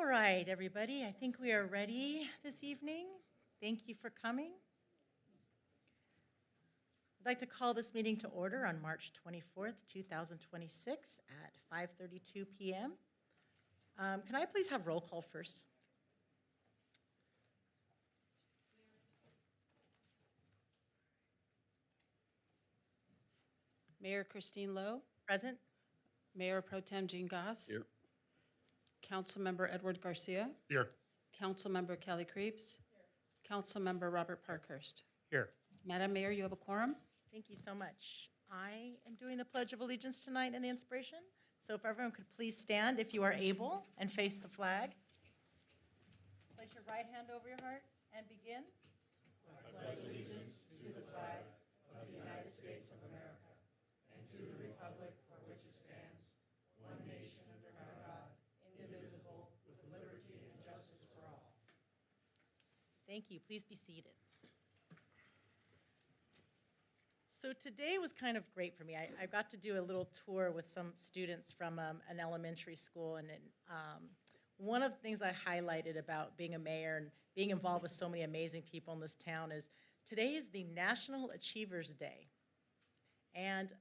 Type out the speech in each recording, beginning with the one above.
All right, everybody, I think we are ready this evening. Thank you for coming. I'd like to call this meeting to order on March 24th, 2026 at 5:32 p.m. Can I please have roll call first? Mayor Christine Lowe, Present? Mayor Pro Tem Jean Goss. Here. Councilmember Edward Garcia. Here. Councilmember Kelly Creeps. Councilmember Robert Parkhurst. Here. Madam Mayor, you have a quorum. Thank you so much. I am doing the Pledge of Allegiance tonight and the inspiration. So if everyone could please stand if you are able and face the flag. Place your right hand over your heart and begin. I pledge allegiance to the flag of the United States of America and to the republic for which it stands, one nation under God, indivisible, with liberty and justice for all. Thank you. Please be seated. So today was kind of great for me. I got to do a little tour with some students from an elementary school, and one of the things I highlighted about being a mayor and being involved with so many amazing people in this town is today is the National Achievers Day. And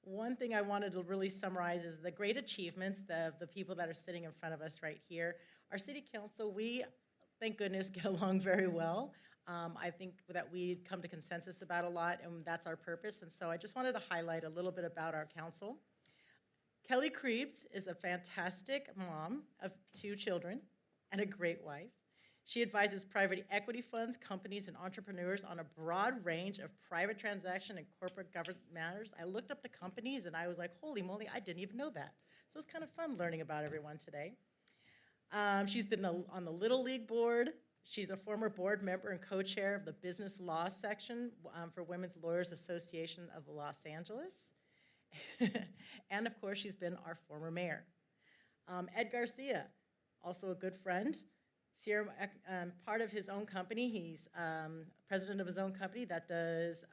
one thing I wanted to really summarize is the great achievements, the people that are sitting in front of us right here. Our city council, we, thank goodness, get along very well. I think that we come to consensus about a lot, and that's our purpose. And so I just wanted to highlight a little bit about our council. Kelly Creeps is a fantastic mom of 2 children and a great wife. She advises private equity funds, companies, and entrepreneurs on a broad range of private transaction and corporate government matters. I looked up the companies, and I was like, holy moly, I didn't even know that. So it's kind of fun learning about everyone today. She's been on the Little League board. She's a former board member and co-chair of the business law section for Women's Lawyers Association of Los Angeles. And of course, she's been our former mayor. Ed Garcia, also a good friend. Sierra, part of his own company, he's president of his own company that does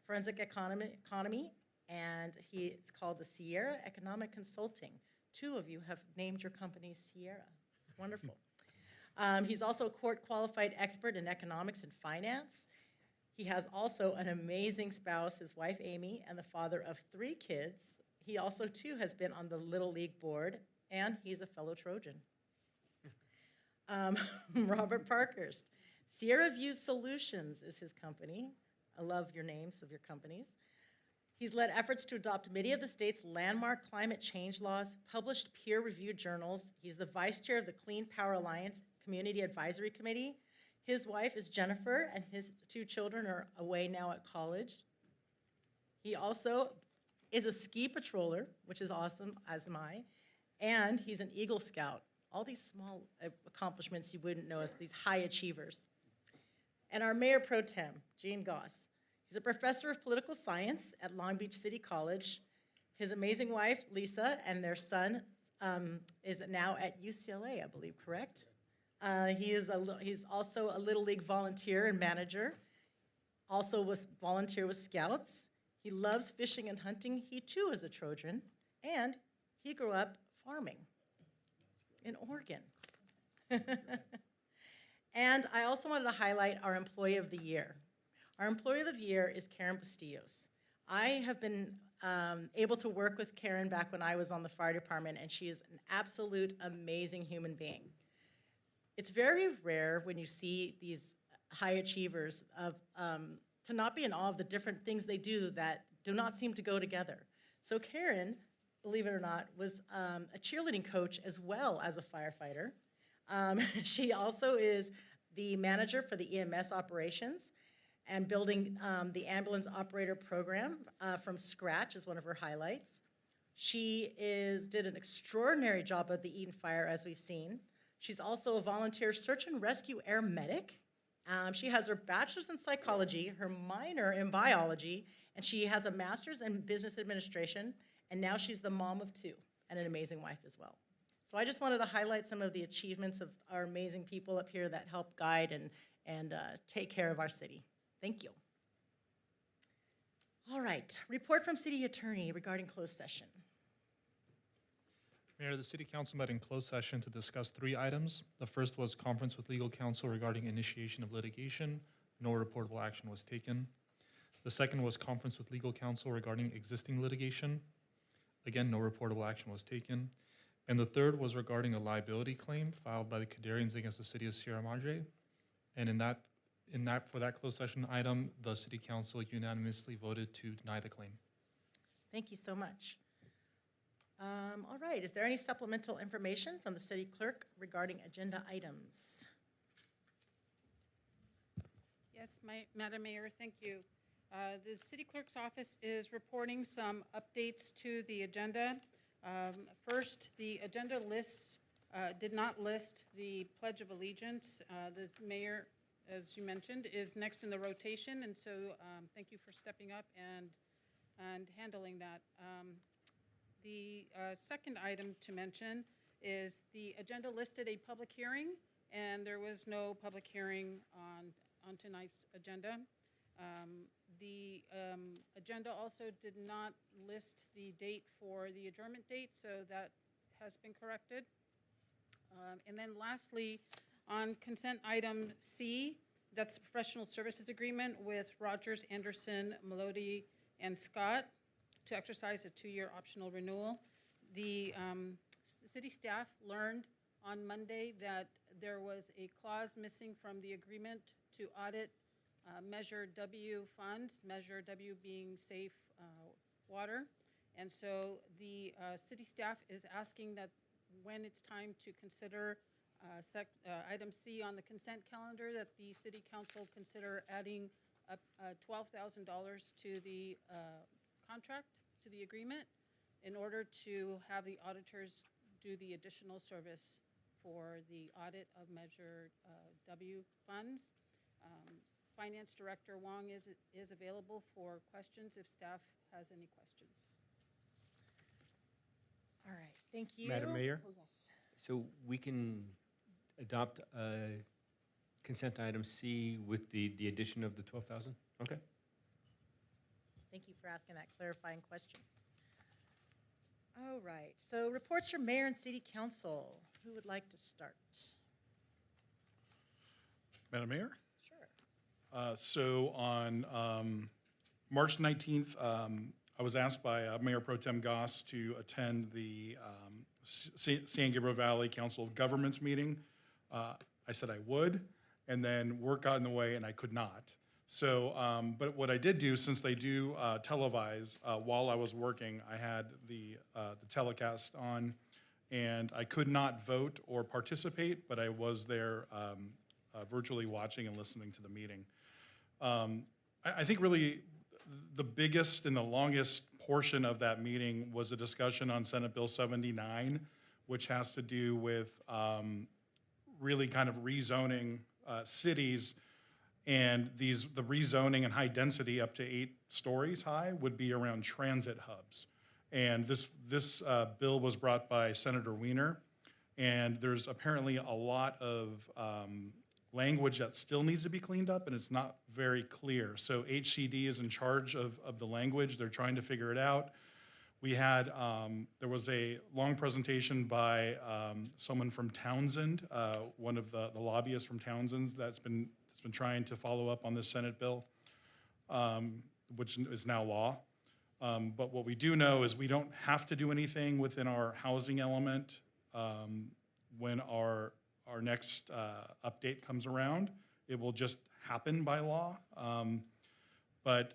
forensic economy, and it's called the Sierra Economic Consulting. 2 of you have named your company Sierra. It's wonderful. He's also a court-qualified expert in economics and finance. He has also an amazing spouse, his wife Amy, and the father of 3 kids. He also, too, has been on the Little League board, and he's a fellow Trojan. Robert Parkhurst. Sierra View Solutions is his company. I love your names of your companies. He's led efforts to adopt many of the state's landmark climate change laws, published peer-reviewed journals. He's the vice chair of the Clean Power Alliance Community Advisory Committee. His wife is Jennifer, and his 2 children are away now at college. He also is a ski patroller, which is awesome, as am I, and he's an Eagle Scout. All these small accomplishments you wouldn't know as these high achievers. And our Mayor Pro Tem, Jean Goss. He's a professor of political science at Long Beach City College. His amazing wife, Lisa, and their son is now at UCLA, I believe, correct? He's also a Little League volunteer and manager. Also was volunteer with Scouts. He loves fishing and hunting. He too is a Trojan, and he grew up farming in Oregon. And I also wanted to highlight our Employee of the Year. Our Employee of the Year is Karen Bustillos. I have been able to work with Karen back when I was on the fire department, and she is an absolute amazing human being. It's very rare when you see these high achievers to not be in awe of the different things they do that do not seem to go together. So Karen, believe it or not, was a cheerleading coach as well as a firefighter. She also is the manager for the EMS operations and building the ambulance operator program from scratch is one of her highlights. She did an extraordinary job at the Eaton Fire, as we've seen. She's also a volunteer search and rescue air medic. She has her bachelor's in psychology, her minor in biology, and she has a master's in business administration, and now she's the mom of 2 and an amazing wife as well. So I just wanted to highlight some of the achievements of our amazing people up here that help guide and take care of our city. Thank you. All right, report from City Attorney regarding closed session. Mayor, the City Council met in closed session to discuss 3 items. The first was conference with legal counsel regarding initiation of litigation. No reportable action was taken. The second was conference with legal counsel regarding existing litigation. Again, no reportable action was taken. And the third was regarding a liability claim filed by the Cadarians against the City of Sierra Madre. And for that closed session item, the City Council unanimously voted to deny the claim. Thank you so much. All right, is there any supplemental information from the city clerk regarding agenda items? Yes, Madam Mayor, thank you. The city clerk's office is reporting some updates to the agenda. First, the agenda did not list the Pledge of Allegiance. The mayor, as you mentioned, is next in the rotation, and so thank you for stepping up and handling that. The second item to mention is the agenda listed a public hearing, and there was no public hearing on tonight's agenda. The agenda also did not list the date for the adjournment date, so that has been corrected. And then lastly, on consent item C, that's the professional services agreement with Rogers, Anderson, Melody, and Scott to exercise a 2-year optional renewal. The city staff learned on Monday that there was a clause missing from the agreement to audit Measure W funds, Measure W being safe water. And so the city staff is asking that when it's time to consider item C on the consent calendar, that the city council consider adding up $12,000 to the contract, to the agreement, in order to have the auditors do the additional service for the audit of Measure W funds. Finance Director Wong is available for questions if staff has any questions. All right, thank you. Madam Mayor? Oh, yes. So we can adopt consent item C with the addition of the 12,000? Okay. Thank you for asking that clarifying question. All right, so reports from mayor and city council. Who would like to start? Madam Mayor? Sure. So on March 19th, I was asked by Mayor Pro Tem Goss to attend the San Gabriel Valley Council of Governments meeting. I said I would, and then work got in the way and I could not. So, but what I did do, since they do televise, while I was working, I had the telecast on, and I could not vote or participate, but I was there virtually watching and listening to the meeting. I think really the biggest and the longest portion of that meeting was a discussion on Senate Bill 79, which has to do with really kind of rezoning cities. And the rezoning and high density up to 8 stories high would be around transit hubs. And this bill was brought by Senator Wiener. And there's apparently a lot of language that still needs to be cleaned up, and it's not very clear. So HCD is in charge of the language. They're trying to figure it out. We had, there was a long presentation by someone from Townsend, one of the lobbyists from Townsend that's been trying to follow up on this Senate bill, which is now law. But what we do know is we don't have to do anything within our housing element when our next update comes around. It will just happen by law. But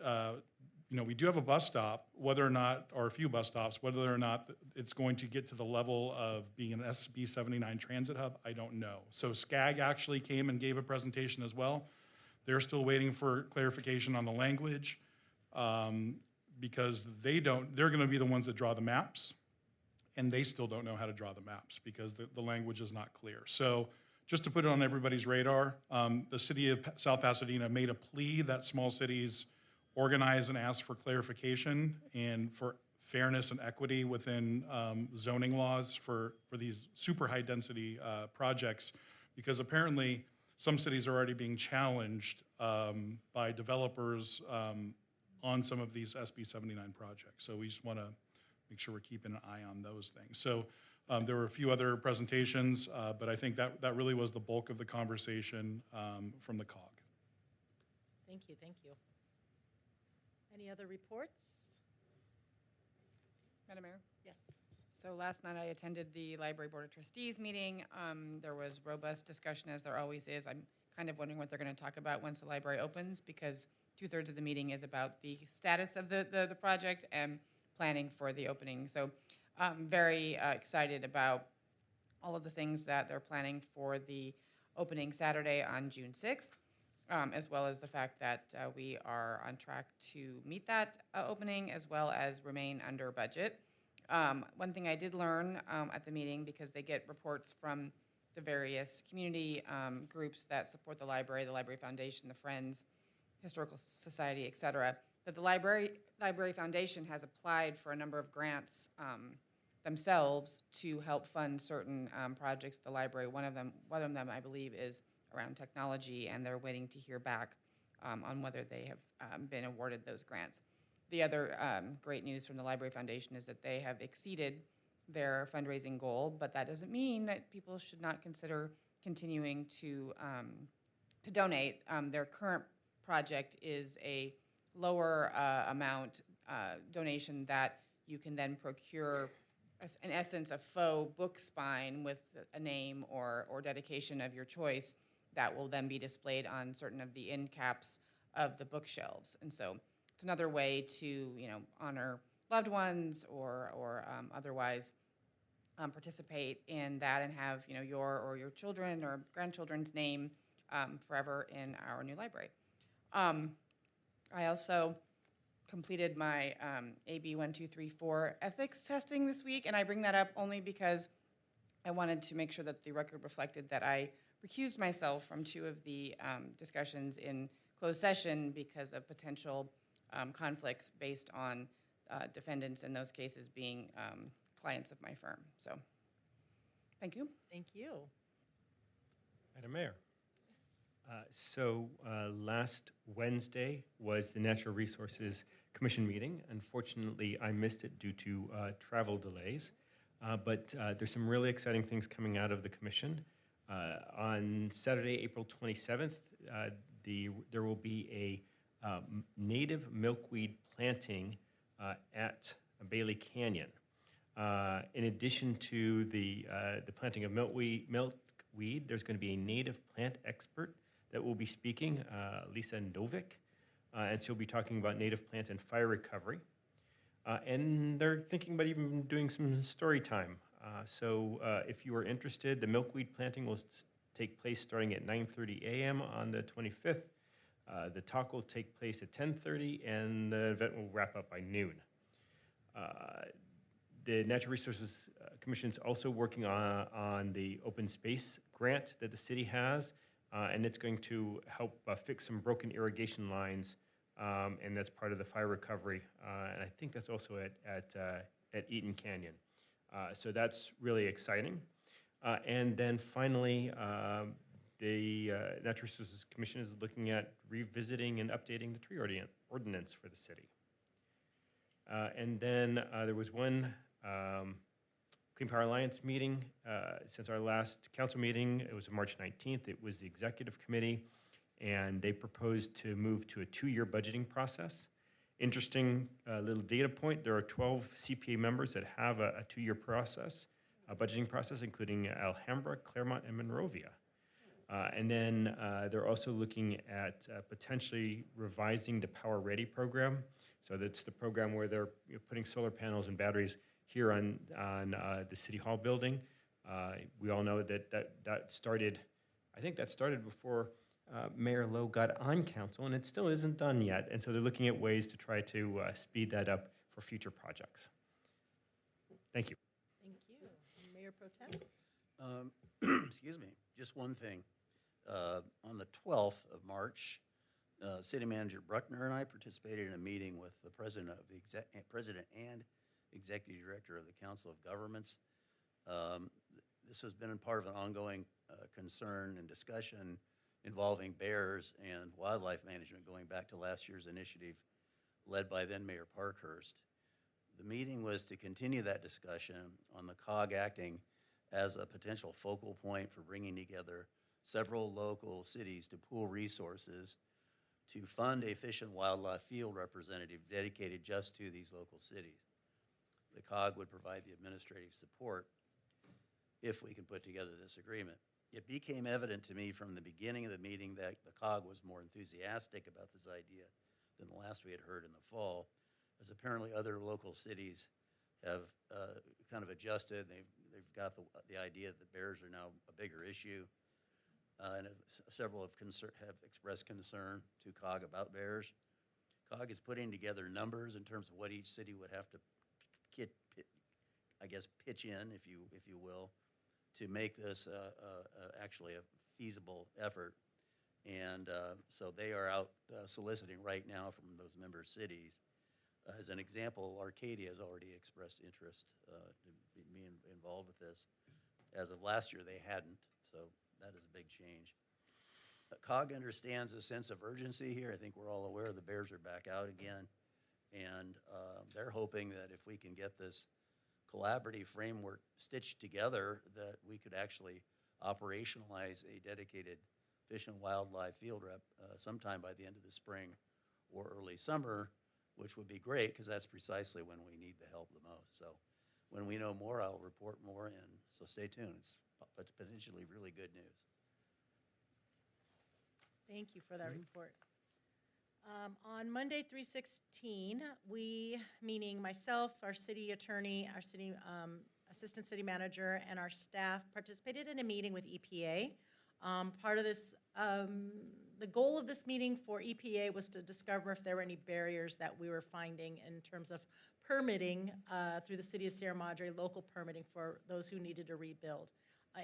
you know, we do have a bus stop, whether or not, or a few bus stops, whether or not it's going to get to the level of being an SB 79 transit hub, I don't know. So SCAG actually came and gave a presentation as well. They're still waiting for clarification on the language because they're gonna be the ones that draw the maps, and they still don't know how to draw the maps because the language is not clear. So just to put it on everybody's radar, the city of South Pasadena made a plea that small cities organize and ask for clarification and for fairness and equity within zoning laws for these super high density projects, because apparently some cities are already being challenged by developers on some of these SB 79 projects. So we just want to make sure we're keeping an eye on those things. So There were a few other presentations, but I think that really was the bulk of the conversation from the COG. Thank you, thank you. Any other reports? Madam Mayor? Yes. So last night I attended the Library Board of Trustees meeting. There was robust discussion, as there always is. I'm kind of wondering what they're going to talk about once the library opens, because 2/3 of the meeting is about the status of the project and planning for the opening. So I'm very excited about all of the things that they're planning for the opening Saturday on June 6th, as well as the fact that we are on track to meet that opening, as well as remain under budget. One thing I did learn at the meeting, because they get reports from the various community groups that support the Library Foundation, the Friends, Historical Society, et cetera, that the Library Foundation has applied for a number of grants themselves to help fund certain projects at the library. One of them, I believe, is around technology, and they're waiting to hear back on whether they have been awarded those grants. The other great news from the Library Foundation is that they have exceeded their fundraising goal, but that doesn't mean that people should not consider continuing to donate. Their current project is a lower amount donation that you can then procure, in essence, a faux book spine with a name or dedication of your choice that will then be displayed on certain of the end caps of the bookshelves. And so it's another way to, honor loved ones or otherwise participate in that and have, your children or grandchildren's name forever in our new library. I also completed my AB 1234 ethics testing this week, and I bring that up only because I wanted to make sure that the record reflected that I recused myself from 2 of the discussions in closed session because of potential conflicts based on defendants in those cases being clients of my firm. So, thank you. Thank you. Madam Mayor. Last Wednesday was the Natural Resources Commission meeting. Unfortunately, I missed it due to travel delays, but there's some really exciting things coming out of the commission. On Saturday, April 27th, there will be a native milkweed planting at Bailey Canyon. In addition to the planting of milkweed, there's going to be a native plant expert that will be speaking, Lisa Novick, and she'll be talking about native plants and fire recovery. And they're thinking about even doing some story time. If you are interested, the milkweed planting will take place starting at 9:30 a.m. on the 25th. The talk will take place at 10:30, and the event will wrap up by noon. The Natural Resources Commission is also working on the open space grant that the city has, and it's going to help fix some broken irrigation lines, and that's part of the fire recovery. And I think that's also at Eaton Canyon. So that's really exciting. And then finally, the Natural Resources Commission is looking at revisiting and updating the tree ordinance for the city. And then there was one Clean Power Alliance meeting since our last council meeting. It was March 19th. It was the executive committee, and they proposed to move to a 2-year budgeting process. Interesting little data point, there are 12 CPA members that have a 2-year process, a budgeting process, including Alhambra, Claremont, and Monrovia. And then they're also looking at potentially revising the Power Ready program. So that's the program where they're putting solar panels and batteries here on the City Hall building. We all know that started, I think that started before Mayor Lowe got on council, and it still isn't done yet. And so they're looking at ways to try to speed that up for future projects. Thank you. Thank you. Mayor Pro Tem? Excuse me, just one thing. On the 12th of March, City Manager Bruckner and I participated in a meeting with the President and Executive Director of the Council of Governments. This has been part of an ongoing concern and discussion involving bears and wildlife management going back to last year's initiative led by then Mayor Parkhurst. The meeting was to continue that discussion on the COG acting as a potential focal point for bringing together several local cities to pool resources to fund a Fish and Wildlife Field representative dedicated just to these local cities. The COG would provide the administrative support if we can put together this agreement. It became evident to me from the beginning of the meeting that the COG was more enthusiastic about this idea than the last we had heard in the fall, as apparently other local cities have kind of adjusted. They've got the idea that bears are now a bigger issue. And several have expressed concern to COG about bears. COG is putting together numbers in terms of what each city would have to, pitch in, if you will, to make this actually a feasible effort. And so they are out soliciting right now from those member cities. As an example, Arcadia has already expressed interest to be involved with this. As of last year, they hadn't, so that is a big change. COG understands a sense of urgency here. I think we're all aware the bears are back out again. And they're hoping that if we can get this collaborative framework stitched together, that we could actually operationalize a dedicated Fish and Wildlife Field rep sometime by the end of the spring or early summer, which would be great because that's precisely when we need the help the most. So when we know more, I'll report more, and so stay tuned. It's potentially really good news. Thank you for that report. On Monday, 3/16, we, meaning myself, our city attorney, our city assistant city manager, and our staff participated in a meeting with EPA. Part of this, the goal of this meeting for EPA was to discover if there were any barriers that we were finding in terms of permitting through the city of Sierra Madre, local permitting for those who needed to rebuild.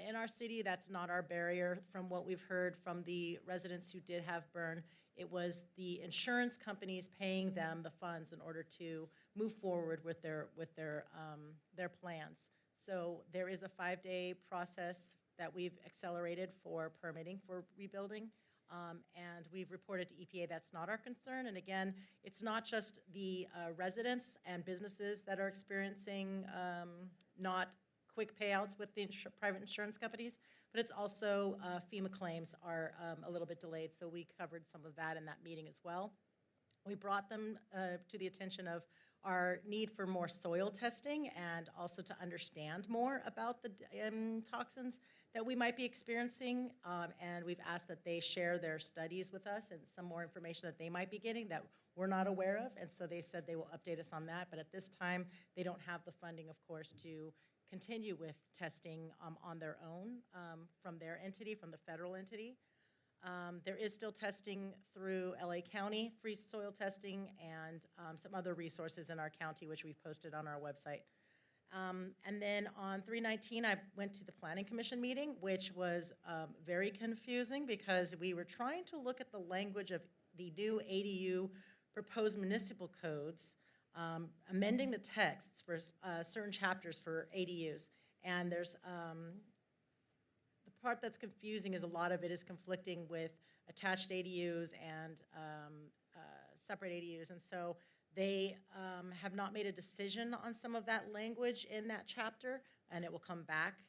In our city, that's not our barrier. From what we've heard from the residents who did have burn, it was the insurance companies paying them the funds in order to move forward with their plans. So there is a 5-day process that we've accelerated for permitting for rebuilding. And we've reported to EPA that's not our concern. And again, it's not just the residents and businesses that are experiencing not quick payouts with the private insurance companies, but it's also FEMA claims are a little bit delayed. So we covered some of that in that meeting as well. We brought them to the attention of our need for more soil testing and also to understand more about the toxins that we might be experiencing. And we've asked that they share their studies with us and some more information that they might be getting that we're not aware of. And so they said they will update us on that. But at this time, they don't have the funding, of course, to continue with testing on their own from their entity, from the federal entity. There is still testing through LA County, free soil testing, and some other resources in our county, which we've posted on our website. And then on 3/19, I went to the Planning Commission meeting, which was very confusing because we were trying to look at the language of the new ADU proposed municipal codes, amending the texts for certain chapters for ADUs. And there's the part that's confusing is a lot of it is conflicting with attached ADUs and separate ADUs. And so they have not made a decision on some of that language in that chapter, and it will come back.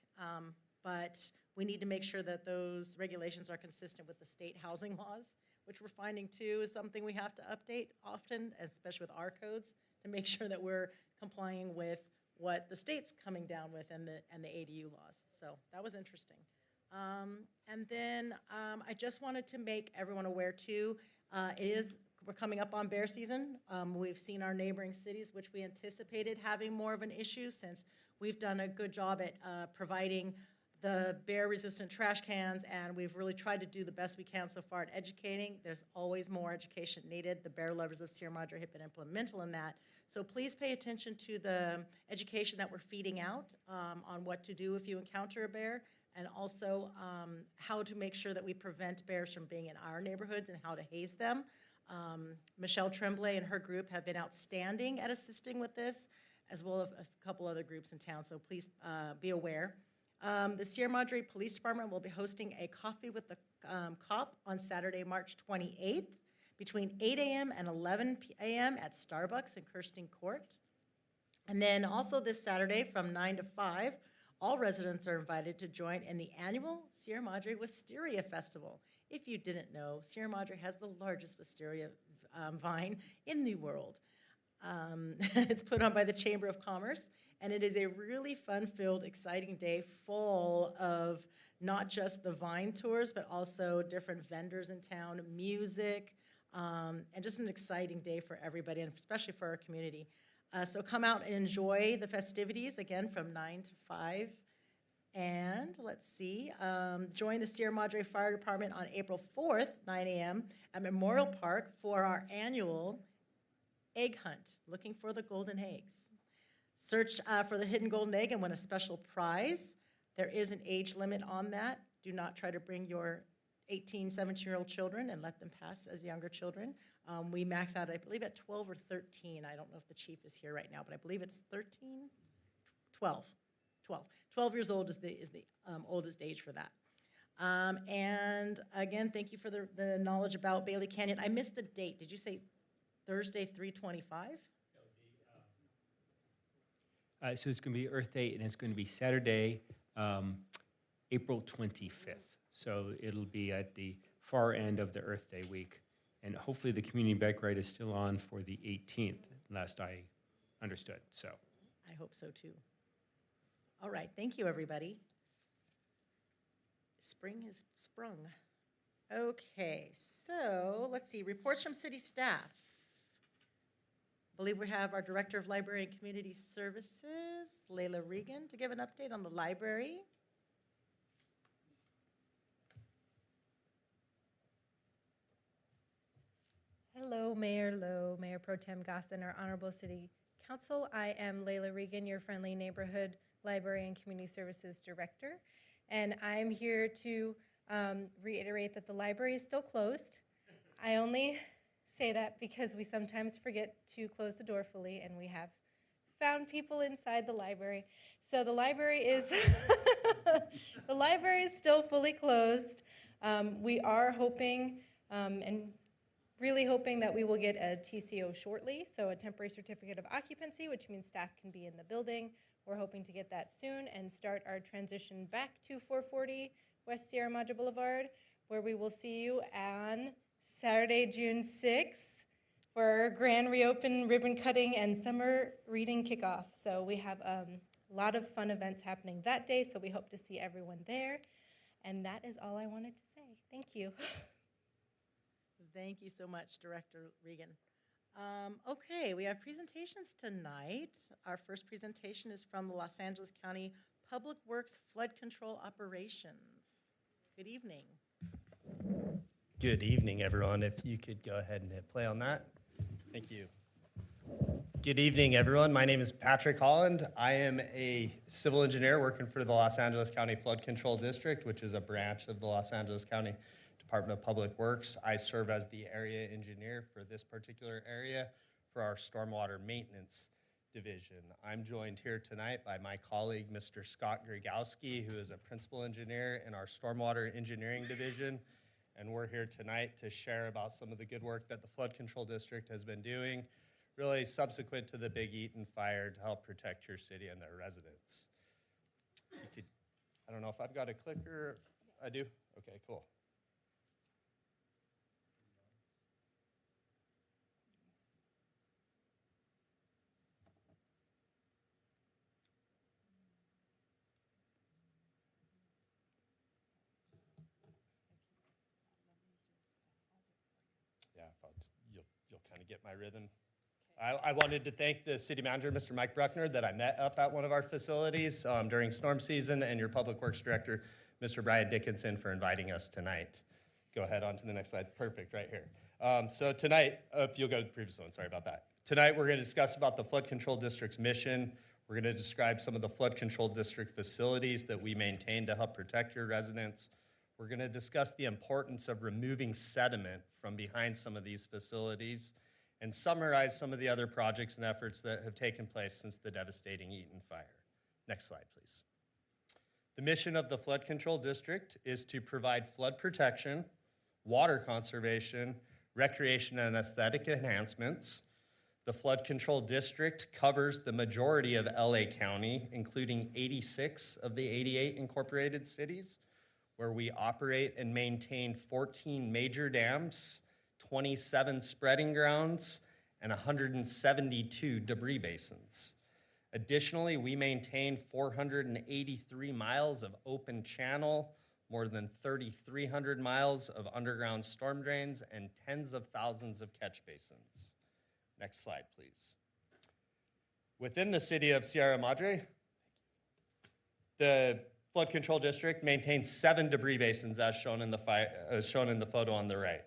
But we need to make sure that those regulations are consistent with the state housing laws, which we're finding too is something we have to update often, especially with our codes, to make sure that we're complying with what the state's coming down with and the ADU laws. So that was interesting. And then I just wanted to make everyone aware too, we're coming up on bear season. We've seen our neighboring cities, which we anticipated having more of an issue since we've done a good job at providing the bear-resistant trash cans, and we've really tried to do the best we can so far at educating. There's always more education needed. The Bear Lovers of Sierra Madre have been implemental in that. So please pay attention to the education that we're feeding out on what to do if you encounter a bear, and also how to make sure that we prevent bears from being in our neighborhoods and how to haze them. Michelle Tremblay and her group have been outstanding at assisting with this, as well as a couple other groups in town, so please be aware. The Sierra Madre Police Department will be hosting a Coffee with the Cop on Saturday, March 28th, between 8 a.m. and 11 a.m. at Starbucks in Kirsten Court. And then also this Saturday from 9 to 5, all residents are invited to join in the annual Sierra Madre Wisteria Festival. If you didn't know, Sierra Madre has the largest wisteria vine in the world. It's put on by the Chamber of Commerce, and it is a really fun-filled, exciting day full of not just the vine tours, but also different vendors in town, music, and just an exciting day for everybody, and especially for our community. So come out and enjoy the festivities, again, from 9 to 5. And let's see, join the Sierra Madre Fire Department on April 4th, 9 a.m. at Memorial Park for our annual egg hunt, looking for the golden eggs. Search for the hidden golden egg and win a special prize. There is an age limit on that. Do not try to bring your 18, 17-year-old children and let them pass as younger children. We max out, I believe, at 12 or 13. I don't know if the chief is here right now, but I believe it's 13, 12. 12 years old is the oldest age for that. And again, thank you for the knowledge about Bailey Canyon. I missed the date. Did you say Thursday, 3/25? So it's going to be Earth Day, and it's going to be Saturday, April 25th. So it'll be at the far end of the Earth Day week. And hopefully the community bike ride is still on for the 18th, last I understood, so. I hope so too. All right, thank you, everybody. Spring has sprung. Okay, so let's see, reports from city staff. I believe we have our Director of Library and Community Services, Layla Regan, to give an update on the library. Hello, Mayor Lowe, Mayor Pro Tem Goss, and our Honorable City Council. I am Layla Regan, your friendly neighborhood library and community services director, and I'm here to reiterate that the library is still closed. I only say that because we sometimes forget to close the door fully, and we have found people inside the library. So the library is the library is still fully closed. We are hoping and really hoping that we will get a TCO shortly, so a temporary certificate of occupancy, which means staff can be in the building. We're hoping to get that soon and start our transition back to 440 West Sierra Madre Boulevard, where we will see you on Saturday, June 6th for our grand reopen, ribbon cutting, and summer reading kickoff. So we have a lot of fun events happening that day, so we hope to see everyone there. And that is all I wanted to say. Thank you. Thank you so much, Director Regan. Okay, we have presentations tonight. Our first presentation is from the Los Angeles County Public Works Flood Control Operations. Good evening. Good evening, everyone. If you could go ahead and hit play on that. Thank you. Good evening, everyone. My name is Patrick Holland. I am a civil engineer working for the Los Angeles County Flood Control District, which is a branch of the Los Angeles County Department of Public Works. I serve as the area engineer for this particular area for our stormwater maintenance division. I'm joined here tonight by my colleague, Mr. Scott Grigowski, who is a principal engineer in our stormwater engineering division. And we're here tonight to share about some of the good work that the Flood Control District has been doing, really subsequent to the Big Eaton fire, to help protect your city and their residents. I don't know if I've got a clicker. I do? Okay, cool. Yeah, you'll kind of get my rhythm. I wanted to thank the city manager, Mr. Mike Bruckner, that I met up at one of our facilities during storm season, and your public works director, Mr. Brian Dickinson, for inviting us tonight. Go ahead on to the next slide. Perfect, right here. So tonight, if you'll go to the previous one, sorry about that. Tonight, we're going to discuss about the Flood Control District's mission. We're going to describe some of the Flood Control District facilities that we maintain to help protect your residents. We're going to discuss the importance of removing sediment from behind some of these facilities and summarize some of the other projects and efforts that have taken place since the devastating Eaton fire. Next slide, please. The mission of the Flood Control District is to provide flood protection, water conservation, recreation and aesthetic enhancements, The flood control district covers the majority of LA County, including 86 of the 88 incorporated cities, where we operate and maintain 14 major dams, 27 spreading grounds, and 172 debris basins. Additionally, we maintain 483 miles of open channel, more than 3,300 miles of underground storm drains, and tens of thousands of catch basins. Next slide, please. Within the city of Sierra Madre, the flood control district maintains 7 debris basins as shown in the photo on the right.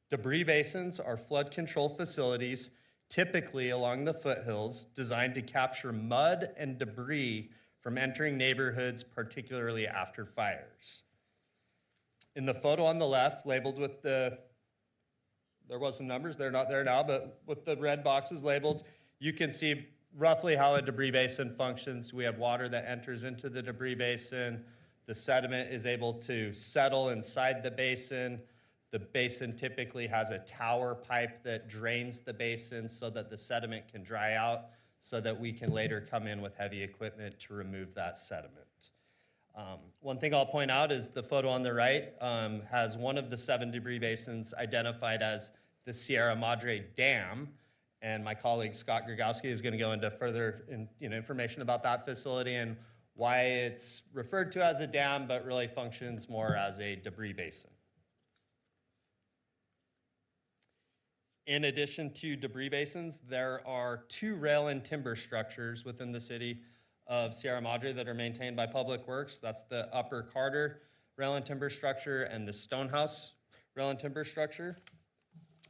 Debris basins are flood control facilities typically along the foothills designed to capture mud and debris from entering neighborhoods, particularly after fires. In the photo on the left, labeled with there was some numbers, they're not there now, but with the red boxes labeled, you can see roughly how a debris basin functions. We have water that enters into the debris basin. The sediment is able to settle inside the basin. The basin typically has a tower pipe that drains the basin so that the sediment can dry out so that we can later come in with heavy equipment to remove that sediment. One thing I'll point out is the photo on the right has one of the 7 debris basins identified as the Sierra Madre Dam. And my colleague Scott Grigowski is going to go into further information about that facility and why it's referred to as a dam, but really functions more as a debris basin. In addition to debris basins, there are 2 rail and timber structures within the city of Sierra Madre that are maintained by Public Works. That's the Upper Carter rail and timber structure and the Stonehouse rail and timber structure.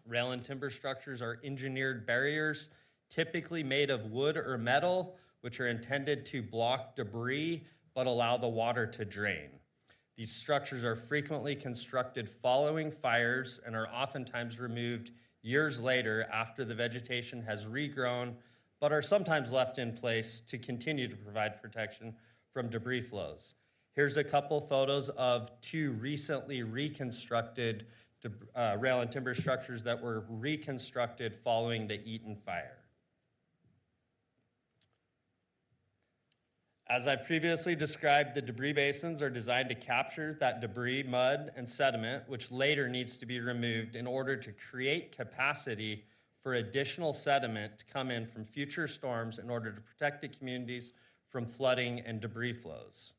Rail and timber structures are engineered barriers, typically made of wood or metal, which are intended to block debris but allow the water to drain. These structures are frequently constructed following fires and are oftentimes removed years later after the vegetation has regrown, but are sometimes left in place to continue to provide protection from debris flows. Here's a couple photos of 2 recently reconstructed rail and timber structures that were reconstructed following the Eaton fire. As I previously described, the debris basins are designed to capture that debris, mud, and sediment, which later needs to be removed in order to create capacity for additional sediment to come in from future storms in order to protect the communities from flooding and debris flows.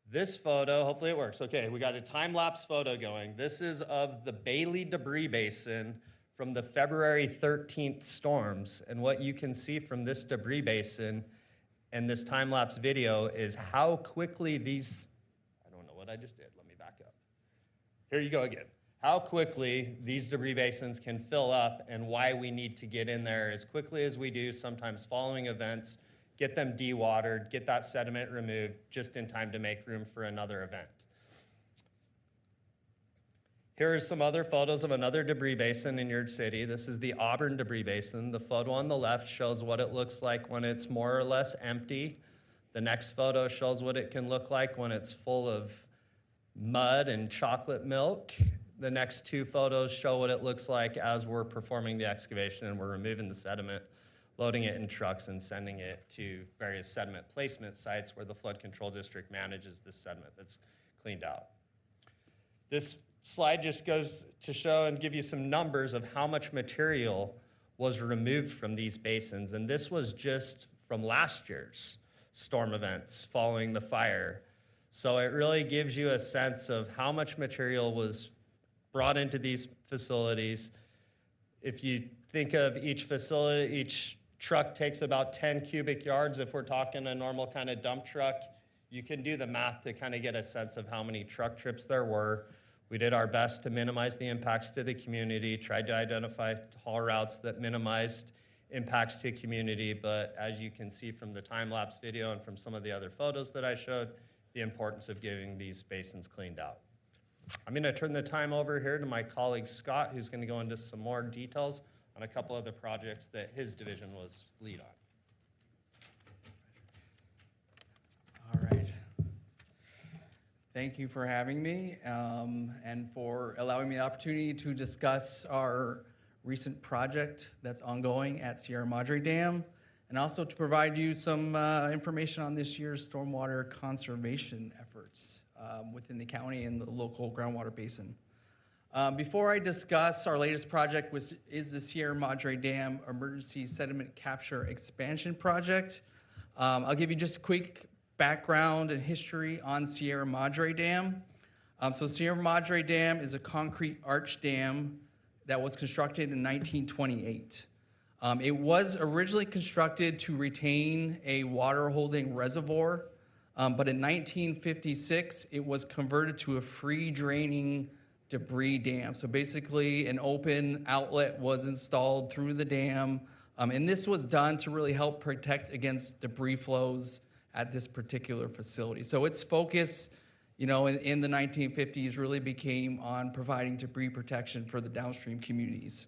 This photo, hopefully it works. Okay, we got a time-lapse photo going. This is of the Bailey debris basin from the February 13th storms. And what you can see from this debris basin and this time-lapse video is how quickly these, I don't know what I just did, let me back up. Here you go again. How quickly these debris basins can fill up and why we need to get in there as quickly as we do, sometimes following events, get them dewatered, get that sediment removed just in time to make room for another event. Here are some other photos of another debris basin in your city. This is the Auburn debris basin. The photo on the left shows what it looks like when it's more or less empty. The next photo shows what it can look like when it's full of mud and chocolate milk. The next 2 photos show what it looks like as we're performing the excavation and we're removing the sediment, loading it in trucks and sending it to various sediment placement sites where the flood control district manages this sediment that's cleaned out. This slide just goes to show and give you some numbers of how much material was removed from these basins. And this was just from last year's storm events following the fire. So it really gives you a sense of how much material was brought into these facilities. If you think of each facility, each truck takes about 10 cubic yards. If we're talking a normal kind of dump truck, you can do the math to kind of get a sense of how many truck trips there were. We did our best to minimize the impacts to the community, tried to identify haul routes that minimized impacts to community, but as you can see from the time-lapse video and from some of the other photos that I showed, the importance of getting these basins cleaned out. I'm going to turn the time over here to my colleague Scott, who's going to go into some more details on a couple of the projects that his division was lead on. All right. Thank you for having me and for allowing me the opportunity to discuss our recent project that's ongoing at Sierra Madre Dam, and also to provide you some information on this year's stormwater conservation efforts within the county and the local groundwater basin. Before I discuss our latest project, which is the Sierra Madre Dam Emergency Sediment Capture Expansion Project, I'll give you just a quick background and history on Sierra Madre Dam. So Sierra Madre Dam is a concrete arch dam that was constructed in 1928. It was originally constructed to retain a water-holding reservoir, but in 1956, it was converted to a free-draining debris dam. So basically, an open outlet was installed through the dam, and this was done to really help protect against debris flows at this particular facility. So its focus, in the 1950s really became on providing debris protection for the downstream communities.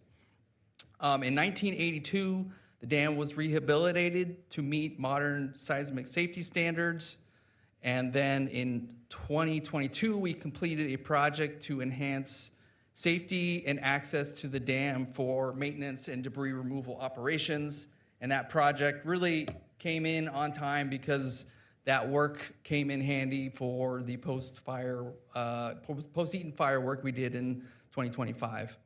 In 1982, the dam was rehabilitated to meet modern seismic safety standards. And then in 2022, we completed a project to enhance safety and access to the dam for maintenance and debris removal operations. And that project really came in on time because that work came in handy for the post-Eaton fire work we did in 2025.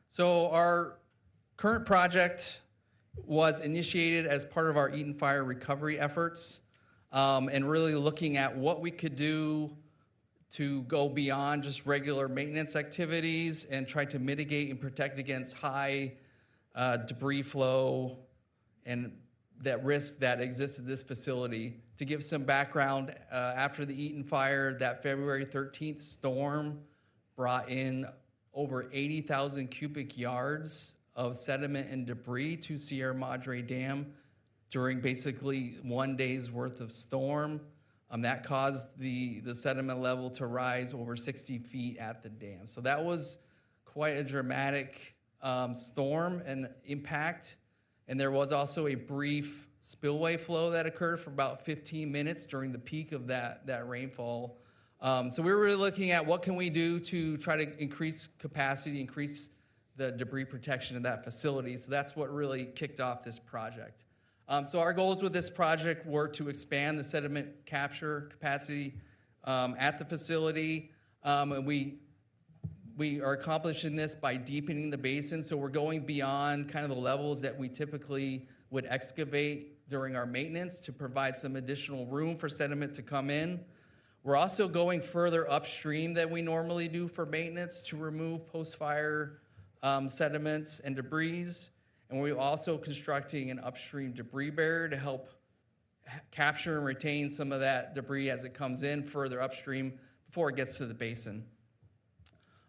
So our current project was initiated as part of our Eaton Fire recovery efforts, and really looking at what we could do to go beyond just regular maintenance activities and try to mitigate and protect against high debris flow and that risk that exists at this facility. To give some background, after the Eaton fire, that February 13th storm brought in over 80,000 cubic yards of sediment and debris to Sierra Madre Dam during basically 1 day's worth of storm. That caused the sediment level to rise over 60 feet at the dam. So that was quite a dramatic storm and impact. And there was also a brief spillway flow that occurred for about 15 minutes during the peak of that rainfall. So we were really looking at what can we do to try to increase capacity, increase the debris protection of that facility. So that's what really kicked off this project. So our goals with this project were to expand the sediment capture capacity at the facility. And we are accomplishing this by deepening the basin. So we're going beyond kind of the levels that we typically would excavate during our maintenance to provide some additional room for sediment to come in. We're also going further upstream than we normally do for maintenance to remove post-fire sediments and debris. And we're also constructing an upstream debris barrier to help capture and retain some of that debris as it comes in further upstream before it gets to the basin.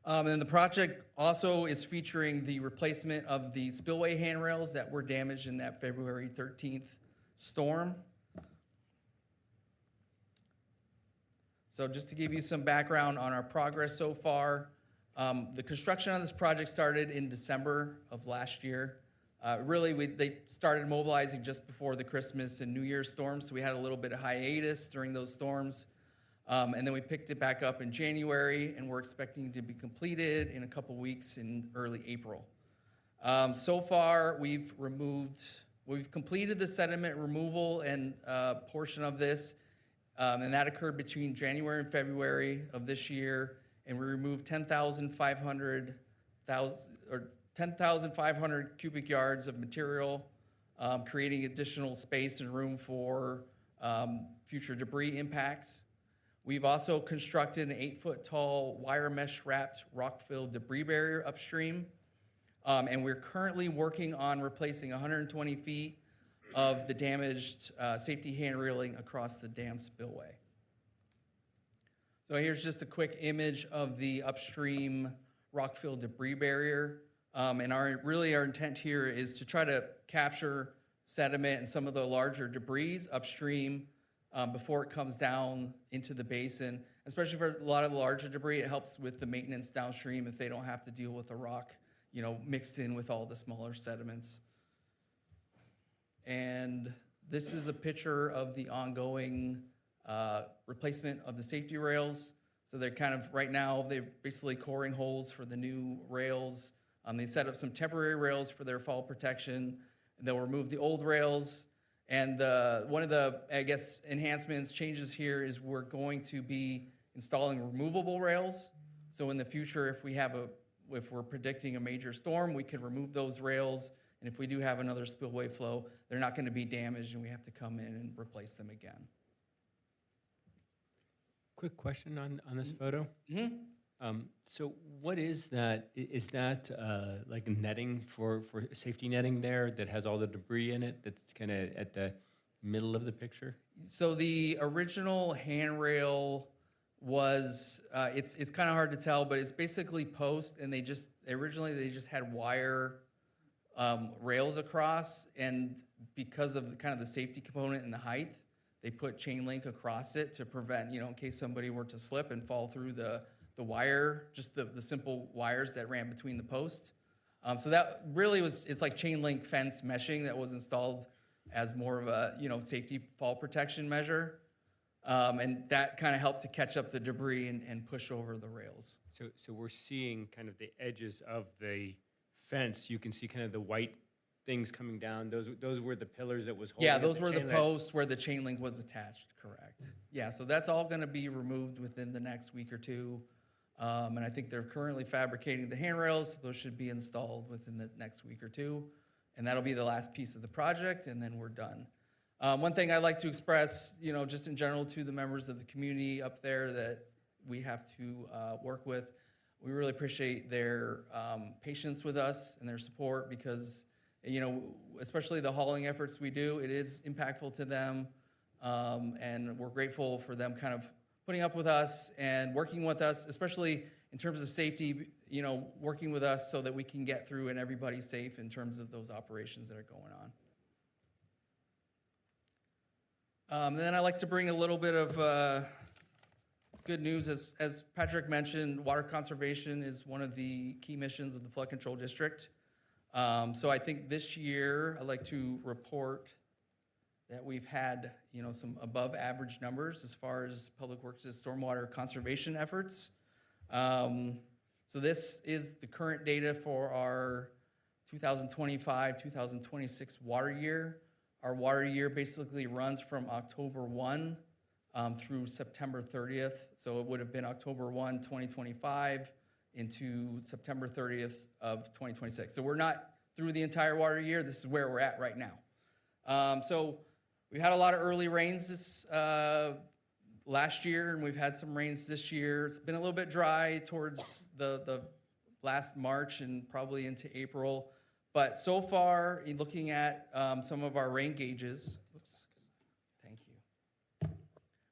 And the project also is featuring the replacement of the spillway handrails that were damaged in that February 13th storm. So just to give you some background on our progress so far, the construction on this project started in December of last year. They started mobilizing just before the Christmas and New Year's storms, so we had a little bit of hiatus during those storms. And then we picked it back up in January, and we're expecting to be completed in a couple weeks in early April. So far, we've completed the sediment removal and portion of this, and that occurred between January and February of this year, and we removed 10,500 cubic yards of material, creating additional space and room for future debris impacts. We've also constructed an 8-foot tall wire mesh wrapped rock-filled debris barrier upstream. And we're currently working on replacing 120 feet of the damaged safety hand railing across the dam spillway. So here's just a quick image of the upstream rock-filled debris barrier. And our intent here is to try to capture sediment and some of the larger debris upstream before it comes down into the basin. Especially for a lot of the larger debris, it helps with the maintenance downstream if they don't have to deal with the rock, mixed in with all the smaller sediments. And this is a picture of the ongoing replacement of the safety rails. So they're kind of, right now, they're basically coring holes for the new rails. They set up some temporary rails for their fall protection. They'll remove the old rails. And one of the, I guess, enhancements, changes here is we're going to be installing removable rails. So in the future, if we're predicting a major storm, we could remove those rails. And if we do have another spillway flow, they're not going to be damaged and we have to come in and replace them again. Quick question on this photo. Mm-hmm. So what is that? Is that like netting for safety netting there that has all the debris in it that's kind of at the middle of the picture? So the original handrail was, it's kind of hard to tell, but it's basically post, and originally they just had wire rails across, and because of the safety component and the height, they put chain link across it to prevent, in case somebody were to slip and fall through the wire, just the simple wires that ran between the posts. So that really it's like chain link fence meshing that was installed as more of a, safety fall protection measure. And that kind of helped to catch up the debris and push over the rails. So we're seeing kind of the edges of the fence. You can see kind of the white things coming down. Those were the pillars that was holding. Yeah, up those were the chain link. posts where the chain link was attached, correct. Yeah, so that's all going to be removed within the next week or two. And I think they're currently fabricating the handrails, so those should be installed within the next week or two. And that'll be the last piece of the project, and then we're done. One thing I'd like to express, just in general to the members of the community up there that we have to work with, we really appreciate their patience with us and their support because, especially the hauling efforts we do, it is impactful to them. And we're grateful for them kind of putting up with us and working with us, especially in terms of safety, working with us so that we can get through and everybody's safe in terms of those operations that are going on. Then I'd like to bring a little bit of good news. As Patrick mentioned, water conservation is one of the key missions of the Flood Control District. So I think this year, I'd like to report that we've had, some above average numbers as far as Public Works' stormwater conservation efforts. So this is the current data for our 2025, 2026 water year. Our water year basically runs from October 1 through September 30th. So it would have been October 1, 2025 into September 30th of 2026. So we're not through the entire water year. This is where we're at right now. So we had a lot of early rains this last year, and we've had some rains this year. It's been a little bit dry towards the last March and probably into April. But so far, in looking at some of our rain gauges, thank you,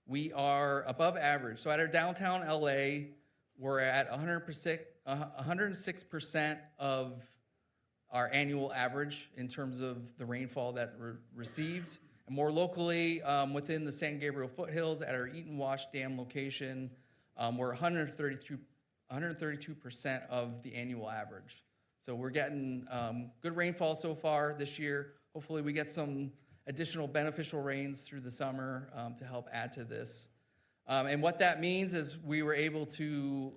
we are above average. So at our downtown LA, we're at 106% of our annual average in terms of the rainfall that received. And more locally, within the San Gabriel foothills at our Eaton Wash Dam location, we're 132% of the annual average. So we're getting good rainfall so far this year. Hopefully we get some additional beneficial rains through the summer to help add to this. And what that means is we were able to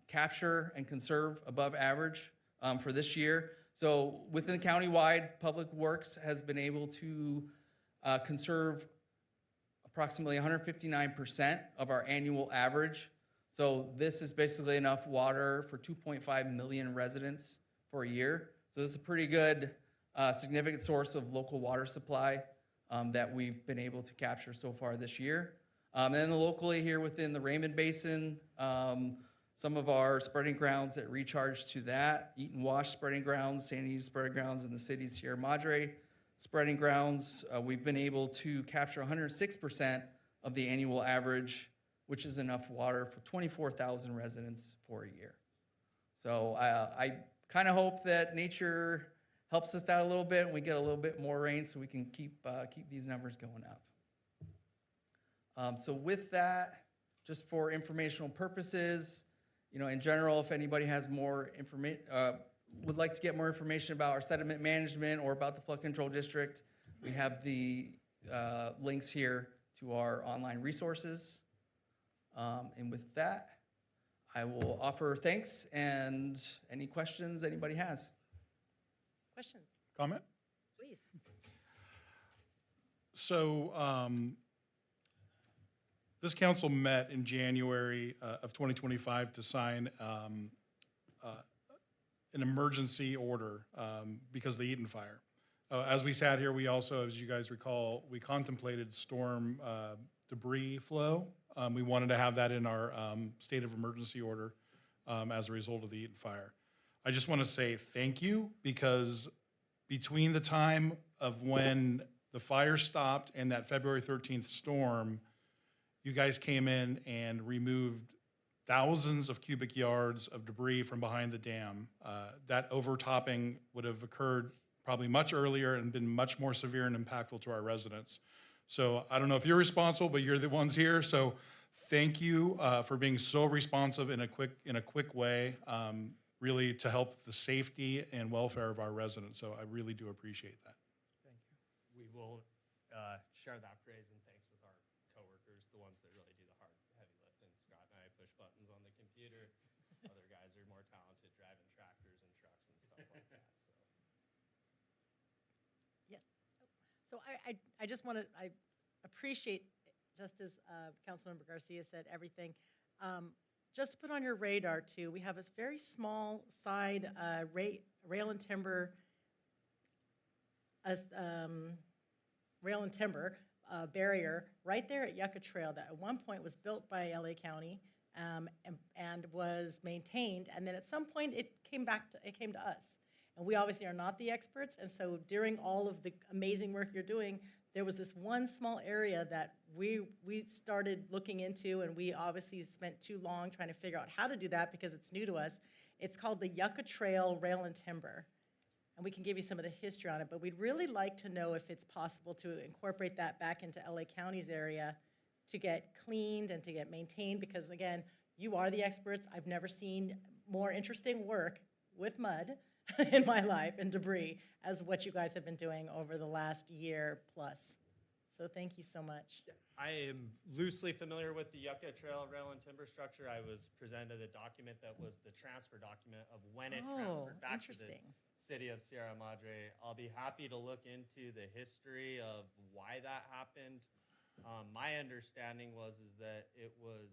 capture and conserve above average for this year. So within countywide, Public Works has been able to conserve approximately 159% of our annual average. So this is basically enough water for 2.5 million residents for a year. So this is a pretty good, significant source of local water supply that we've been able to capture so far this year. And then locally here within the Raymond Basin, some of our spreading grounds that recharge to that, Eaton Wash spreading grounds, San Diego spreading grounds, and the city's Sierra Madre spreading grounds, we've been able to capture 106% of the annual average, which is enough water for 24,000 residents for a year. So I kind of hope that nature helps us out a little bit and we get a little bit more rain so we can keep these numbers going up. So with that, just for informational purposes, in general, if anybody has more information, would like to get more information about our sediment management or about the Flood Control District, we have the links here to our online resources. And with that, I will offer thanks and any questions anybody has. Questions, Comment? please. So this council met in January of 2025 to sign an emergency order because of the Eaton fire. As we sat here, we also, as you guys recall, we contemplated storm debris flow. We wanted to have that in our state of emergency order as a result of the Eaton fire. I just want to say thank you, because between the time of when the fire stopped and that February 13th storm, you guys came in and removed thousands of cubic yards of debris from behind the dam. That overtopping would have occurred probably much earlier and been much more severe and impactful to our residents. So I don't know if you're responsible, but you're the ones here. So thank you for being so responsive in a quick way, really to help the safety and welfare of our residents. So I really do appreciate that. Thank you. We will share that praise and thanks with our coworkers, the ones that really do the hard, heavy lifting. Scott and I push buttons on the computer. Other guys are more talented driving tractors and trucks and stuff like that. So. Yes. So I just want to, I appreciate, just as Councilmember Garcia said, everything. Just to put on your radar too, we have this very small side rail and timber barrier right there at Yucca Trail that at one point was built by LA County and was maintained, and then at some point it came to us. And we obviously are not the experts, and so during all of the amazing work you're doing, there was this one small area that we started looking into, and we obviously spent too long trying to figure out how to do that because it's new to us. It's called the Yucca Trail Rail and Timber. And we can give you some of the history on it, but we'd really like to know if it's possible to incorporate that back into LA County's area to get cleaned and to get maintained, because again, you are the experts. I've never seen more interesting work with mud in my life and debris as what you guys have been doing over the last year plus. So thank you so much. I am loosely familiar with the Yucca Trail Rail and Timber Structure. I was presented a document that was the transfer document of when it transferred back to the city of Sierra Madre. I'll be happy to look into the history of why that happened. My understanding was that it was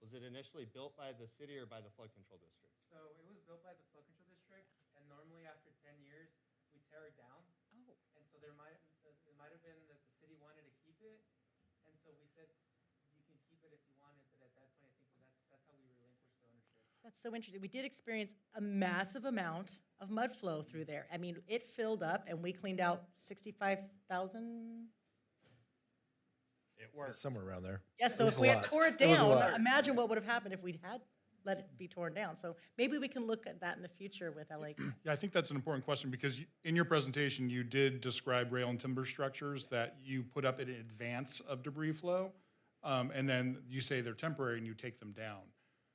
it initially built by the city or by the flood control district? So it was built by the flood control district, and normally after 10 years, we tear it down. Oh. And so it might have been that the city wanted to keep it, and so we said, you can keep it if you wanted, but at that point, I think that's how we relinquished the ownership. That's so interesting. We did experience a massive amount of mud flow through there. I mean, it filled up and we cleaned out 65,000. It worked. Somewhere around there. Yes, so It was if a we had lot. tore it It was a down, lot. imagine what would have happened if we'd had let it be torn down. So maybe we can look at that in the future with LA. Yeah, I think that's an important question, because in your presentation, you did describe rail and timber structures that you put up in advance of debris flow, and then you say they're temporary and you take them down.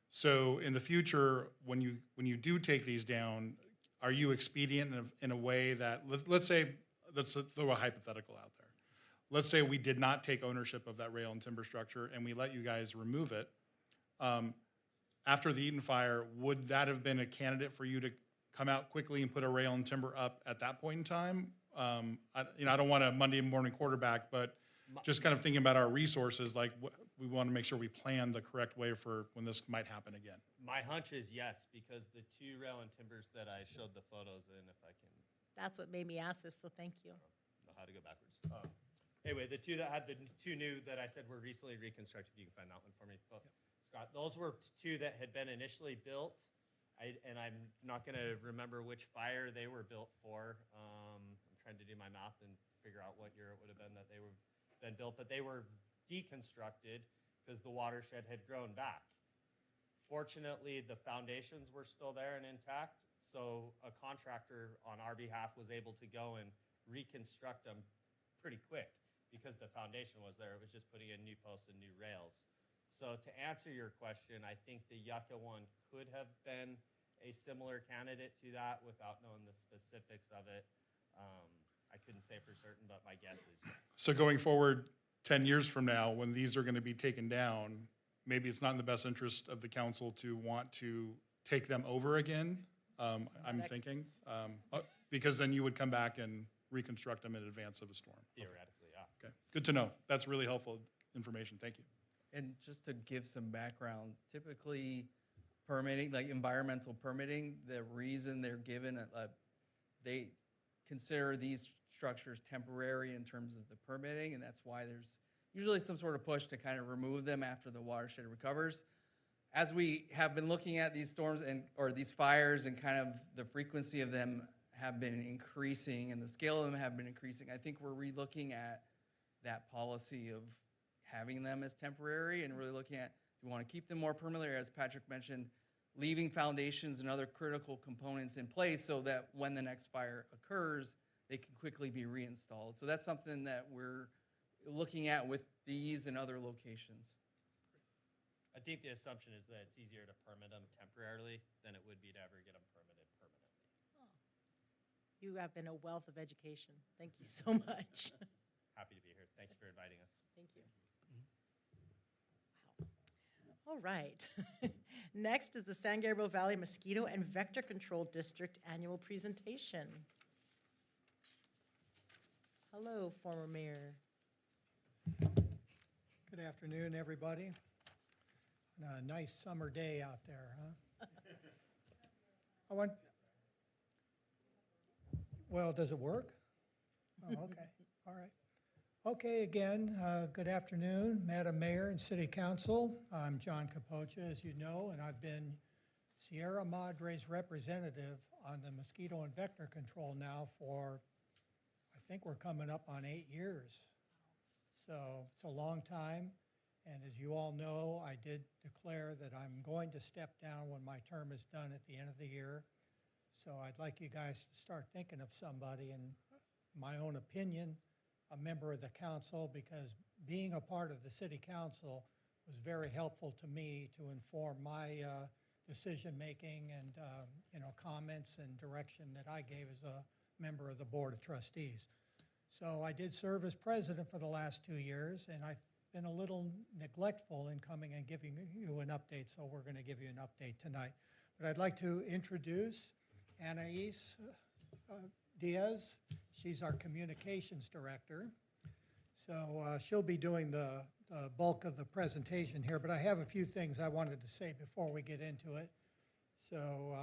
So in the future, when you do take these down, are you expedient in a way that, let's throw a hypothetical out there. Let's say we did not take ownership of that rail and timber structure and we let you guys remove it. After the Eaton fire, would that have been a candidate for you to come out quickly and put a rail and timber up at that point in time? I don't want a Monday morning quarterback, but just kind of thinking about our resources, like we want to make sure we plan the correct way for when this might happen again. My hunch is yes, because the two rail and timbers that I showed the photos in, if I can That's what made me ask this, so thank you. know how to go backwards. Anyway, the two that had the two new that I said were recently reconstructed, if you can find that one for me. Scott, those were two that had been initially built, and I'm not going to remember which fire they were built for. I'm trying to do my math and figure out what year it would have been that they were been built, but they were deconstructed because the watershed had grown back. Fortunately, the foundations were still there and intact, so a contractor on our behalf was able to go and reconstruct them pretty quick because the foundation was there. It was just putting in new posts and new rails. So to answer your question, I think the Yucca one could have been a similar candidate to that without knowing the specifics of it. I couldn't say for certain, but my guess is yes. So going forward, 10 years from now, when these are going to be taken down, maybe it's not in the best interest of the council to want to take them over again, I'm thinking. Because then you would come back and reconstruct them in advance of a storm. Theoretically, yeah. Okay, good to know. That's really helpful information. Thank you. And just to give some background, typically permitting, like environmental permitting, the reason they're given, they consider these structures temporary in terms of the permitting, and that's why there's usually some sort of push to kind of remove them after the watershed recovers. As we have been looking at these storms or these fires and kind of the frequency of them have been increasing and the scale of them have been increasing, I think we're relooking at that policy of having them as temporary and really looking at, do we want to keep them more permanently, or as Patrick mentioned, leaving foundations and other critical components in place so that when the next fire occurs, they can quickly be reinstalled. So that's something that we're looking at with these and other locations. I think the assumption is that it's easier to permit them temporarily than it would be to ever get them permitted permanently. You have been a wealth of education. Thank you so much. Happy to be here. Thank you for inviting us. Thank you. Wow. All right. Next is the San Gabriel Valley Mosquito and Vector Control District Annual Presentation. Hello, former mayor. Good afternoon, everybody. A nice summer day out there, huh? Well, does it work? Oh, okay, all right. Okay, again, good afternoon, Madam Mayor and City Council. I'm John Capocha, as you know, and I've been Sierra Madre's representative on the mosquito and vector control now for, I think we're coming up on 8 years. So it's a long time. And as you all know, I did declare that I'm going to step down when my term is done at the end of the year. So I'd like you guys to start thinking of somebody, in my own opinion, a member of the council, because being a part of the city council was very helpful to me to inform my decision-making and comments and direction that I gave as a member of the Board of Trustees. So I did serve as president for the last 2 years, and I've been a little neglectful in coming and giving you an update, so we're going to give you an update tonight. But I'd like to introduce Anais Diaz. She's our communications director. So she'll be doing the bulk of the presentation here, but I have a few things I wanted to say before we get into it. So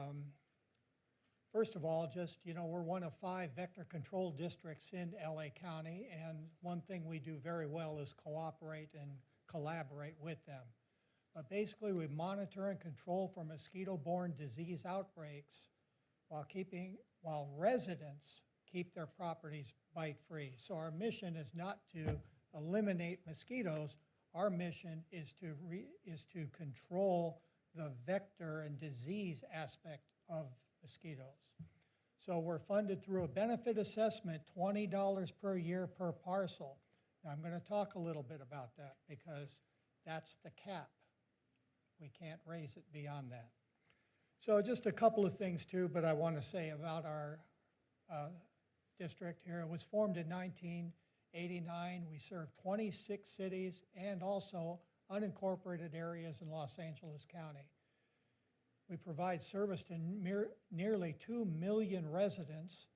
first of all, just, we're one of 5 vector control districts in LA County, and one thing we do very well is cooperate and collaborate with them. But basically, we monitor and control for mosquito-borne disease outbreaks while residents keep their properties bite-free. So our mission is not to eliminate mosquitoes. Our mission is to control the vector and disease aspect of mosquitoes. So we're funded through a benefit assessment, $20 per year per parcel. Now I'm going to talk a little bit about that because that's the cap. We can't raise it beyond that. So just a couple of things too, but I want to say about our district here. It was formed in 1989. We serve 26 cities and also unincorporated areas in Los Angeles County. We provide service to nearly 2 million residents,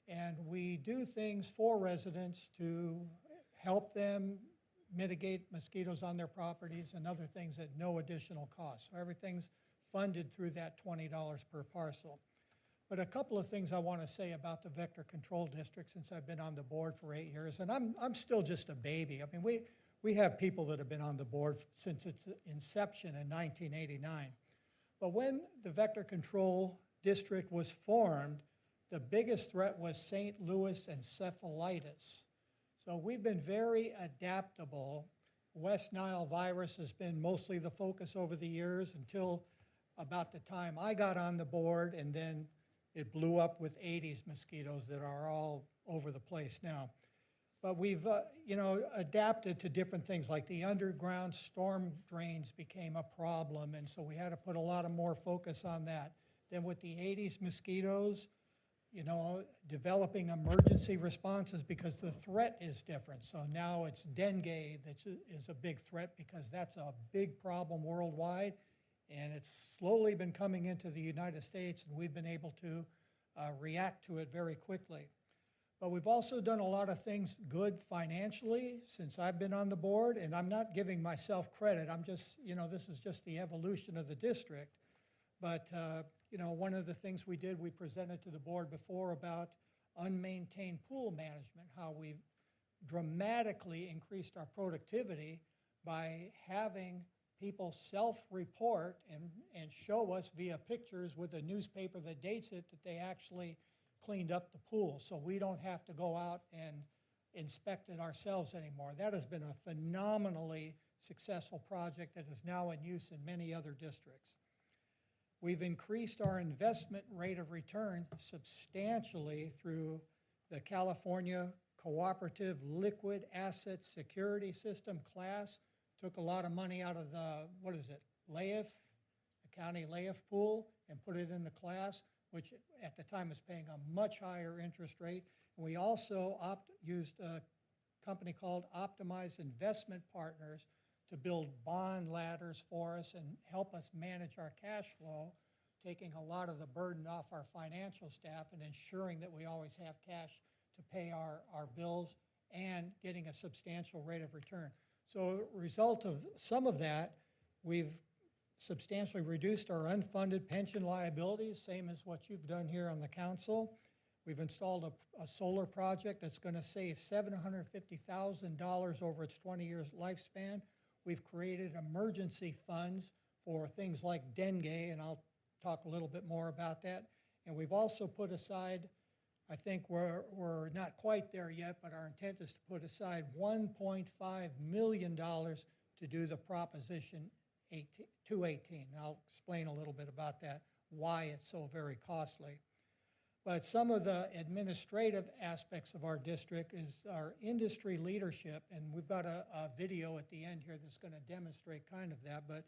and we do things for residents to help them mitigate mosquitoes on their properties and other things at no additional cost. So everything's funded through that $20 per parcel. But a couple of things I want to say about the Vector Control District since I've been on the board for 8 years, and I'm still just a baby. I mean, we have people that have been on the board since its inception in 1989. But when the Vector Control District was formed, the biggest threat was St. Louis encephalitis. So we've been very adaptable. West Nile virus has been mostly the focus over the years until about the time I got on the board, and then it blew up with Aedes mosquitoes that are all over the place now. But we've, adapted to different things, like the underground storm drains became a problem, and so we had to put a lot of more focus on that. Then with the Aedes mosquitoes, you know, developing emergency responses because the threat is different. So now it's dengue that is a big threat because that's a big problem worldwide. And it's slowly been coming into the United States, and we've been able to react to it very quickly. But we've also done a lot of things good financially since I've been on the board, and I'm not giving myself credit. I'm just, you know, this is just the evolution of the district. But, you know, one of the things we did, we presented to the board before about unmaintained pool management, how we've dramatically increased our productivity by having people self-report and show us via pictures with a newspaper that dates it that they actually cleaned up the pool. So we don't have to go out and inspect it ourselves anymore. That has been a phenomenally successful project that is now in use in many other districts. We've increased our investment rate of return substantially through the California Cooperative Liquid Asset Security System class. Took a lot of money out of the, what is it, LAIF, the county LAIF pool, and put it in the class, which at the time was paying a much higher interest rate. And we also used a company called Optimized Investment Partners to build bond ladders for us and help us manage our cash flow, taking a lot of the burden off our financial staff and ensuring that we always have cash to pay our bills and getting a substantial rate of return. So a result of some of that, we've substantially reduced our unfunded pension liabilities, same as what you've done here on the council. We've installed a solar project that's going to save $750,000 over its 20 years lifespan. We've created emergency funds for things like dengue, and I'll talk a little bit more about that. And we've also put aside, I think we're not quite there yet, but our intent is to put aside $1.5 million to do the Proposition 218. I'll explain a little bit about that, why it's so very costly. But some of the administrative aspects of our district is our industry leadership, and we've got a video at the end here that's going to demonstrate kind of that, but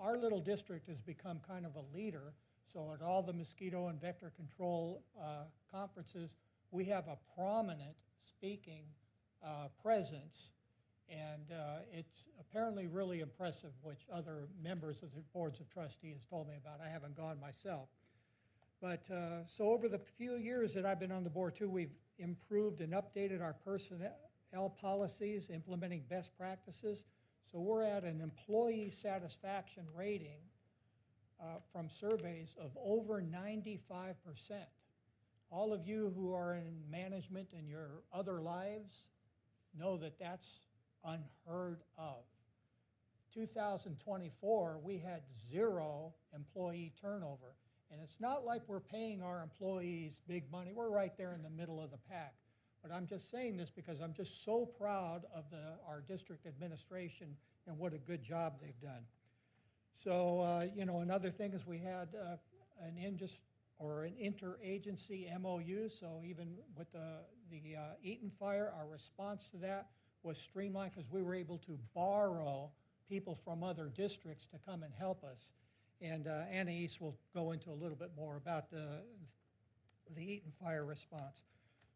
our little district has become kind of a leader. So at all the mosquito and vector control conferences, we have a prominent speaking presence, and it's apparently really impressive, which other members of the boards of trustees told me about. I haven't gone myself. But so over the few years that I've been on the board too, we've improved and updated our personnel policies, implementing best practices. So we're at an employee satisfaction rating from surveys of over 95%. All of you who are in management in your other lives know that that's unheard of. 2024, we had 0 employee turnover. And it's not like we're paying our employees big money. We're right there in the middle of the pack. But I'm just saying this because I'm just so proud of our district administration and what a good job they've done. So, you know, another thing is we had an interagency MOU. So even with the Eaton fire, our response to that was streamlined because we were able to borrow people from other districts to come and help us. And Anna East will go into a little bit more about the Eaton fire response.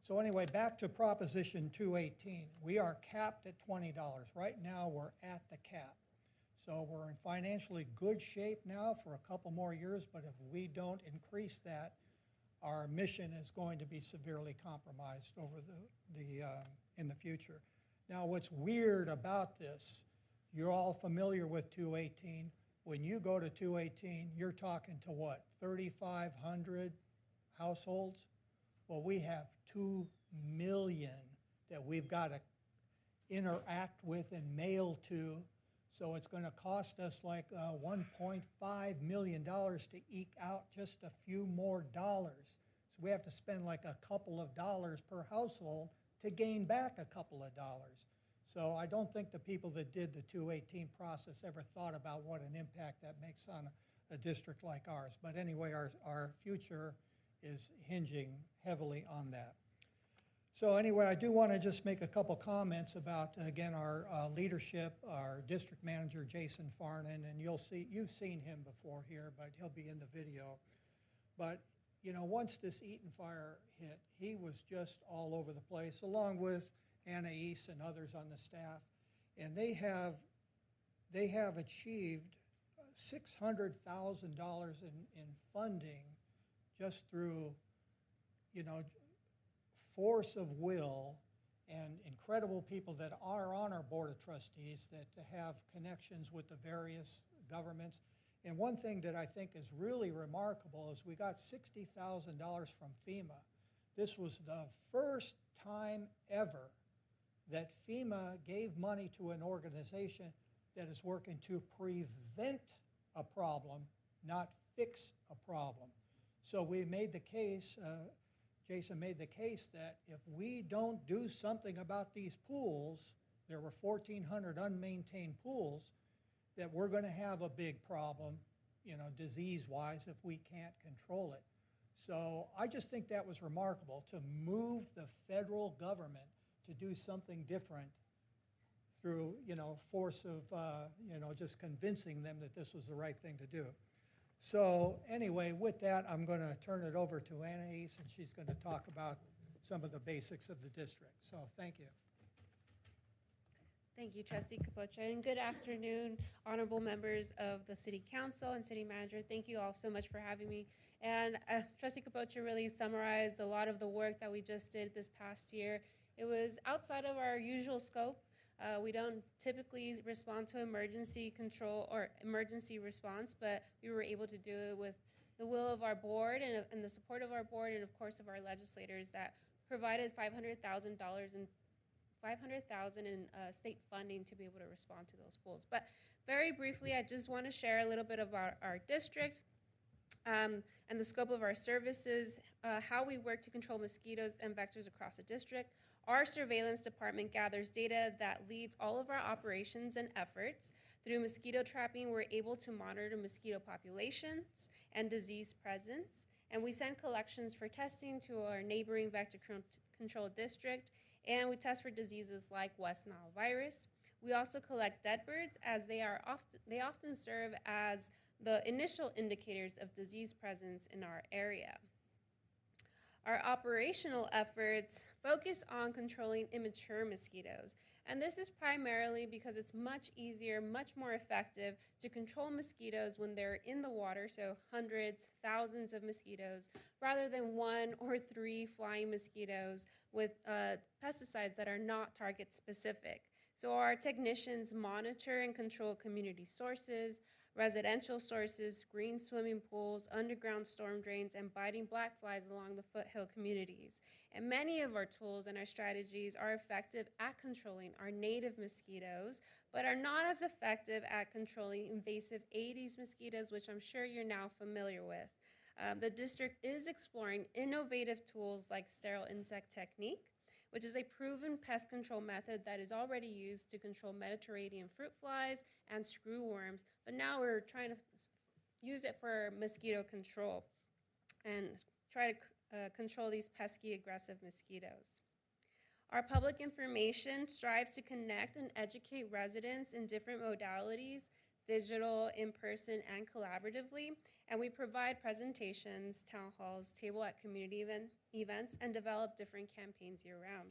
So anyway, back to Proposition 218. We are capped at $20. Right now, we're at the cap. So we're in financially good shape now for a couple more years, but if we don't increase that, our mission is going to be severely compromised over in the future. Now, what's weird about this, you're all familiar with 218. When you go to 218, you're talking to what, 3,500 households? Well, we have 2 million that we've got to interact with and mail to. So it's going to cost us like $1.5 million to eke out just a few more dollars. So we have to spend like a couple of dollars per household to gain back a couple of dollars. So I don't think the people that did the 218 process ever thought about what an impact that makes on a district like ours. But anyway, our future is hinging heavily on that. So anyway, I do want to just make a couple comments about, again, our leadership, our district manager, Jason Farnan, and you've seen him before here, but he'll be in the video. But you know, once this Eaton fire hit, he was just all over the place, along with Anais and others on the staff. And they have achieved $600,000 in funding just through, you know, force of will and incredible people that are on our Board of Trustees that have connections with the various governments. And one thing that I think is really remarkable is we got $60,000 from FEMA. This was the first time ever that FEMA gave money to an organization that is working to prevent a problem, not fix a problem. So we made the case, Jason made the case that if we don't do something about these pools, there were 1,400 unmaintained pools, that we're going to have a big problem, you know, disease-wise, if we can't control it. So I just think that was remarkable, to move the federal government to do something different through, you know, force of, you know, just convincing them that this was the right thing to do. So anyway, with that, I'm going to turn it over to Anais, and she's going to talk about some of the basics of the district. So thank you. Thank you, Trustee Capocha, and good afternoon, honorable members of the City Council and City Manager. Thank you all so much for having me. And Trustee Capocha really summarized a lot of the work that we just did this past year. It was outside of our usual scope. We don't typically respond to emergency control or emergency response, but we were able to do it with the will of our board and the support of our board, and of course of our legislators that provided $500,000 in state funding to be able to respond to those pools. But very briefly, I just want to share a little bit about our district and the scope of our services, how we work to control mosquitoes and vectors across the district. Our surveillance department gathers data that leads all of our operations and efforts. Through mosquito trapping, we're able to monitor mosquito populations and disease presence, and we send collections for testing to our neighboring vector control district, and we test for diseases like West Nile virus. We also collect dead birds, as they often serve as the initial indicators of disease presence in our area. Our operational efforts focus on controlling immature mosquitoes, and this is primarily because it's much easier, much more effective to control mosquitoes when they're in the water, so hundreds, thousands of mosquitoes, rather than 1 or 3 flying mosquitoes with pesticides that are not target specific. So our technicians monitor and control community sources, residential sources, green swimming pools, underground storm drains, and biting black flies along the foothill communities. And many of our tools and our strategies are effective at controlling our native mosquitoes, but are not as effective at controlling invasive Aedes mosquitoes, which I'm sure you're now familiar with. The district is exploring innovative tools like sterile insect technique, which is a proven pest control method that is already used to control Mediterranean fruit flies and screwworms, but now we're trying to use it for mosquito control and try to control these pesky, aggressive mosquitoes. Our public information strives to connect and educate residents in different modalities, digital, in-person, and collaboratively, and we provide presentations, town halls, table at community events, and develop different campaigns year-round.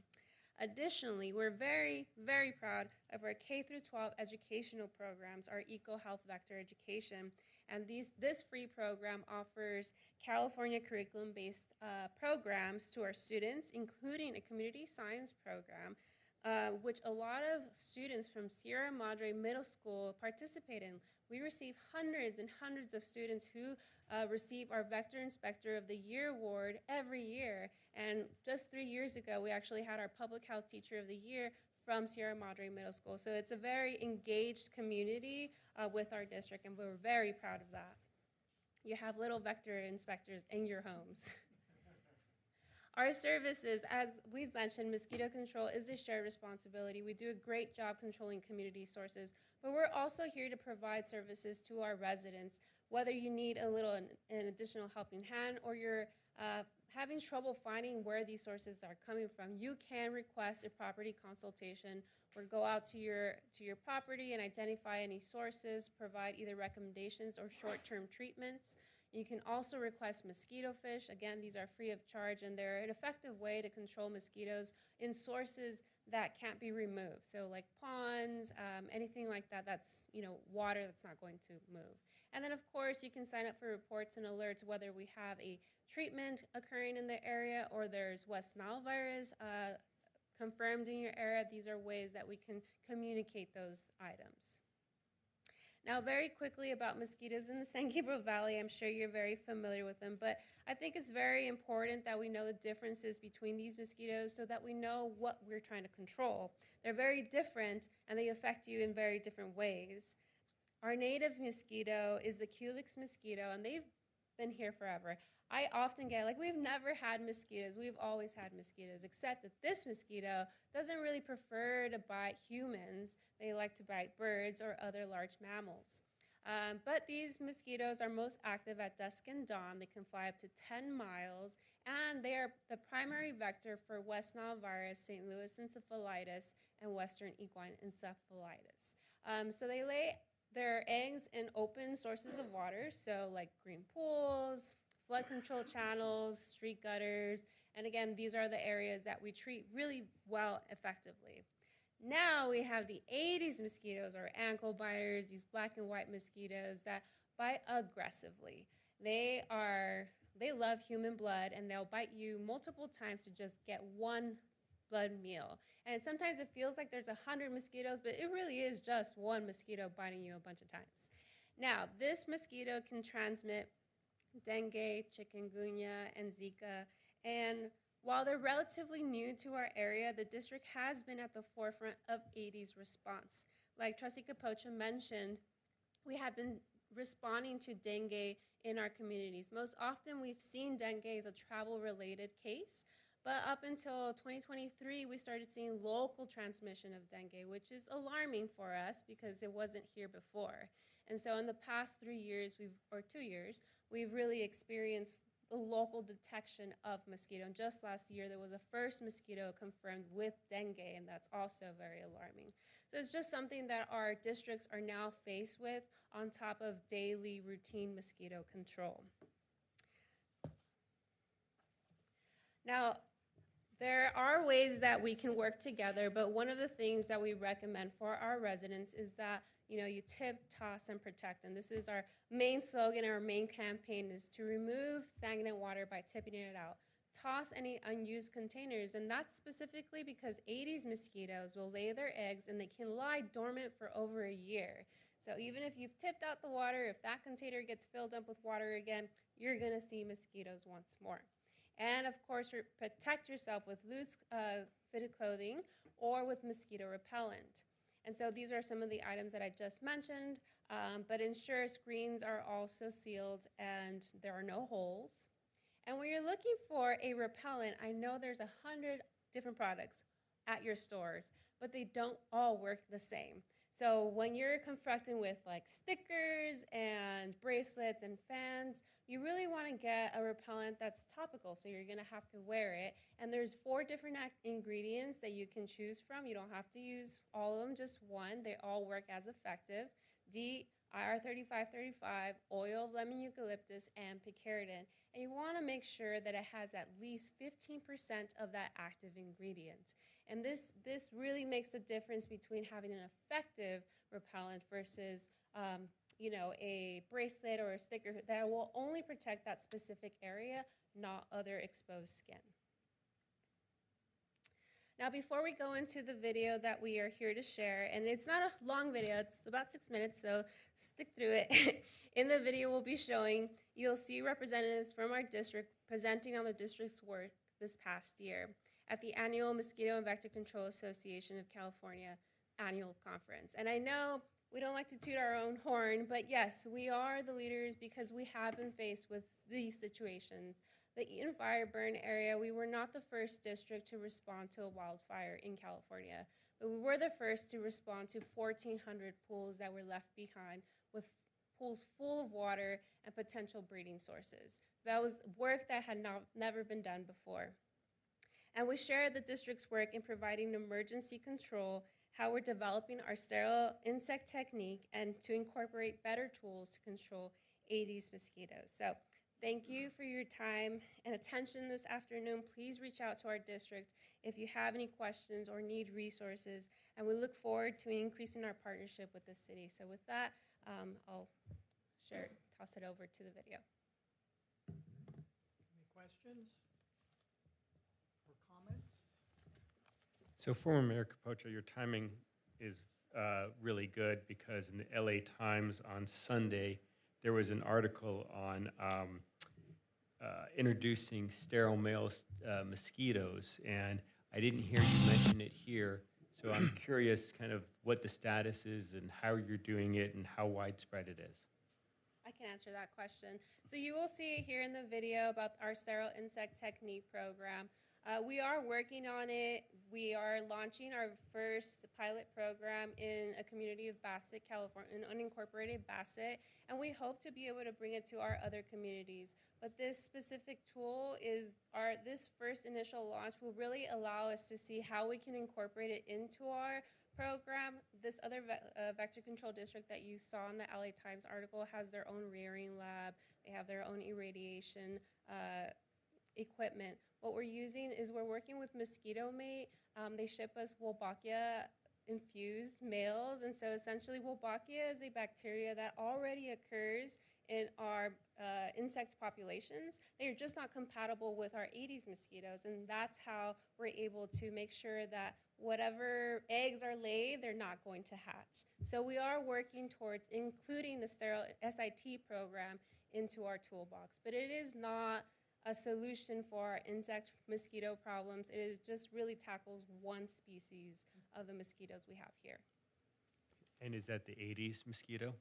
Additionally, we're very, very proud of our K-12 educational programs, our EcoHealth Vector Education, and this free program offers California curriculum-based programs to our students, including a community science program, which a lot of students from Sierra Madre Middle School participate in. We receive hundreds and hundreds of students who receive our Vector Inspector of the Year award every year. And just 3 years ago, we actually had our Public Health Teacher of the Year from Sierra Madre Middle School. So it's a very engaged community with our district, and we're very proud of that. You have little vector inspectors in your homes. Our services, as we've mentioned, mosquito control is a shared responsibility. We do a great job controlling community sources, but we're also here to provide services to our residents. Whether you need an additional helping hand or you're having trouble finding where these sources are coming from, you can request a property consultation or go out to your property and identify any sources, provide either recommendations or short-term treatments. You can also request mosquito fish. Again, these are free of charge, and they're an effective way to control mosquitoes in sources that can't be removed. So like ponds, anything like that, that's, water that's not going to move. And then of course you can sign up for reports and alerts whether we have a treatment occurring in the area or there's West Nile virus confirmed in your area. These are ways that we can communicate those items. Now, very quickly about mosquitoes in the San Gabriel Valley, I'm sure you're very familiar with them, but I think it's very important that we know the differences between these mosquitoes so that we know what we're trying to control. They're very different, and they affect you in very different ways. Our native mosquito is the Culex mosquito, and they've been here forever. I often get, we've never had mosquitoes. We've always had mosquitoes, except that this mosquito doesn't really prefer to bite humans. They like to bite birds or other large mammals. But these mosquitoes are most active at dusk and dawn. They can fly up to 10 miles, and they are the primary vector for West Nile virus, St. Louis encephalitis, and Western equine encephalitis. So they lay their eggs in open sources of water, so like green pools, flood control channels, street gutters, and again, these are the areas that we treat really well effectively. Now we have the Aedes mosquitoes, or ankle biters, these black and white mosquitoes that bite aggressively. They love human blood, and they'll bite you multiple times to just get one blood meal. And sometimes it feels like there's 100 mosquitoes, but it really is just one mosquito biting you a bunch of times. Now, this mosquito can transmit dengue, chikungunya, and Zika. And while they're relatively new to our area, the district has been at the forefront of Aedes response. Like Trustee Capocha mentioned, we have been responding to dengue in our communities. Most often we've seen dengue as a travel-related case, but up until 2023, we started seeing local transmission of dengue, which is alarming for us because it wasn't here before. And so in the past 2 years, we've really experienced the local detection of mosquito. And just last year, there was a first mosquito confirmed with dengue, and that's also very alarming. So it's just something that our districts are now faced with on top of daily routine mosquito control. Now, there are ways that we can work together, but one of the things that we recommend for our residents is that you tip, toss, and protect. And this is our main slogan, our main campaign is to remove stagnant water by tipping it out. Toss any unused containers, and that's specifically because Aedes mosquitoes will lay their eggs and they can lie dormant for over a year. So even if you've tipped out the water, if that container gets filled up with water again, you're gonna see mosquitoes once more. And of course, protect yourself with loose fitted clothing or with mosquito repellent. And so these are some of the items that I just mentioned, but ensure screens are also sealed and there are no holes. And when you're looking for a repellent, I know there's 100 different products at your stores, but they don't all work the same. So when you're confronted with stickers and bracelets and fans, you really want to get a repellent that's topical, so you're going to have to wear it. And there's 4 different ingredients that you can choose from. You don't have to use all of them, just one. They all work as effective. IR3535, oil of lemon eucalyptus, and picaridin. And you want to make sure that it has at least 15% of that active ingredient. And this really makes a difference between having an effective repellent versus a bracelet or a sticker that will only protect that specific area, not other exposed skin. Now, before we go into the video that we are here to share, and it's not a long video, it's about 6 minutes, so stick through it. In the video we'll be showing, you'll see representatives from our district presenting on the district's work this past year at the annual Mosquito and Vector Control Association of California annual conference. And I know we don't like to toot our own horn, but yes, we are the leaders because we have been faced with these situations. The Eaton Fire Burn area, we were not the first district to respond to a wildfire in California, but we were the first to respond to 1,400 pools that were left behind with pools full of water and potential breeding sources. So that was work that had never been done before. And we shared the district's work in providing emergency control, how we're developing our sterile insect technique, and to incorporate better tools to control Aedes mosquitoes. So thank you for your time and attention this afternoon. Please reach out to our district if you have any questions or need resources, and we look forward to increasing our partnership with the city. So with that, I'll toss it over to the video. Any questions or comments? So former Mayor Capocha, your timing is really good because in the LA Times on Sunday, there was an article on introducing sterile male mosquitoes, and I didn't hear you mention it here. So I'm curious kind of what the status is and how you're doing it and how widespread it is. I can answer that question. So you will see here in the video about our sterile insect technique program. We are working on it. We are launching our first pilot program in a community of Bassett, California, an unincorporated Bassett, and we hope to be able to bring it to our other communities. But this specific tool this first initial launch will really allow us to see how we can incorporate it into our program. This other vector control district that you saw in the LA Times article has their own rearing lab. They have their own irradiation equipment. What we're using is we're working with Mosquito Mate. They ship us Wolbachia infused males, and so essentially Wolbachia is a bacteria that already occurs in our insect populations. They are just not compatible with our Aedes mosquitoes, and that's how we're able to make sure that whatever eggs are laid, they're not going to hatch. So we are working towards including the sterile SIT program into our toolbox, but it is not a solution for our insect mosquito problems. It is just really tackles one species of the mosquitoes we have here. And is that the Aedes mosquito?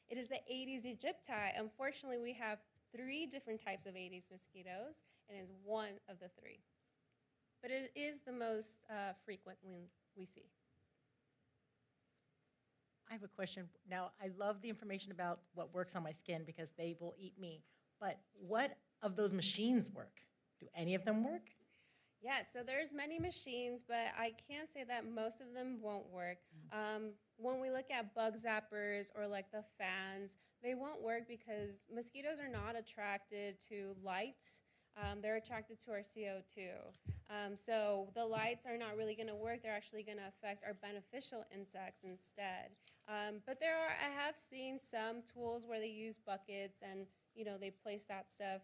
It is the Aedes aegypti. Unfortunately, we have 3 different types of Aedes mosquitoes, and it is one of the 3. But it is the most frequent one we see. I have a question. Now, I love the information about what works on my skin because they will eat me. But what of those machines work? Do any of them work? Yeah, so there's many machines, but I can say that most of them won't work. When we look at bug zappers or like the fans, they won't work because mosquitoes are not attracted to light. They're attracted to our CO2. So the lights are not really going to work. They're actually going to affect our beneficial insects instead. But I have seen some tools where they use buckets and they place that stuff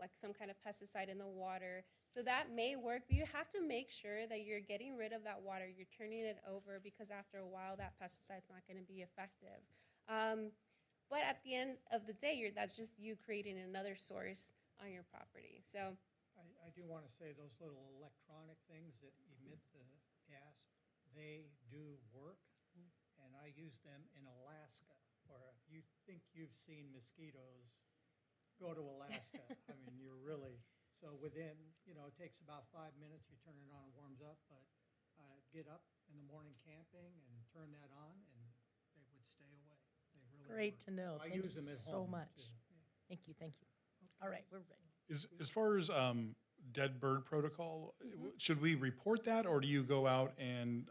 like some kind of pesticide in the water. So that may work, but you have to make sure that you're getting rid of that water. You're turning it over because after a while that pesticide's not going to be effective. But at the end of the day, that's just you creating another source on your property. So I do want to say those little electronic things that emit the gas, they do work, and I use them in Alaska, where if you think you've seen mosquitoes, go to Alaska. I mean, you're really, so within, it takes about 5 minutes, you turn it on, it warms up, but get up in the morning camping and turn that on, and they would stay away. They really Great work. to know. So I Thank use them you at so home, much. too. Thank you, thank you. All right, we're ready. As far as dead bird protocol, should we report that, or do you go out and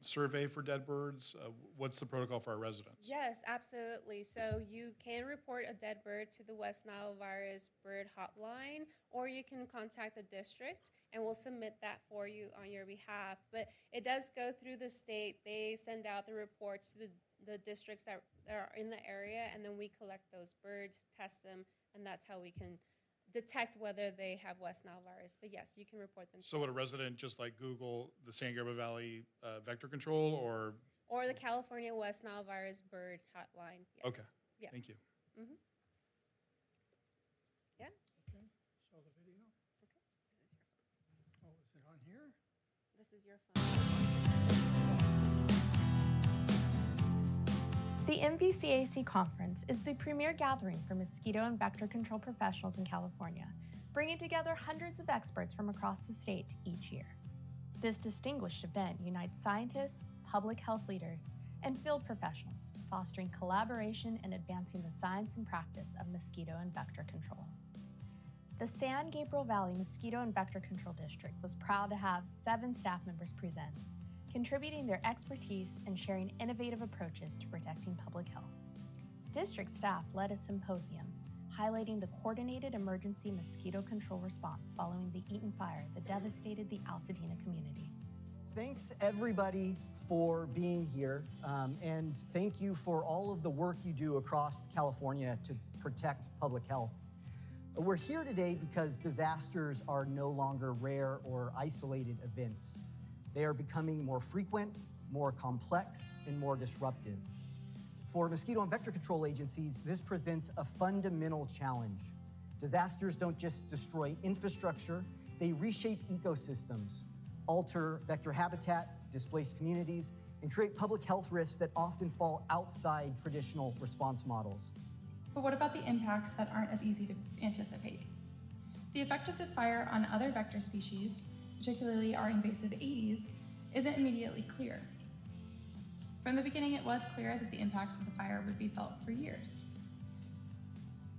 survey for dead birds? What's the protocol for our residents? yes, absolutely. So you can report a dead bird to the West Nile virus bird hotline, or you can contact the district and we'll submit that for you on your behalf. But it does go through the state. They send out the reports to the districts that are in the area, and then we collect those birds, test them, and that's how we can detect whether they have West Nile virus. But yes, you can report them. So would a resident just like Google the San Gabriel Valley vector control, or? Or the California West Nile virus bird hotline. Yes. Okay, Yes. thank you. Mm-hmm. Yeah. Okay, show the video. Oh, is it on here? This is your phone. The MVCAC Conference is the premier gathering for mosquito and vector control professionals in California, bringing together hundreds of experts from across the state each year. This distinguished event unites scientists, public health leaders, and field professionals, fostering collaboration and advancing the science and practice of mosquito and vector control. The San Gabriel Valley Mosquito and Vector Control District was proud to have 7 staff members present, contributing their expertise and sharing innovative approaches to protecting public health. District staff led a symposium highlighting the coordinated emergency mosquito control response following the Eaton fire that devastated the Altadena community. Thanks everybody for being here, and thank you for all of the work you do across California to protect public health. We're here today because disasters are no longer rare or isolated events. They are becoming more frequent, more complex, and more disruptive. For mosquito and vector control agencies, this presents a fundamental challenge. Disasters don't just destroy infrastructure, they reshape ecosystems, alter vector habitat, displace communities, and create public health risks that often fall outside traditional response models. But what about the impacts that aren't as easy to anticipate? The effect of the fire on other vector species, particularly our invasive Aedes, isn't immediately clear. From the beginning, it was clear that the impacts of the fire would be felt for years.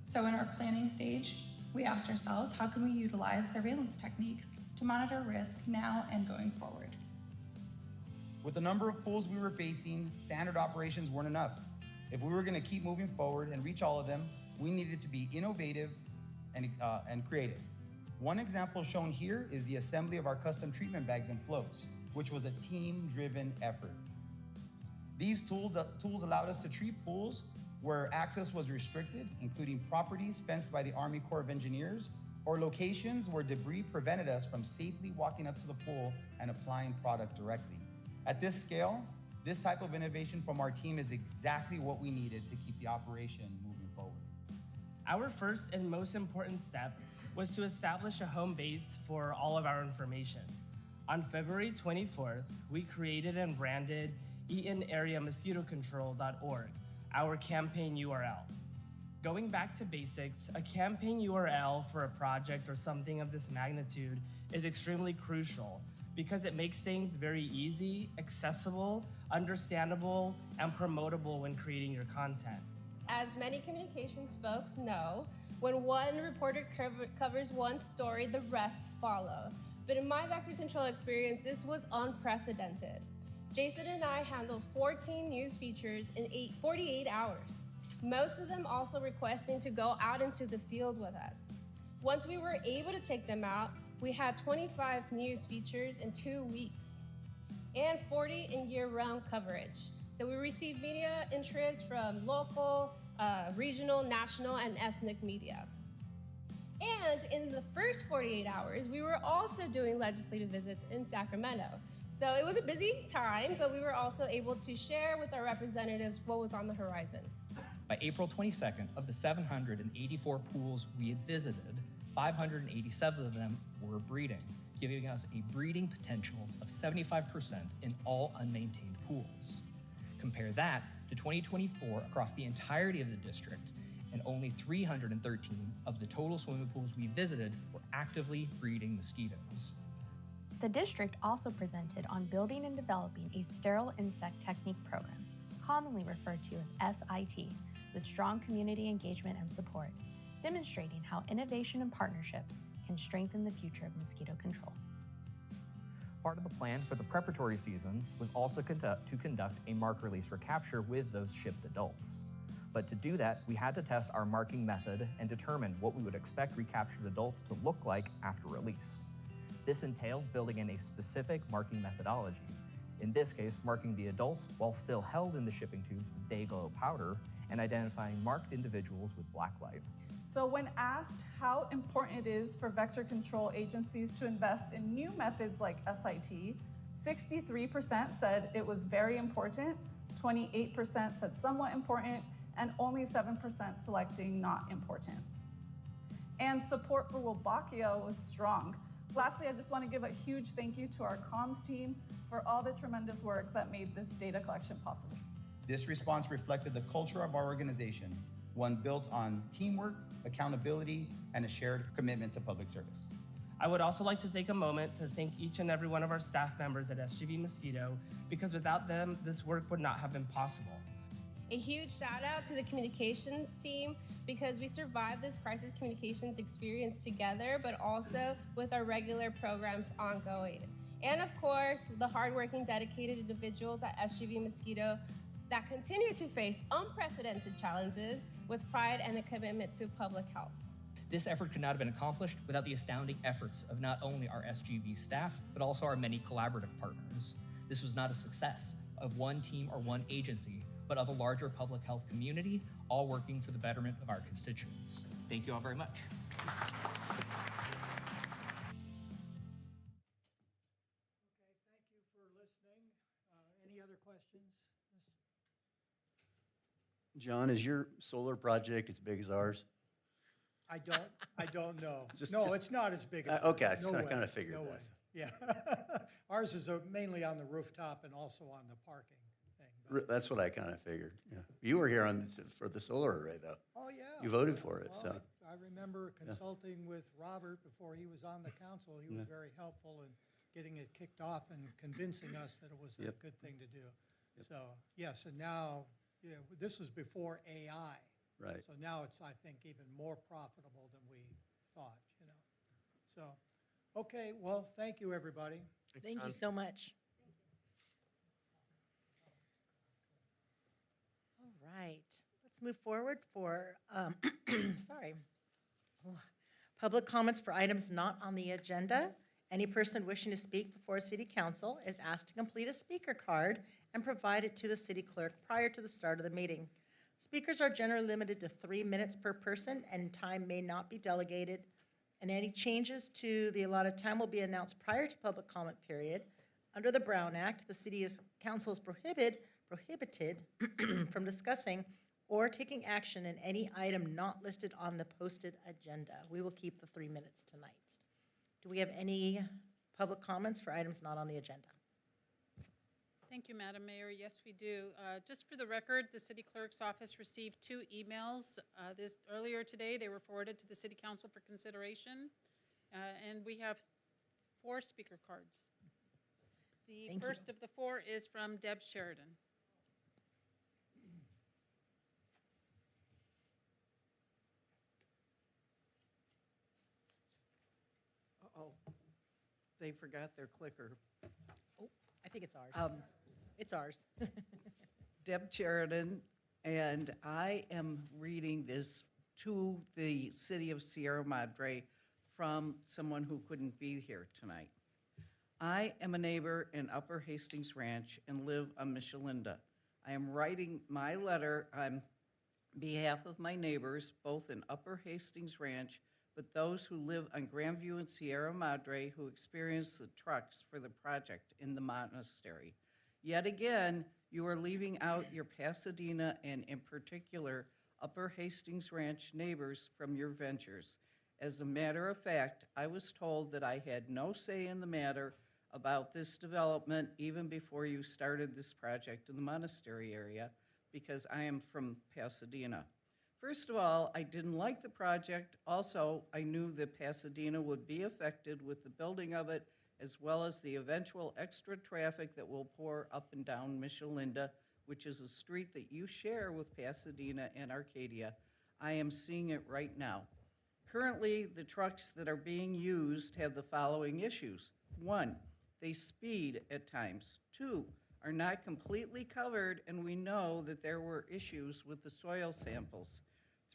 So in our planning stage, we asked ourselves, how can we utilize surveillance techniques to monitor risk now and going forward? With the number of pools we were facing, standard operations weren't enough. If we were going to keep moving forward and reach all of them, we needed to be innovative and creative. One example shown here is the assembly of our custom treatment bags and floats, which was a team-driven effort. These tools allowed us to treat pools where access was restricted, including properties fenced by the Army Corps of Engineers, or locations where debris prevented us from safely walking up to the pool and applying product directly. At this scale, this type of innovation from our team is exactly what we needed to keep the operation moving forward. Our first and most important step was to establish a home base for all of our information. On February 24th, we created and branded EatonAreaMosquitoControl.org, our campaign URL. Going back to basics, a campaign URL for a project or something of this magnitude is extremely crucial because it makes things very easy, accessible, understandable, and promotable when creating your content. As many communications folks know, when one reporter covers one story, the rest follow. But in my vector control experience, this was unprecedented. Jason and I handled 14 news features in 48 hours, most of them also requesting to go out into the field with us. Once we were able to take them out, we had 25 news features in 2 weeks and 40 in year-round coverage. So we received media interest from local, regional, national, and ethnic media. And in the first 48 hours, we were also doing legislative visits in Sacramento. So it was a busy time, but we were also able to share with our representatives what was on the horizon. By April 22nd, of the 784 pools we had visited, 587 of them were breeding, giving us a breeding potential of 75% in all unmaintained pools. Compare that to 2024 across the entirety of the district, and only 313 of the total swimming pools we visited were actively breeding mosquitoes. The district also presented on building and developing a sterile insect technique program, commonly referred to as SIT, with strong community engagement and support, demonstrating how innovation and partnership can strengthen the future of mosquito control. Part of the plan for the preparatory season was also to conduct a mark release recapture with those shipped adults. But to do that, we had to test our marking method and determine what we would expect recaptured adults to look like after release. This entailed building in a specific marking methodology. In this case, marking the adults while still held in the shipping tubes with day glow powder and identifying marked individuals with black light. So when asked how important it is for vector control agencies to invest in new methods like SIT, 63% said it was very important, 28% said somewhat important, and only 7% selecting not important. And support for Wolbachia was strong. Lastly, I just want to give a huge thank you to our comms team for all the tremendous work that made this data collection possible. This response reflected the culture of our organization, one built on teamwork, accountability, and a shared commitment to public service. I would also like to take a moment to thank each and every one of our staff members at SGV Mosquito, because without them, this work would not have been possible. A huge shout out to the communications team, because we survived this crisis communications experience together, but also with our regular programs ongoing. And of course, the hardworking, dedicated individuals at SGV Mosquito that continue to face unprecedented challenges with pride and a commitment to public health. This effort could not have been accomplished without the astounding efforts of not only our SGV staff, but also our many collaborative partners. This was not a success of one team or one agency, but of a larger public health community, all working for the betterment of our constituents. Thank you all very much. Any other questions? John, is your solar project as big as ours? I don't know. Just- No, just- it's not as big as. Okay, no so I way, kinda figured no that. way. Yeah. Ours is mainly on the rooftop and also on the parking thing. That's what I kind of figured, yeah. You were here for the solar array, though. Oh, yeah. You voted for it, Well, so. I remember consulting with Robert before he was on the council. He was Yeah. very helpful in getting it kicked off and convincing us that it was a Yep. good thing to do. So, yes, and now, this was before AI. Right. So now it's, I think, even more profitable than we thought, So, okay, well, thank you, everybody. Thank you so much. All right, let's move forward for, sorry. Public comments for items not on the agenda. Any person wishing to speak before City Council is asked to complete a speaker card and provide it to the city clerk prior to the start of the meeting. Speakers are generally limited to 3 minutes per person, and time may not be delegated. And any changes to the allotted time will be announced prior to public comment period. Under the Brown Act, the city council is prohibited from discussing or taking action in any item not listed on the posted agenda. We will keep the 3 minutes tonight. Do we have any public comments for items not on the agenda? Thank you, Madam Mayor. Yes, we do. Just for the record, the city clerk's office received 2 emails earlier today. They were forwarded to the city council for consideration. And we have 4 speaker cards. The Thank you. first of the 4 is from Deb Sheridan. Uh-oh, they forgot their clicker. Oh, I think it's ours. It's ours. Deb Sheridan, and I am reading this to the city of Sierra Madre from someone who couldn't be here tonight. I am a neighbor in Upper Hastings Ranch and live on Michelinda. I am writing my letter on behalf of my neighbors, both in Upper Hastings Ranch, but those who live on Grandview and Sierra Madre who experience the trucks for the project in the monastery. Yet again, you are leaving out your Pasadena and in particular Upper Hastings Ranch neighbors from your ventures. As a matter of fact, I was told that I had no say in the matter about this development even before you started this project in the monastery area because I am from Pasadena. First of all, I didn't like the project. Also, I knew that Pasadena would be affected with the building of it, as well as the eventual extra traffic that will pour up and down Michelinda, which is a street that you share with Pasadena and Arcadia. I am seeing it right now. Currently, the trucks that are being used have the following issues. 1, they speed at times. 2, are not completely covered, and we know that there were issues with the soil samples.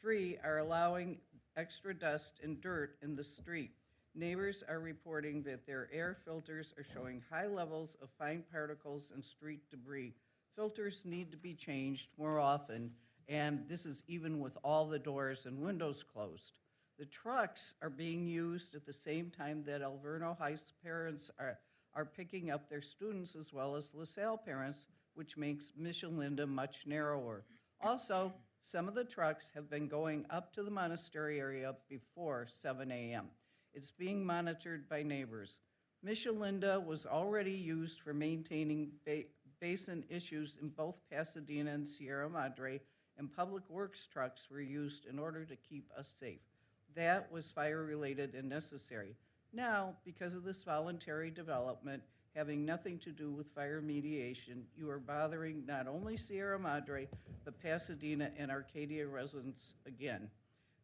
3, are allowing extra dust and dirt in the street. Neighbors are reporting that their air filters are showing high levels of fine particles and street debris. Filters need to be changed more often, and this is even with all the doors and windows closed. The trucks are being used at the same time that Alverno High parents are picking up their students as well as LaSalle parents, which makes Michelinda much narrower. Also, some of the trucks have been going up to the monastery area before 7 a.m. It's being monitored by neighbors. Michelinda was already used for maintaining basin issues in both Pasadena and Sierra Madre, and public works trucks were used in order to keep us safe. That was fire-related and necessary. Now, because of this voluntary development, having nothing to do with fire mediation, you are bothering not only Sierra Madre, but Pasadena and Arcadia residents again.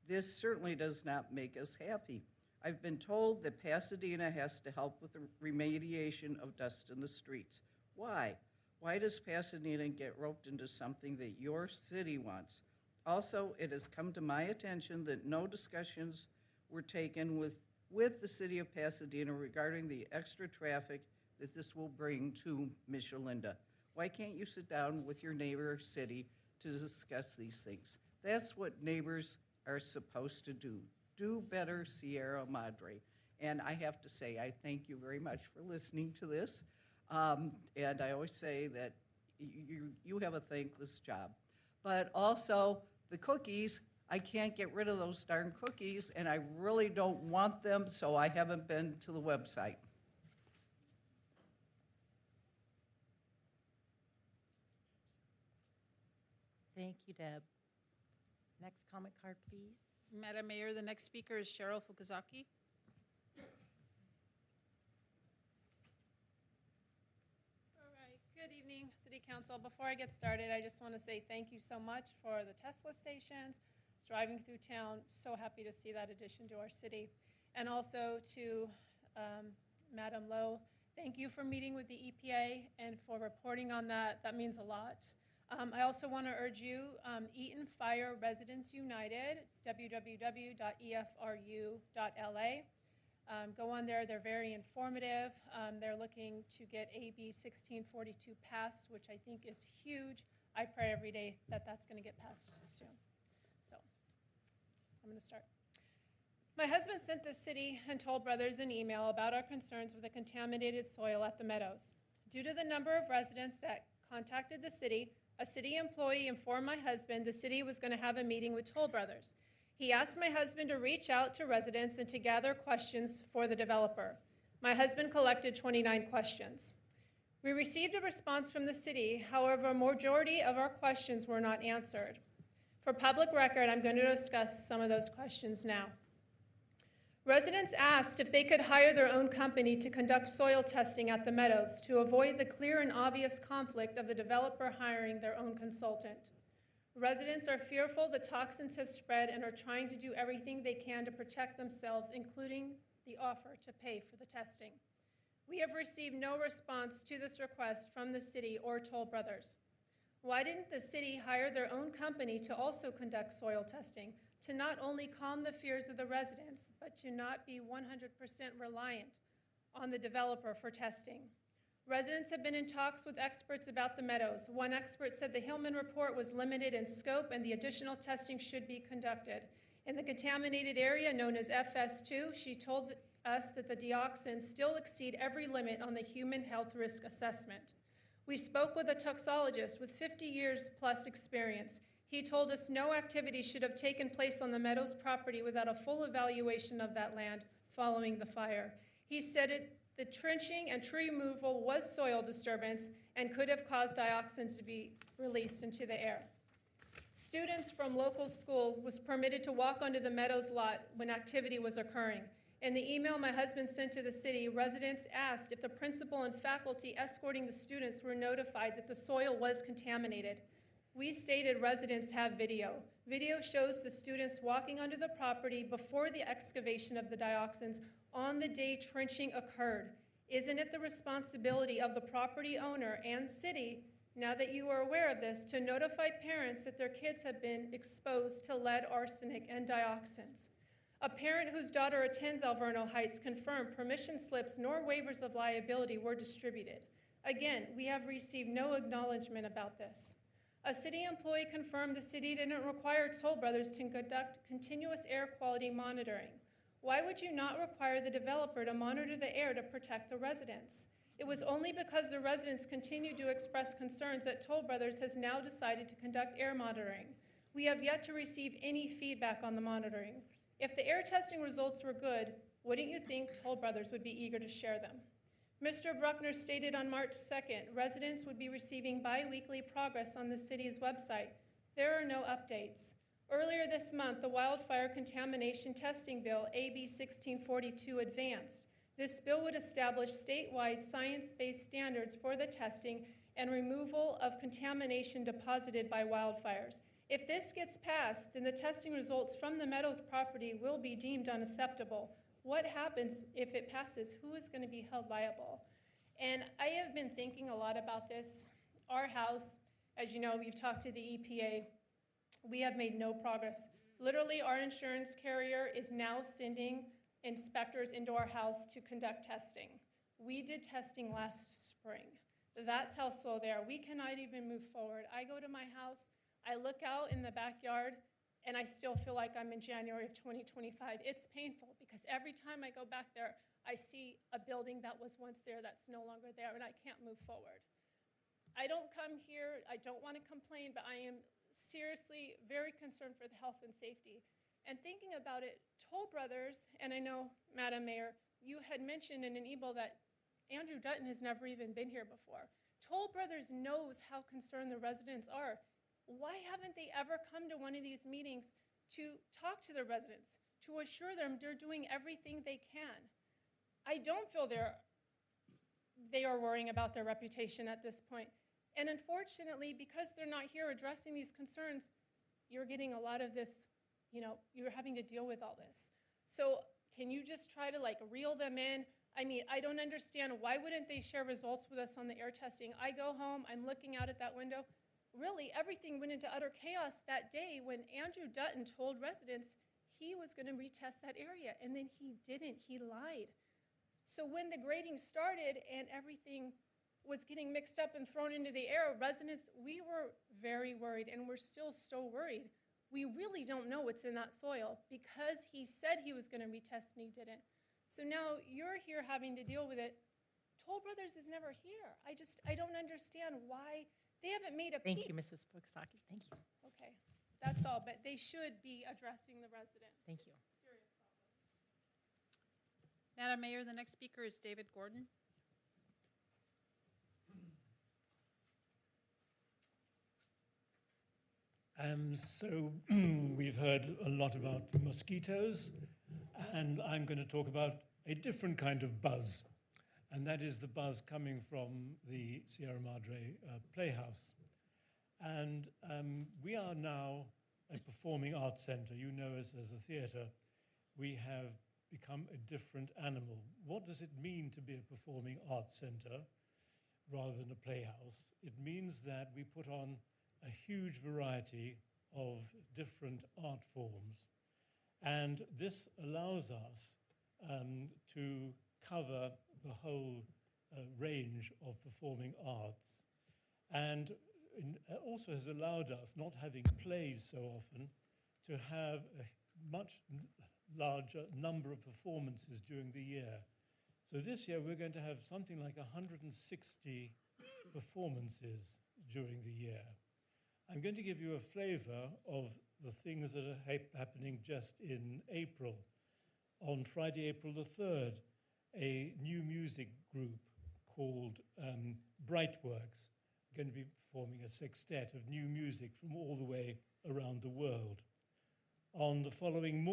This certainly does not make us happy. I've been told that Pasadena has to help with the remediation of dust in the streets. Why? Why does Pasadena get roped into something that your city wants? Also, it has come to my attention that no discussions were taken with the city of Pasadena regarding the extra traffic that this will bring to Michelinda. Why can't you sit down with your neighbor city to discuss these things? That's what neighbors are supposed to do. Do better, Sierra Madre. And I have to say, I thank you very much for listening to this. And I always say that you have a thankless job. But also, the cookies, I can't get rid of those darn cookies, and I really don't want them, so I haven't been to the website. Thank you, Deb. Next comment card, please. Madam Mayor, the next speaker is Cheryl Fukuzaki. All right, good evening, City Council. Before I get started, I just want to say thank you so much for the Tesla stations. Driving through town, so happy to see that addition to our city. And also to Madam Lowe, thank you for meeting with the EPA and for reporting on that. That means a lot. I also want to urge you, Eaton Fire Residents United, www.efru.la. Go on there, they're very informative. They're looking to get AB 1642 passed, which I think is huge. I pray every day that that's going to get passed soon. So I'm going to start. My husband sent the city and Toll Brothers an email about our concerns with the contaminated soil at the Meadows. Due to the number of residents that contacted the city, a city employee informed my husband the city was going to have a meeting with Toll Brothers. He asked my husband to reach out to residents and to gather questions for the developer. My husband collected 29 questions. We received a response from the city, however, a majority of our questions were not answered. For public record, I'm going to discuss some of those questions now. Residents asked if they could hire their own company to conduct soil testing at the Meadows to avoid the clear and obvious conflict of the developer hiring their own consultant. Residents are fearful the toxins have spread and are trying to do everything they can to protect themselves, including the offer to pay for the testing. We have received no response to this request from the city or Toll Brothers. Why didn't the city hire their own company to also conduct soil testing, to not only calm the fears of the residents, but to not be 100% reliant on the developer for testing? Residents have been in talks with experts about the Meadows. One expert said the Hillman report was limited in scope and the additional testing should be conducted. In the contaminated area known as FS2, she told us that the dioxins still exceed every limit on the human health risk assessment. We spoke with a toxologist with 50 years plus experience. He told us no activity should have taken place on the Meadows property without a full evaluation of that land following the fire. He said the trenching and tree removal was soil disturbance and could have caused dioxins to be released into the air. Students from local school was permitted to walk onto the Meadows lot when activity was occurring. In the email my husband sent to the city, residents asked if the principal and faculty escorting the students were notified that the soil was contaminated. We stated residents have video. Video shows the students walking onto the property before the excavation of the dioxins on the day trenching occurred. Isn't it the responsibility of the property owner and city, now that you are aware of this, to notify parents that their kids have been exposed to lead, arsenic, and dioxins? A parent whose daughter attends Alverno Heights confirmed permission slips nor waivers of liability were distributed. Again, we have received no acknowledgement about this. A city employee confirmed the city didn't require Toll Brothers to conduct continuous air quality monitoring. Why would you not require the developer to monitor the air to protect the residents? It was only because the residents continued to express concerns that Toll Brothers has now decided to conduct air monitoring. We have yet to receive any feedback on the monitoring. If the air testing results were good, wouldn't you think Toll Brothers would be eager to share them? Mr. Bruckner stated on March 2nd, residents would be receiving bi-weekly progress on the city's website. There are no updates. Earlier this month, the Wildfire Contamination Testing Bill, AB 1642, advanced. This bill would establish statewide science-based standards for the testing and removal of contamination deposited by wildfires. If this gets passed, then the testing results from the Meadows property will be deemed unacceptable. What happens if it passes? Who is going to be held liable? And I have been thinking a lot about this, our house, as you know, we've talked to the EPA, we have made no progress. Literally, our insurance carrier is now sending inspectors into our house to conduct testing. We did testing last spring. That's how slow they are. We cannot even move forward. I go to my house, I look out in the backyard, and I still feel like I'm in January of 2025. It's painful because every time I go back there, I see a building that was once there that's no longer there, and I can't move forward. I don't come here, I don't want to complain, but I am seriously very concerned for the health and safety. And thinking about it, Toll Brothers, and I know, Madam Mayor, you had mentioned in an email that Andrew Dutton has never even been here before. Toll Brothers knows how concerned the residents are. Why haven't they ever come to one of these meetings to talk to the residents, to assure them they're doing everything they can? I don't feel they are worrying about their reputation at this point. And unfortunately, because they're not here addressing these concerns, you're getting a lot of this, you're having to deal with all this. So can you just try to reel them in? I mean, I don't understand, why wouldn't they share results with us on the air testing? I go home, I'm looking out at that window. Really, everything went into utter chaos that day when Andrew Dutton told residents he was going to retest that area, and then he didn't. He lied. So when the grading started and everything was getting mixed up and thrown into the air, residents, we were very worried, and we're still so worried. We really don't know what's in that soil because he said he was going to retest and he didn't. So now you're here having to deal with it. Toll Brothers is never here. I don't understand why. They haven't made a Thank peep. you, Mrs. Fukusaki. Thank you. Okay, that's all, but they should be addressing the residents. Thank you. Serious problem. Madam Mayor, the next speaker is David Gordon. So we've heard a lot about mosquitoes, and I'm going to talk about a different kind of buzz, and that is the buzz coming from the Sierra Madre Playhouse. And we are now a performing arts center. You know us as a theater. We have become a different animal. What does it mean to be a performing arts center rather than a playhouse? It means that we put on a huge variety of different art forms. And this allows us to cover the whole range of performing arts. And also has allowed us, not having plays so often, to have a much larger number of performances during the year. So this year we're going to have something like 160 performances during the year. I'm going to give you a flavor of the things that are happening just in April. On Friday, April the 3rd, a new music group called Brightworks going to be performing a sextet of new music from all the way around the world. On the following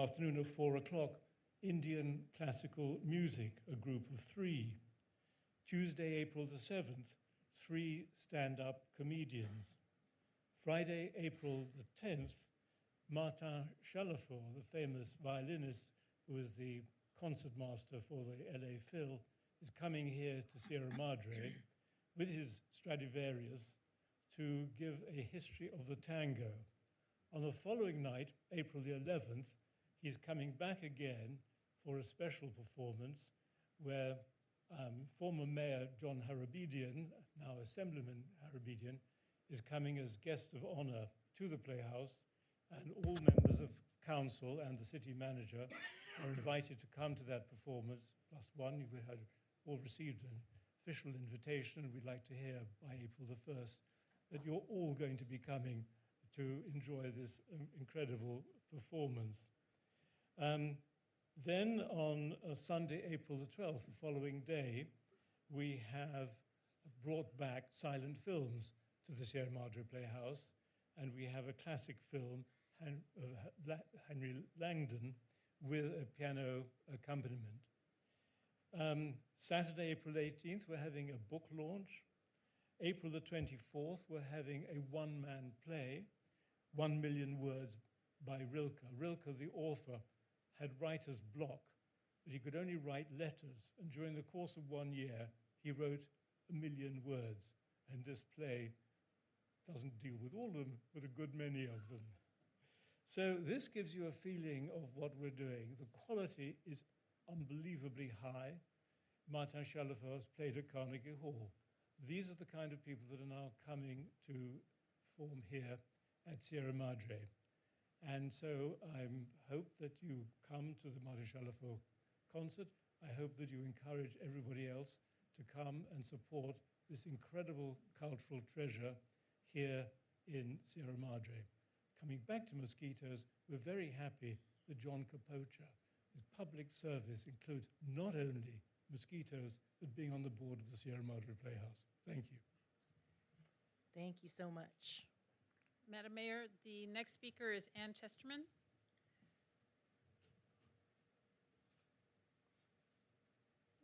afternoon at 4 o'clock, Indian classical music, a group of 3. Tuesday, April the 7th, 3 stand-up comedians. Friday, April the 10th, Martin Chalafort, the famous violinist who is the concertmaster for the LA Phil, is coming here to Sierra Madre with his Stradivarius to give a history of the tango. On the following night, April the 11th, he's coming back again for a special performance where former Mayor John Harabedian, now Assemblyman Harabedian, is coming as guest of honor to the Playhouse, and all members of council and the city manager are invited to come to that performance, plus one. We had all received an official invitation, and we'd like to hear by April the 1st that you're all going to be coming to enjoy this incredible performance. Then on Sunday, April the 12th, the following day, we have brought back silent films to the Sierra Madre Playhouse, and we have a classic film, Henry Langdon, with a piano accompaniment. Saturday, April 18th, we're having a book launch. April the 24th, we're having a one-man play, 1 million words by Rilke. Rilke, the author, had writer's block, but he could only write letters. And during the course of 1 year, he wrote 1 million words. and display doesn't deal with all of them, but a good many of them. So this gives you a feeling of what we're doing. The quality is unbelievably high. Martin Schallafer has played at Carnegie Hall. These are the kind of people that are now coming to form here at Sierra Madre. And so I hope that you come to the Martin Schallafer concert. I hope that you encourage everybody else to come and support this incredible cultural treasure here in Sierra Madre. Coming back to mosquitoes, we're very happy that John Capocha, his public service includes not only mosquitoes, but being on the board of the Sierra Madre Playhouse. Thank you. Thank you so much. Madam Mayor, the next speaker is Ann Chesterman.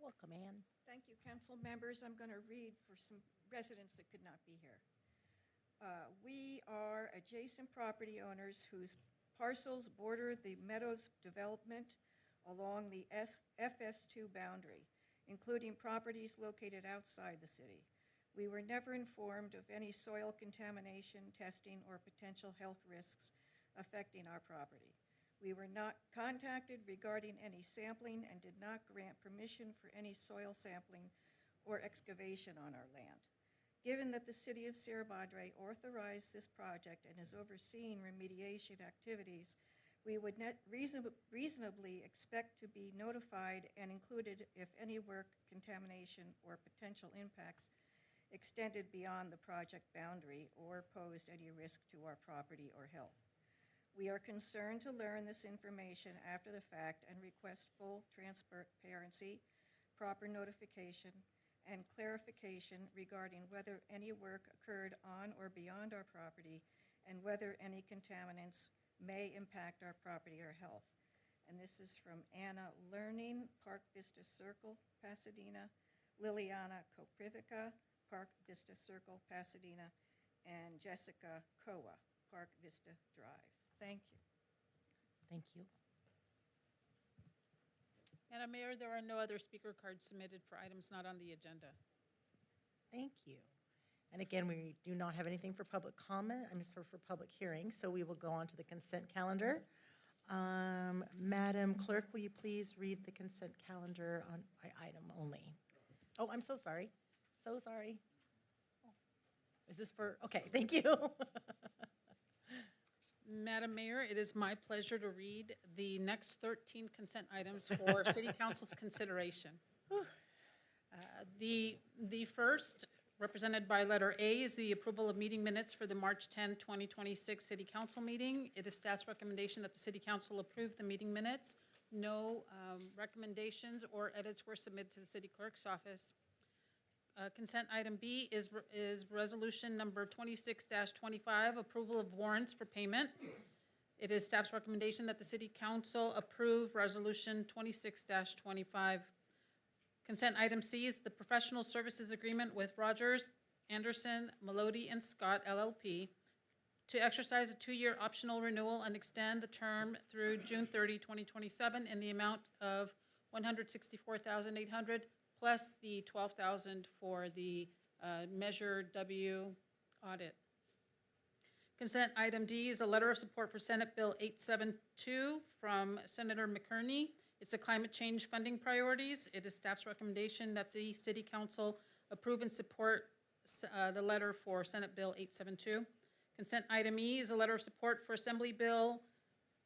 Welcome, Ann. Thank you, council members. I'm going to read for some residents that could not be here. We are adjacent property owners whose parcels border the Meadows development along the FS2 boundary, including properties located outside the city. We were never informed of any soil contamination, testing, or potential health risks affecting our property. We were not contacted regarding any sampling and did not grant permission for any soil sampling or excavation on our land. Given that the City of Sierra Madre authorized this project and is overseeing remediation activities, we would reasonably expect to be notified and included if any work, contamination, or potential impacts extended beyond the project boundary or posed any risk to our property or health. We are concerned to learn this information after the fact and request full transparency, proper notification, and clarification regarding whether any work occurred on or beyond our property and whether any contaminants may impact our property or health. And this is from Anna Learning, Park Vista Circle, Pasadena, Liliana Koprivica, Park Vista Circle, Pasadena, and Jessica Koa, Park Vista Drive. Thank you. Thank you. Madam Mayor, there are no other speaker cards submitted for items not on the agenda. Thank you. And again, we do not have anything for public comment. I'm sorry, for public hearing, so we will go on to the consent calendar. Madam Clerk, will you please read the consent calendar on item only? Oh, I'm so sorry. So sorry. Is this for, okay, thank you. Madam Mayor, it is my pleasure to read the next 13 consent items for City Council's consideration. The first, represented by letter A, is the approval of meeting minutes for the March 10, 2026 City Council meeting. It is staff's recommendation that the City Council approve the meeting minutes. No recommendations or edits were submitted to the City Clerk's office. Consent item B is resolution number 26-25, approval of warrants for payment. It is staff's recommendation that the City Council approve resolution 26-25. Consent item C is the professional services agreement with Rogers, Anderson, Melody, and Scott LLP to exercise a 2-year optional renewal and extend the term through June 30, 2027 in the amount of $164,800 plus the $12,000 for the Measure W audit. Consent item D is a letter of support for Senate Bill 872 from Senator McCurney. It's a climate change funding priorities. It is staff's recommendation that the City Council approve and support the letter for Senate Bill 872. Consent item E is a letter of support for Assembly Bill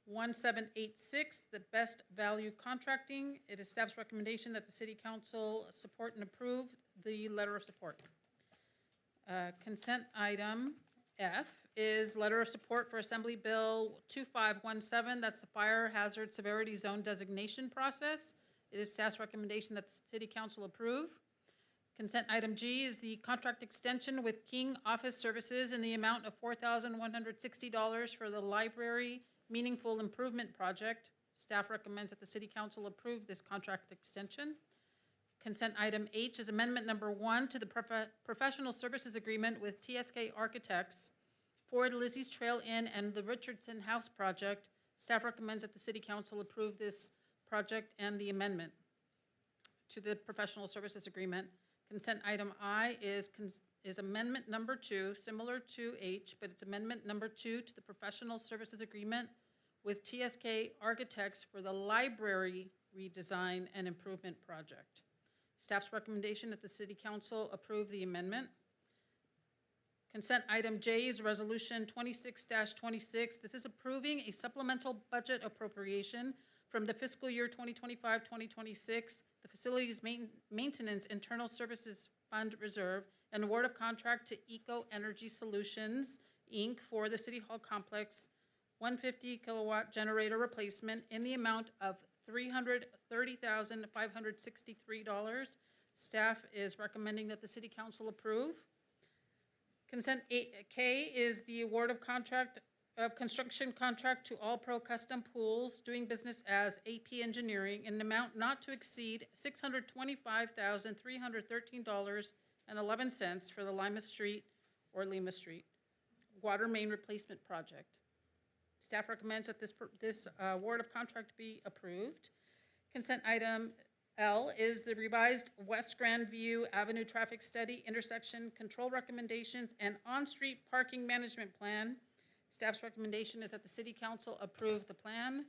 1786, the best value contracting. It is staff's recommendation that the City Council support and approve the letter of support. Consent item F is letter of support for Assembly Bill 2517, that's the fire hazard severity zone designation process. It is staff's recommendation that the City Council approve. Consent item G is the contract extension with King Office Services in the amount of $4,160 for the library Meaningful Improvement Project. Staff recommends that the City Council approve this contract extension. Consent item H is amendment number 1 to the professional services agreement with TSK Architects for Lizzie's Trail Inn and the Richardson House project. Staff recommends that the City Council approve this project and the amendment to the professional services agreement. Consent item I is amendment number 2, similar to H, but it's amendment number 2 to the professional services agreement with TSK Architects for the library redesign and improvement project. Staff's recommendation that the City Council approve the amendment. Consent item J is Resolution 26-26. This is approving a supplemental budget appropriation from the fiscal year 2025-2026, the Facilities Maintenance Internal Services Fund Reserve, an award of contract to Eco Energy Solutions, Inc. for the City Hall Complex 150 kilowatt generator replacement in the amount of $330,563. Staff is recommending that the City Council approve. Consent K is the award of construction contract to All Pro Custom Pools doing business as AP Engineering in an amount not to exceed $625,313.11 for the Lima Street water main replacement project. Staff recommends that this award of contract be approved. Consent item L is the revised West Grandview Avenue Traffic Study, Intersection Control Recommendations, and On-Street Parking Management Plan. Staff's recommendation is that the City Council approve the plan.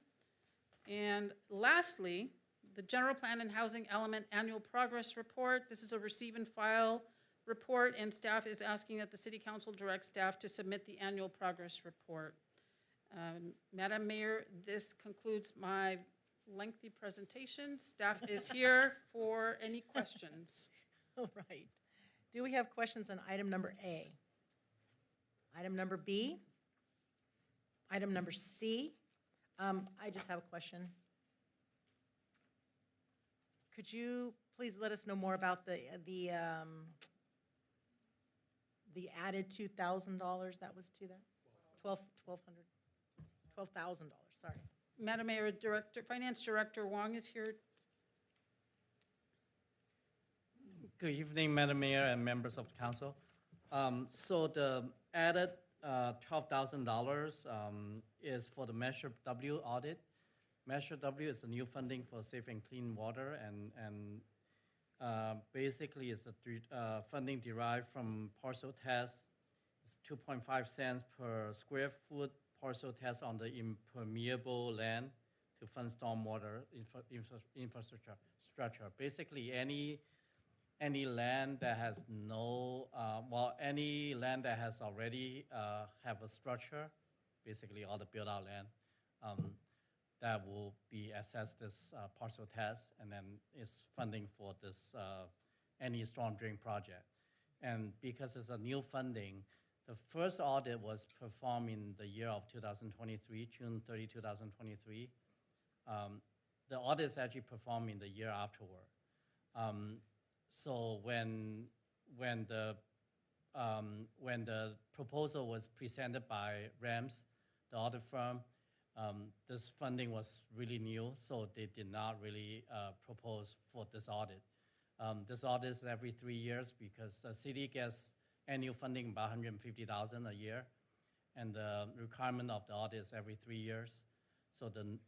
And lastly, the General Plan and Housing Element Annual Progress Report. This is a receive and file report, and staff is asking that the City Council direct staff to submit the annual progress report. Madam Mayor, this concludes my lengthy presentation. Staff is here for any questions. All right. Do we have questions on item number A? Item number B? Item number C? I just have a question. Could you please let us know more about the added $2,000 that was to that? $12,000, sorry. Madam Mayor, Finance Director Wong is here. Good evening, Madam Mayor and members of the council. So the added $12,000 is for the Measure W audit. Measure W is a new funding for safe and clean water, and basically it's a funding derived from parcel tests. It's 2.5 cents per square foot parcel test on the impermeable land to fund stormwater infrastructure. Basically, any land that has no, any land that has already have a structure, basically all the built-out land, that will be assessed this parcel test, and then it's funding for this any storm drain project. And because it's a new funding, the first audit was performed in the year of 2023, June 30, 2023. The audit is actually performed in the year afterward. So when the proposal was presented by RAMS, the audit firm, this funding was really new, so they did not really propose for this audit. This audit is every 3 years because the city gets annual funding about $150,000 a year, and the requirement of the audit is every 3 years. So the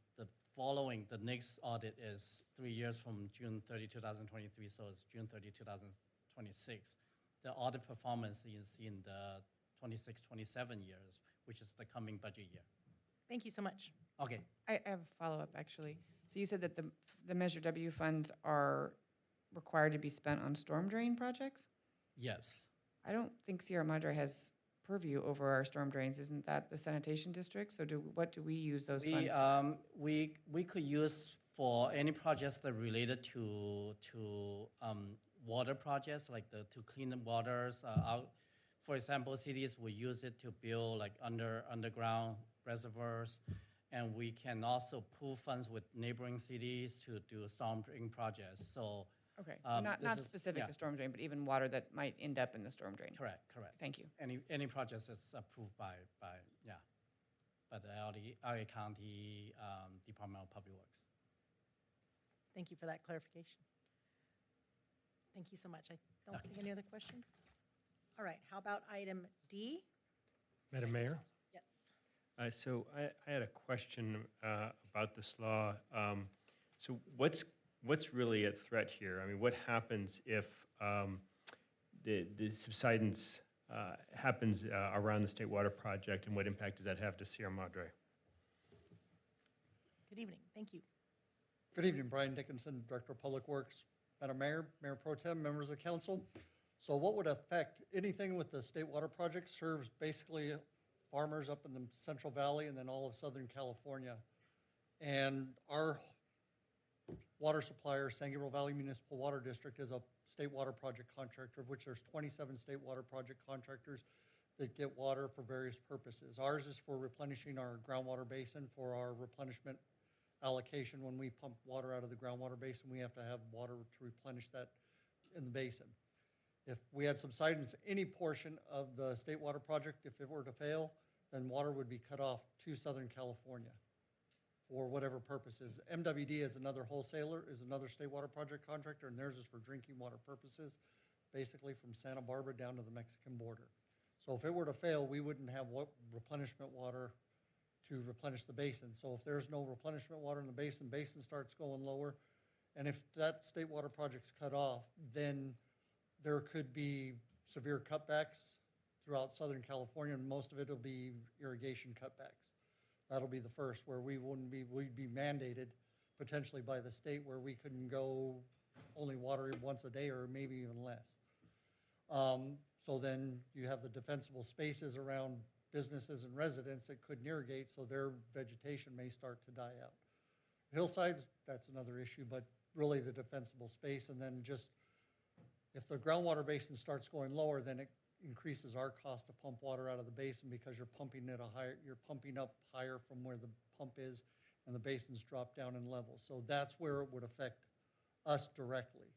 next audit is 3 years from June 30, 2023, so it's June 30, 2026. The audit performance is in the 26, 27 years, which is the coming budget year. Thank you so much. Okay. I have a follow-up, actually. So you said that the Measure W funds are required to be spent on storm drain projects? Yes. I don't think Sierra Madre has purview over our storm drains. Isn't that the sanitation district? So what do we use those funds for? We could use for any projects that are related to water projects, like to clean the waters out. For example, cities will use it to build like underground reservoirs, and we can also pool funds with neighboring cities to do storm drain projects. So. Okay, so not specific to storm drain, but even water that might end up in the storm drain. Correct. Thank you. Any projects that's approved by the LA County Department of Public Works. Thank you for that clarification. Thank you so much. I don't think any other questions. All right, how about item D? Madam Mayor? Yes. So I had a question about this law. So what's really at threat here? I mean, what happens if the subsidence happens around the State Water Project, and what impact does that have to Sierra Madre? Good evening, thank you. Good evening, Brian Dickinson, Director of Public Works. Madam Mayor, Mayor Pro Tem, members of the council. So what would affect anything with the State Water Project serves basically farmers up in the Central Valley and then all of Southern California. And our water supplier, San Gabriel Valley Municipal Water District, is a state water project contractor, of which there's 27 state water project contractors that get water for various purposes. Ours is for replenishing our groundwater basin for our replenishment allocation. When we pump water out of the groundwater basin, we have to have water to replenish that in the basin. If we had subsidence, any portion of the state water project, if it were to fail, then water would be cut off to Southern California for whatever purposes. MWD is another wholesaler, is another state water project contractor, and theirs is for drinking water purposes, basically from Santa Barbara down to the Mexican border. So if it were to fail, we wouldn't have replenishment water to replenish the basin. So if there's no replenishment water in the basin, basin starts going lower. And if that state water project's cut off, then there could be severe cutbacks throughout Southern California, and most of it will be irrigation cutbacks. That'll be the first, where we'd be mandated potentially by the state, where we couldn't go only water once a day or maybe even less. So then you have the defensible spaces around businesses and residents that couldn't irrigate, so their vegetation may start to die out. Hillsides, that's another issue, but really the defensible space, and then just if the groundwater basin starts going lower, then it increases our cost to pump water out of the basin because you're pumping up higher from where the pump is, and the basins drop down in level. So that's where it would affect us directly.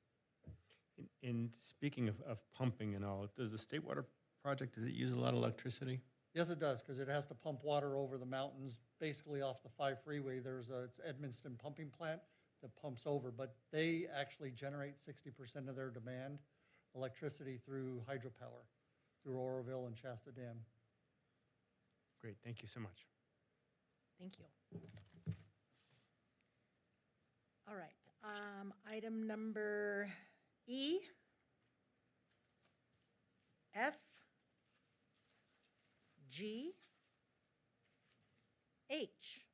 And speaking of pumping and all, does the State Water Project, does it use a lot of electricity? Yes, it does, because it has to pump water over the mountains, basically off the 5 freeway. It's Edmonston pumping plant that pumps over, but they actually generate 60% of their demand electricity through hydropower, through Oroville and Shasta Dam. Great, thank you so much. Thank you. All right, item number E, F, G, H,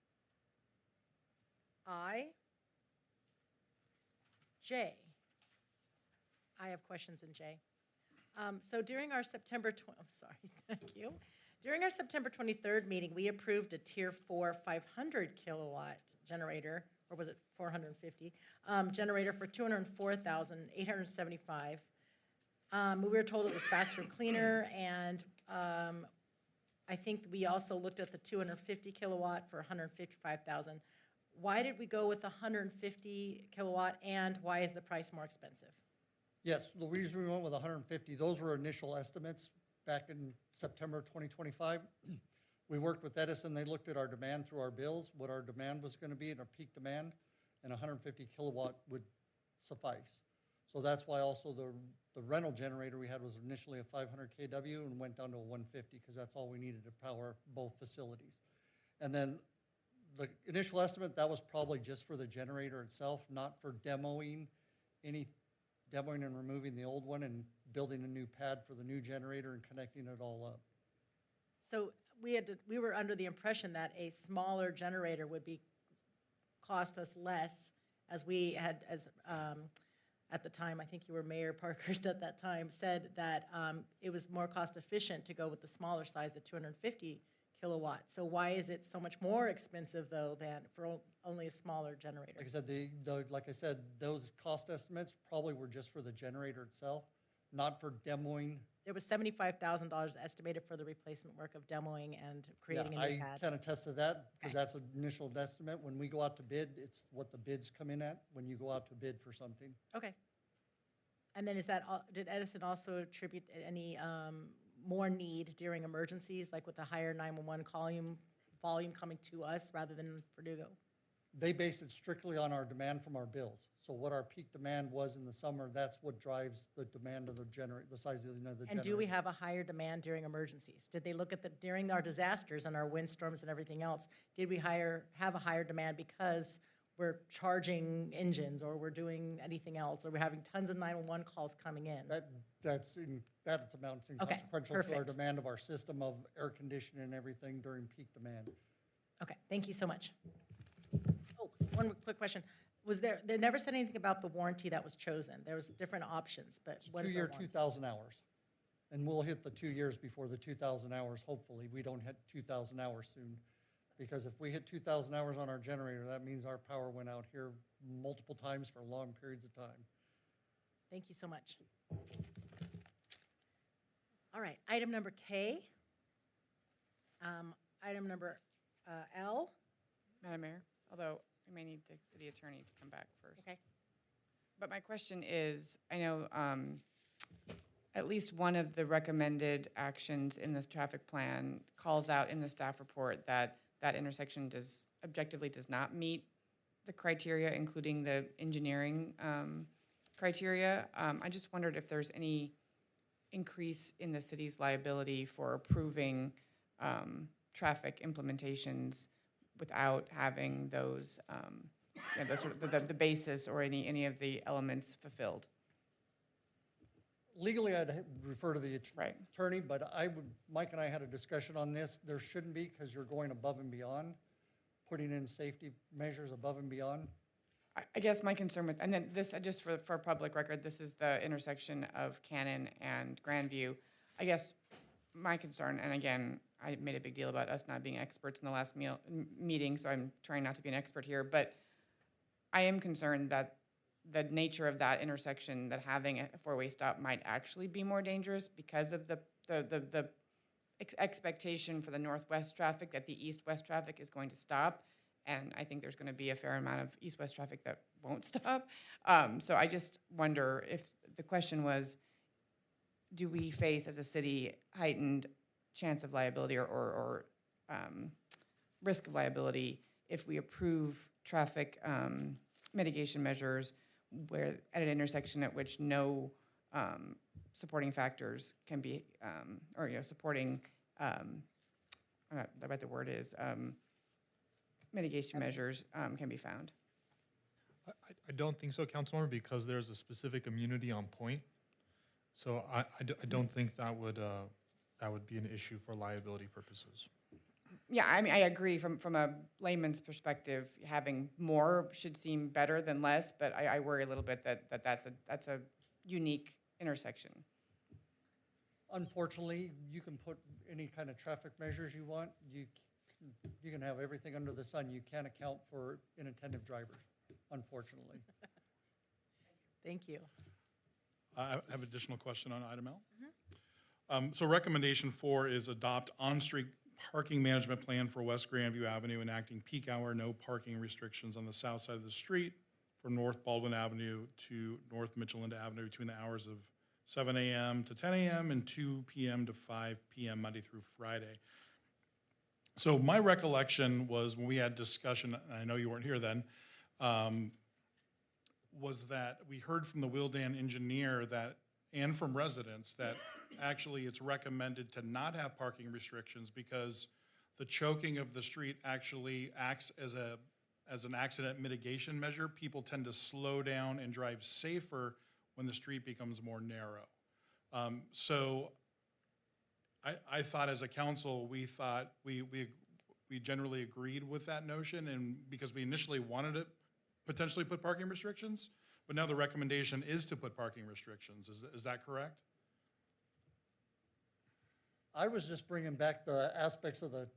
I, J. I have questions in J. So during our September, thank you. During our September 23rd meeting, we approved a Tier 4 500 kilowatt generator, or was it 450, generator for $204,875. We were told it was faster and cleaner, and I think we also looked at the 250 kilowatt for $155,000. Why did we go with the 150 kilowatt, and why is the price more expensive? Yes, the reason we went with 150, those were initial estimates back in September 2025. We worked with Edison. They looked at our demand through our bills, what our demand was going to be and our peak demand, and 150 kilowatt would suffice. So that's why also the rental generator we had was initially a 500 kW and went down to a 150 because that's all we needed to power both facilities. And then the initial estimate, that was probably just for the generator itself, not for demoing and removing the old one and building a new pad for the new generator and connecting it all up. So we were under the impression that a smaller generator would cost us less, as we had, at the time, I think you were Mayor Parkhurst at that time, said that it was more cost efficient to go with the smaller size, the 250 kilowatt. So why is it so much more expensive though than for only a smaller generator? Like I said, those cost estimates probably were just for the generator itself, not for demoing. There was $75,000 estimated for the replacement work of demoing and creating a new pad. I kind of tested that because that's an initial estimate. When we go out to bid, it's what the bids come in at when you go out to bid for something. Okay. And then did Edison also attribute any more need during emergencies, like with the higher 911 volume coming to us rather than Verdugo? They base it strictly on our demand from our bills. So what our peak demand was in the summer, that's what drives the demand of the generator, the size of the generator. And do we have a higher demand during emergencies? Did they look at during our disasters and our windstorms and everything else, did we have a higher demand because we're charging engines, or we're doing anything else, or we're having tons of 911 calls coming in. That's amounts Okay, inconsequential to our perfect. demand of our system of air conditioning and everything during peak demand. Okay, thank you so much. Oh, one quick question. Was they never said anything about the warranty that was chosen. There was different options, but what is the 2-year, warranty? 2,000 hours. And we'll hit the 2 years before the 2,000 hours, hopefully. We don't hit 2,000 hours soon. Because if we hit 2,000 hours on our generator, that means our power went out here multiple times for long periods of time. Thank you so much. All right, item number K. Item number L. Madam Mayor, although I may need the city attorney to come back first. Okay. But my question is, I know at least one of the recommended actions in this traffic plan calls out in the staff report that that intersection objectively does not meet the criteria, including the engineering criteria. I just wondered if there's any increase in the city's liability for approving traffic implementations without having those, the sort of the basis or any of the elements fulfilled. Legally, I'd refer to the attorney, but Mike and I had a discussion on this. There shouldn't be, because you're going above and beyond, putting in safety measures above and beyond. I guess my concern with, and then this, just for public record, this is the intersection of Cannon and Grandview. I guess my concern, and again, I made a big deal about us not being experts in the last meeting, so I'm trying not to be an expert here, but I am concerned that the nature of that intersection, that having a four-way stop might actually be more dangerous because of the expectation for the northwest traffic that the east-west traffic is going to stop. And I think there's going to be a fair amount of east-west traffic that won't stop. So I just wonder if the question was, do we face as a city heightened chance of liability or risk of liability if we approve traffic mitigation measures where at an intersection at which no supporting factors can be, or supporting, I'm not what the word is, mitigation measures can be found. I don't think so, Councilmember, because there's a specific immunity on point. So I don't think that would be an issue for liability purposes. Yeah, I mean, I agree from a layman's perspective, having more should seem better than less, but I worry a little bit that's a unique intersection. Unfortunately, you can put any kind of traffic measures you want. You can have everything under the sun. You can't account for inattentive drivers, unfortunately. Thank you. I have an additional question on item L. So recommendation 4 is adopt on-street parking management plan for West Grandview Avenue, enacting peak hour no parking restrictions on the south side of the street from North Baldwin Avenue to North Mitchell-Linda Avenue between the hours of 7 a.m. to 10 a.m. and 2 p.m. to 5 p.m. Monday through Friday. So my recollection was when we had discussion, and I know you weren't here then, was that we heard from the Wildan engineer that, and from residents, that actually it's recommended to not have parking restrictions because the choking of the street actually acts as an accident mitigation measure. People tend to slow down and drive safer when the street becomes more narrow. So I thought as a council, we thought we generally agreed with that notion, and because we initially wanted to potentially put parking restrictions, but now the recommendation is to put parking restrictions. Is that correct? I was just bringing back the aspects of the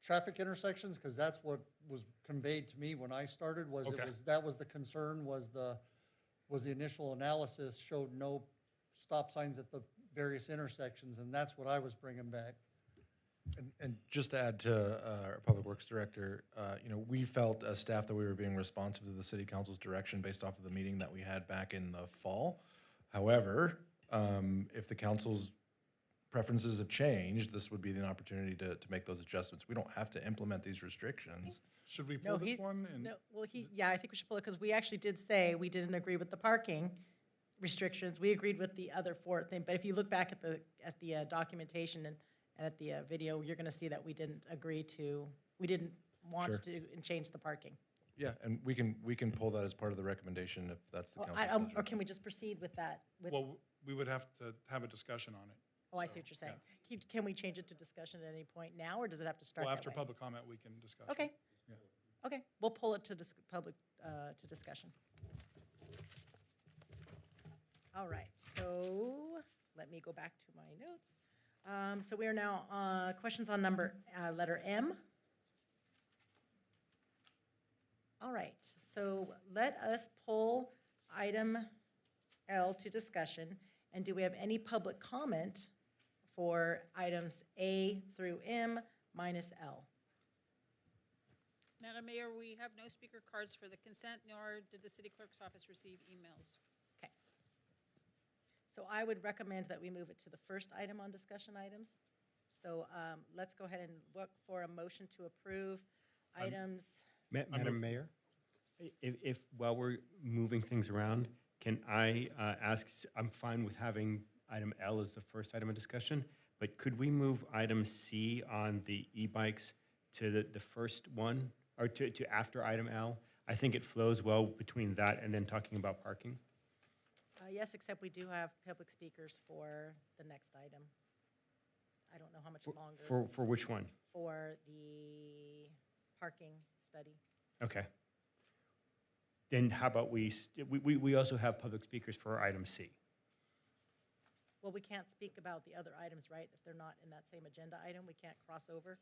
traffic intersections, because that's what was conveyed to me when I started, was Okay. that was the concern, was the initial analysis showed no stop signs at the various intersections, and that's what I was bringing back. And just to add to our Public Works Director, we felt as staff that we were being responsive to the City Council's direction based off of the meeting that we had back in the fall. However, if the council's preferences have changed, this would be an opportunity to make those adjustments. We don't have to implement these restrictions. Should we pull this one? Yeah, I think we should pull it, because we actually did say we didn't agree with the parking restrictions. We agreed with the other four thing, but if you look back at the documentation and at the video, you're going to see that we didn't agree to, we didn't want Sure. to change the parking. Yeah, and we can pull that as part of the recommendation if that's the council's pleasure. Or can we just proceed with that? Well, we would have to have a discussion on it. Oh, I see what you're saying. Can we change it to discussion at any point now, or does it have to start Well, that after way? public comment, we can discuss. Okay. Yeah. Okay, we'll pull it to public, to discussion. All right, so let me go back to my notes. So we are now, questions on letter M. All right, so let us pull item L to discussion. And do we have any public comment for items A through M minus L? Madam Mayor, we have no speaker cards for the consent, nor did the city clerk's office receive emails. Okay. So I would recommend that we move it to the first item on discussion items. So let's go ahead and look for a motion to approve items. Madam Mayor, if while we're moving things around, can I ask, I'm fine with having item L as the first item of discussion, but could we move item C on the e-bikes to the first one, or to after item L? I think it flows well between that and then talking about parking. Yes, except we do have public speakers for the next item. I don't know how much longer. For which one? For the parking study. Okay. Then how about we also have public speakers for item C. Well, we can't speak about the other items, right? If they're not in that same agenda item, we can't cross over.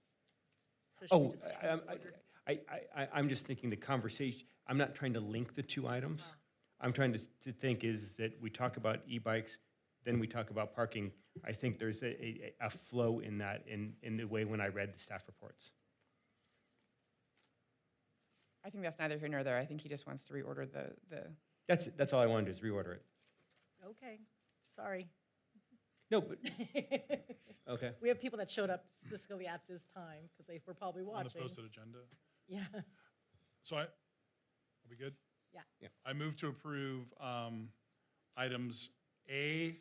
So should we just make those ordered? I'm just thinking the conversation, I'm not trying to link the two items. I'm trying to think is that we talk about e-bikes, then we talk about parking. I think there's a flow in that, in the way when I read the staff reports. I think that's neither here nor there. I think he just wants to reorder the. That's all I wanted to do, is reorder it. Okay, sorry. No, but, okay. We have people that showed up specifically at this time because they were probably On watching. the posted agenda. Yeah. So are we good? Yeah. I move to approve items A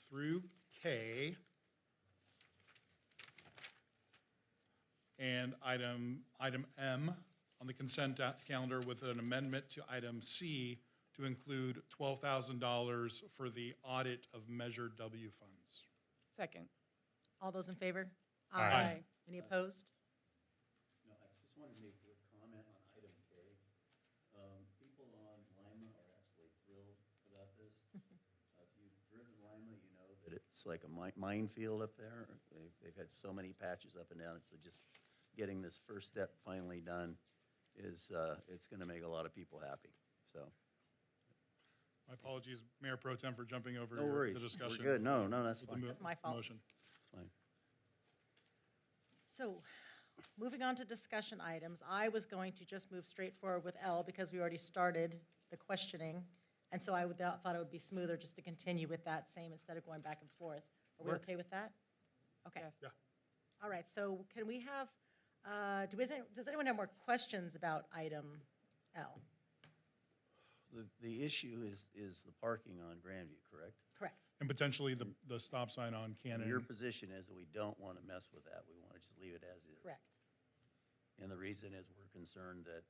through K and item M on the consent calendar with an amendment to item C to include $12,000 for the audit of Measure W funds. Second. All those in favor? Aye. Any opposed? No, I just wanted to make a quick comment on item K. People on Lima are absolutely thrilled about this. If you've driven Lima, you know that it's like a minefield up there. They've had so many patches up and down, so just getting this first step finally done is, it's going to make a lot of people happy, so. My apologies, Mayor Pro Tem, for jumping over No worries. the discussion. We're good. No, that's with the fine. That's my fault. Motion. It's fine. So, moving on to discussion items, I was going to just move straight forward with L because we already started the questioning. And so thought it would be smoother just to continue with that same instead of going back and forth. Are we Works. okay with that? Okay. Yes. Yeah. All right, so can we have, does anyone have more questions about item L? The issue is the parking on Grandview, correct? Correct. And potentially the stop sign on Cannon. Your position is that we don't want to mess with that. We want to just leave it as is. Correct. And the reason is we're concerned that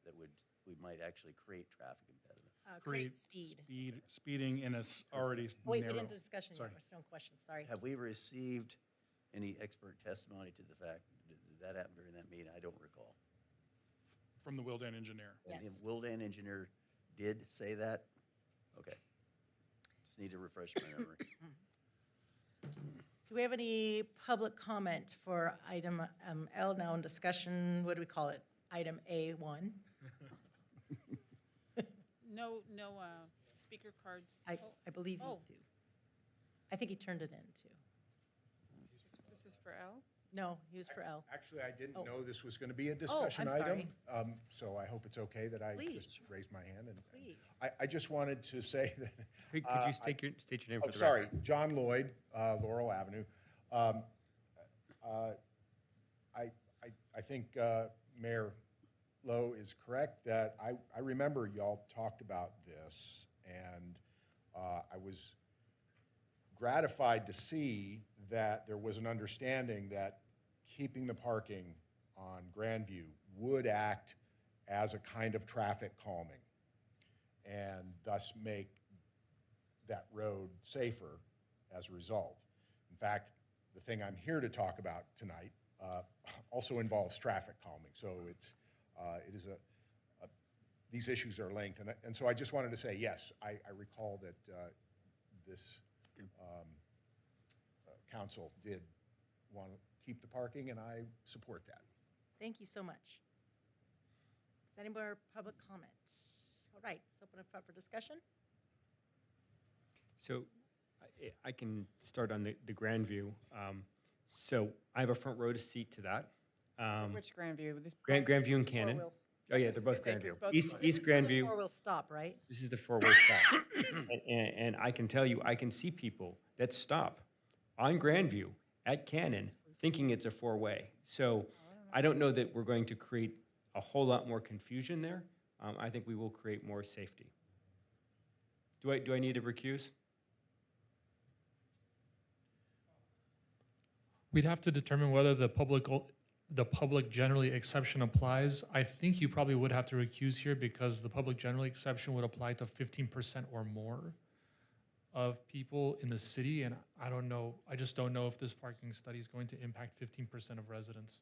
we might actually create traffic impediment. Create speed. Speeding in a already Wait, we narrow. didn't do discussion yet, Sorry. we're still in questions, sorry. Have we received any expert testimony to the fact, did that happen during that meeting? I don't recall. From the Wildan engineer. And Yes. the Wildan engineer did say that? Okay. Just need to refresh my memory. Do we have any public comment for item L now in discussion, what do we call it? Item A1? No speaker cards. I believe you Oh. do. I think he turned it in, too. This is for L? No, he was for L. Actually, I didn't Oh. know this was going to be a discussion I'm item. So I hope it's okay that I Please. just raise my hand. And Please. I just wanted to say that. Hey, could you state your name for the Sorry, record? John Lloyd, Laurel Avenue. I think Mayor Lowe is correct that I remember y'all talked about this, and I was gratified to see that there was an understanding that keeping the parking on Grandview would act as a kind of traffic calming and thus make that road safer as a result. In fact, the thing I'm here to talk about tonight also involves traffic calming. So it is these issues are linked. And so I just wanted to say, yes, I recall that this council did want to keep the parking, and I support that. Thank you so much. Is there any more public comment? All right, let's open it up for discussion. So I can start on the Grandview. So I have a front row seat to that. Which Grandview? This Grandview and Cannon. Four-wheel Oh, yeah, they're both This is Grandview. both- East this is for the Grandview. Four-wheel stop, right? This is the four-way stop. And I can tell you, I can see people that stop on Grandview at Cannon thinking it's a four-way. So I don't know that we're going to create a whole lot more confusion there. I think we will create more safety. Do I need to recuse? We'd have to determine whether the public generally exception applies. I think you probably would have to recuse here because the public generally exception would apply to 15% or more of people in the city, and I don't know, I just don't know if this parking study is going to impact 15% of residents.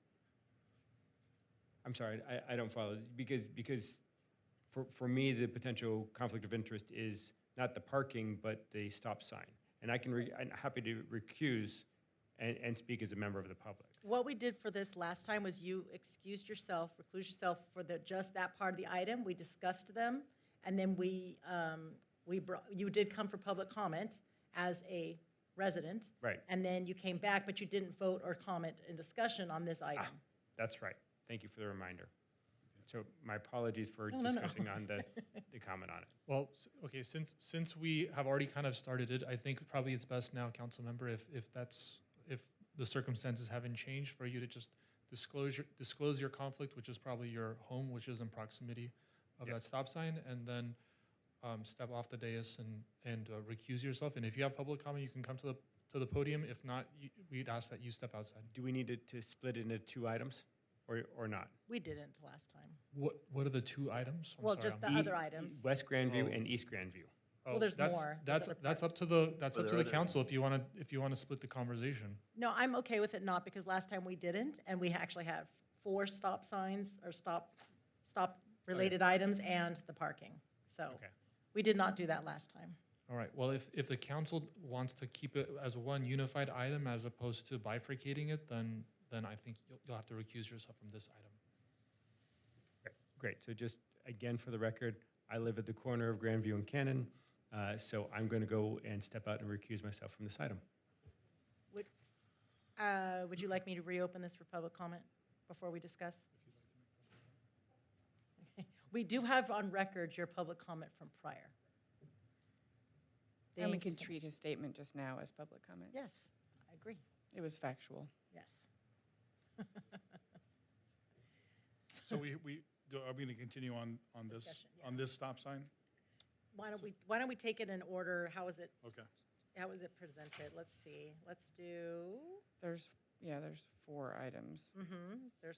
I'm sorry, I don't follow, because for me, the potential conflict of interest is not the parking, but the stop sign. And I'm happy to recuse and speak as a member of the public. What we did for this last time was you excused yourself, reclused yourself for just that part of the item. We discussed them, and then you did come for public comment as a resident. Right. And then you came back, but you didn't vote or comment in discussion on this item. That's right. Thank you for the reminder. So my apologies for No. discussing on the comment on it. Well, okay, since we have already kind of started it, I think probably it's best now, council member, if the circumstances haven't changed, for you to just disclose your conflict, which is probably your home, which is in proximity of that stop sign, and then step off the dais and recuse yourself. And if you have public comment, you can come to the podium. If not, we'd ask that you step outside. Do we need to split it into two items or not? We didn't last time. What are the two items? I'm Well, sorry, just the I'm- other items. West Grandview and East Grandview. Well, there's that's, more. That's There's other that's up to the other- council if you want to split the conversation. No, I'm okay with it not, because last time we didn't, and we actually had 4 stop signs or stop-related items and the parking. So we did not do that last time. All right. Well, if the council wants to keep it as one unified item as opposed to bifurcating it, then I think you'll have to recuse yourself from this item. Great. So just again, for the record, I live at the corner of Grandview and Cannon, so I'm going to go and step out and recuse myself from this item. Would you like me to reopen this for public comment before we discuss? Okay. We do have on record your public comment from prior. And we Thank you can so treat his statement just now as public comment. Yes, I agree. It was factual. Yes. So are we going to continue on this, Discussion, yeah. on this stop sign? Why don't we take it in order? How is it Okay. presented? Let's see. Let's do, There's 4 items. there's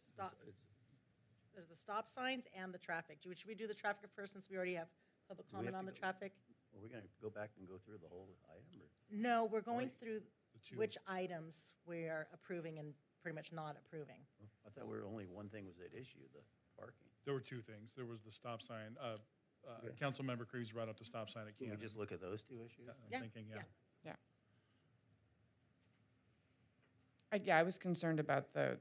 the stop signs and the traffic. Should we do the traffic first, since we already have public Do we have comment on to the go- traffic? Are we going to go back and go through the whole item? Or? No, we're going through two. which items we're approving and pretty much not approving. I thought only one thing was at issue, the parking. There were 2 things. There was the stop sign. Councilmember Creeves brought up the stop sign at Can we Cannon. just look at those 2 issues? I'm thinking, yeah. I was concerned about the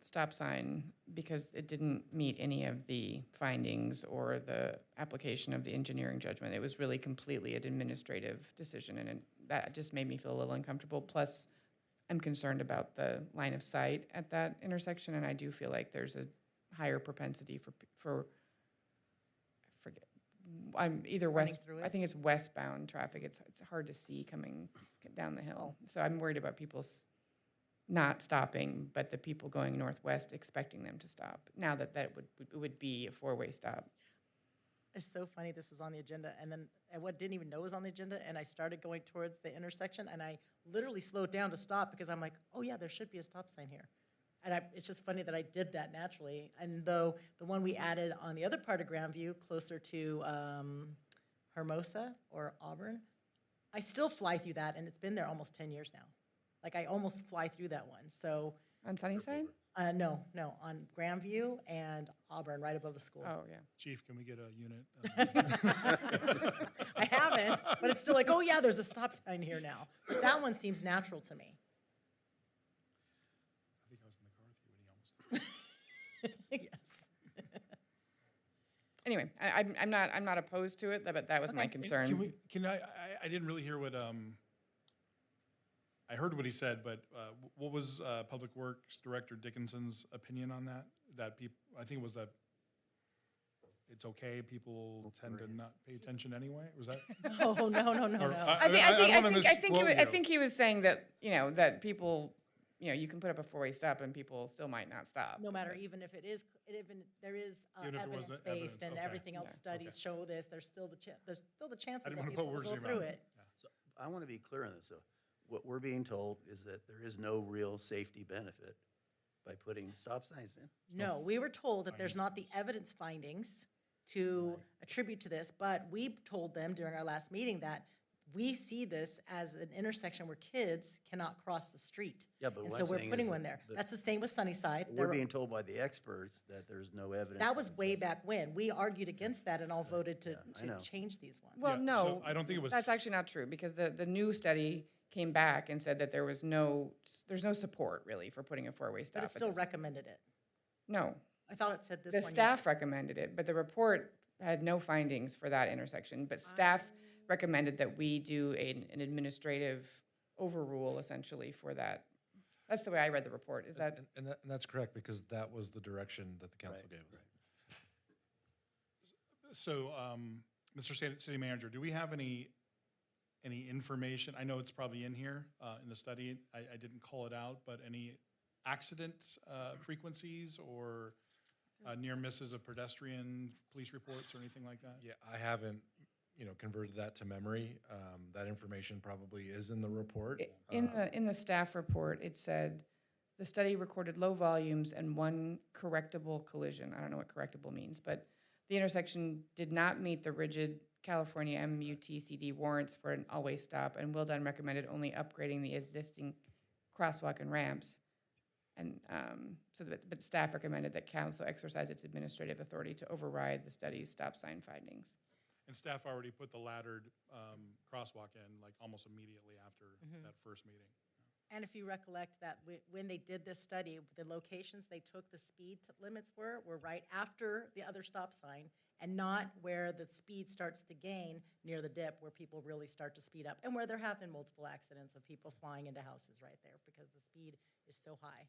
stop sign because it didn't meet any of the findings or the application of the engineering judgment. It was really completely an administrative decision, and that just made me feel a little uncomfortable. Plus, I'm concerned about the line of sight at that intersection, and I do feel like there's a higher propensity for I'm either Running west, through it? I think it's westbound traffic. It's hard to see coming down the hill. So I'm worried about people's not stopping, but the people going northwest expecting them to stop. Now that it would be a 4-way stop. It's so funny, this was on the agenda, and then I didn't even know it was on the agenda, and I started going towards the intersection, and I literally slowed down to stop because I'm like, oh yeah, there should be a stop sign here. And it's just funny that I did that naturally. And though the one we added on the other part of Grandview, closer to Hermosa or Auburn, I still fly through that, and it's been there almost 10 years now. Like, I almost fly through that one, so. On Sunnyside? No, on Grandview and Auburn, right above the school. Oh, yeah. Chief, can we get a unit? I haven't, but it's still like, oh yeah, there's a stop sign here now. But that one seems natural to me. I think I was in the car with you when he almost. Yes. Anyway, I'm not opposed to it, but that was my concern. I didn't really hear what, I heard what he said, but what was Public Works Director Dickinson's opinion on that? That people, I think it was that it's okay, people tend to not pay attention anyway? Was that? No. Or, I think he was saying that, that people, you can put up a four-way stop and people still might not stop. No matter, even if it is, even there is Even if it was evidence-based evidence, and okay. everything else, Yeah. studies show this, there's still the chances I didn't that want to people put will words go in your through mouth. it. So I want to be clear on this, though. What we're being told is that there is no real safety benefit by putting stop signs in. No, we were told that there's not the evidence findings to attribute to this, but we told them during our last meeting that we see this as an intersection where kids cannot cross the street. Yeah, but And what so I'm we're saying putting is one that there. the- That's the same with Sunnyside. We're There were- being told by the experts that there's no evidence. That was that way it's- back when. We argued against that and all voted to I know. change these ones. Well, Yeah, no. so I don't think it was- That's actually not true, because the new study came back and said that there's no support, really, for putting a four-way stop. But it at still this. recommended it. No. I thought it said this The one. staff yes. recommended it, but the report had no findings for that intersection. But staff recommended that we do an administrative overrule, essentially, for that. That's the way I read the report. Is that? And that's correct, because that was the direction that the council gave us. So, Mr. City Manager, do we have any information? I know it's probably in here in the study. I didn't call it out, but any accident frequencies or near misses of pedestrian police reports or anything like that? Yeah, I haven't, converted that to memory. That information probably is in the report. In the staff report, it said, the study recorded low volumes and one correctable collision. I don't know what correctable means, but the intersection did not meet the rigid California MUTCD warrants for an always stop, and Willdon recommended only upgrading the existing crosswalk and ramps. And but staff recommended that council exercise its administrative authority to override the study's stop sign findings. And staff already put the laddered crosswalk in like almost immediately after that first meeting. And if you recollect that when they did this study, the locations they took the speed limits were right after the other stop sign and not where the speed starts to gain near the dip where people really start to speed up and where there have been multiple accidents of people flying into houses right there because the speed is so high.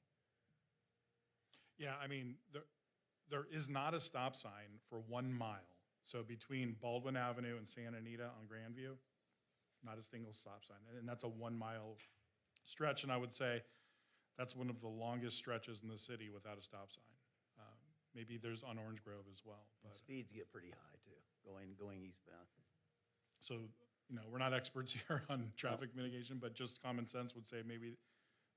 Yeah, I mean, there is not a stop sign for 1 mile. So between Baldwin Avenue and Santa Anita on Grandview, not a single stop sign. And that's a 1 mile stretch. And I would say that's one of the longest stretches in the city without a stop sign. Maybe there's on Orange Grove as well. The speeds get pretty high too, going eastbound. So, we're not experts here on traffic mitigation, but just common sense would say maybe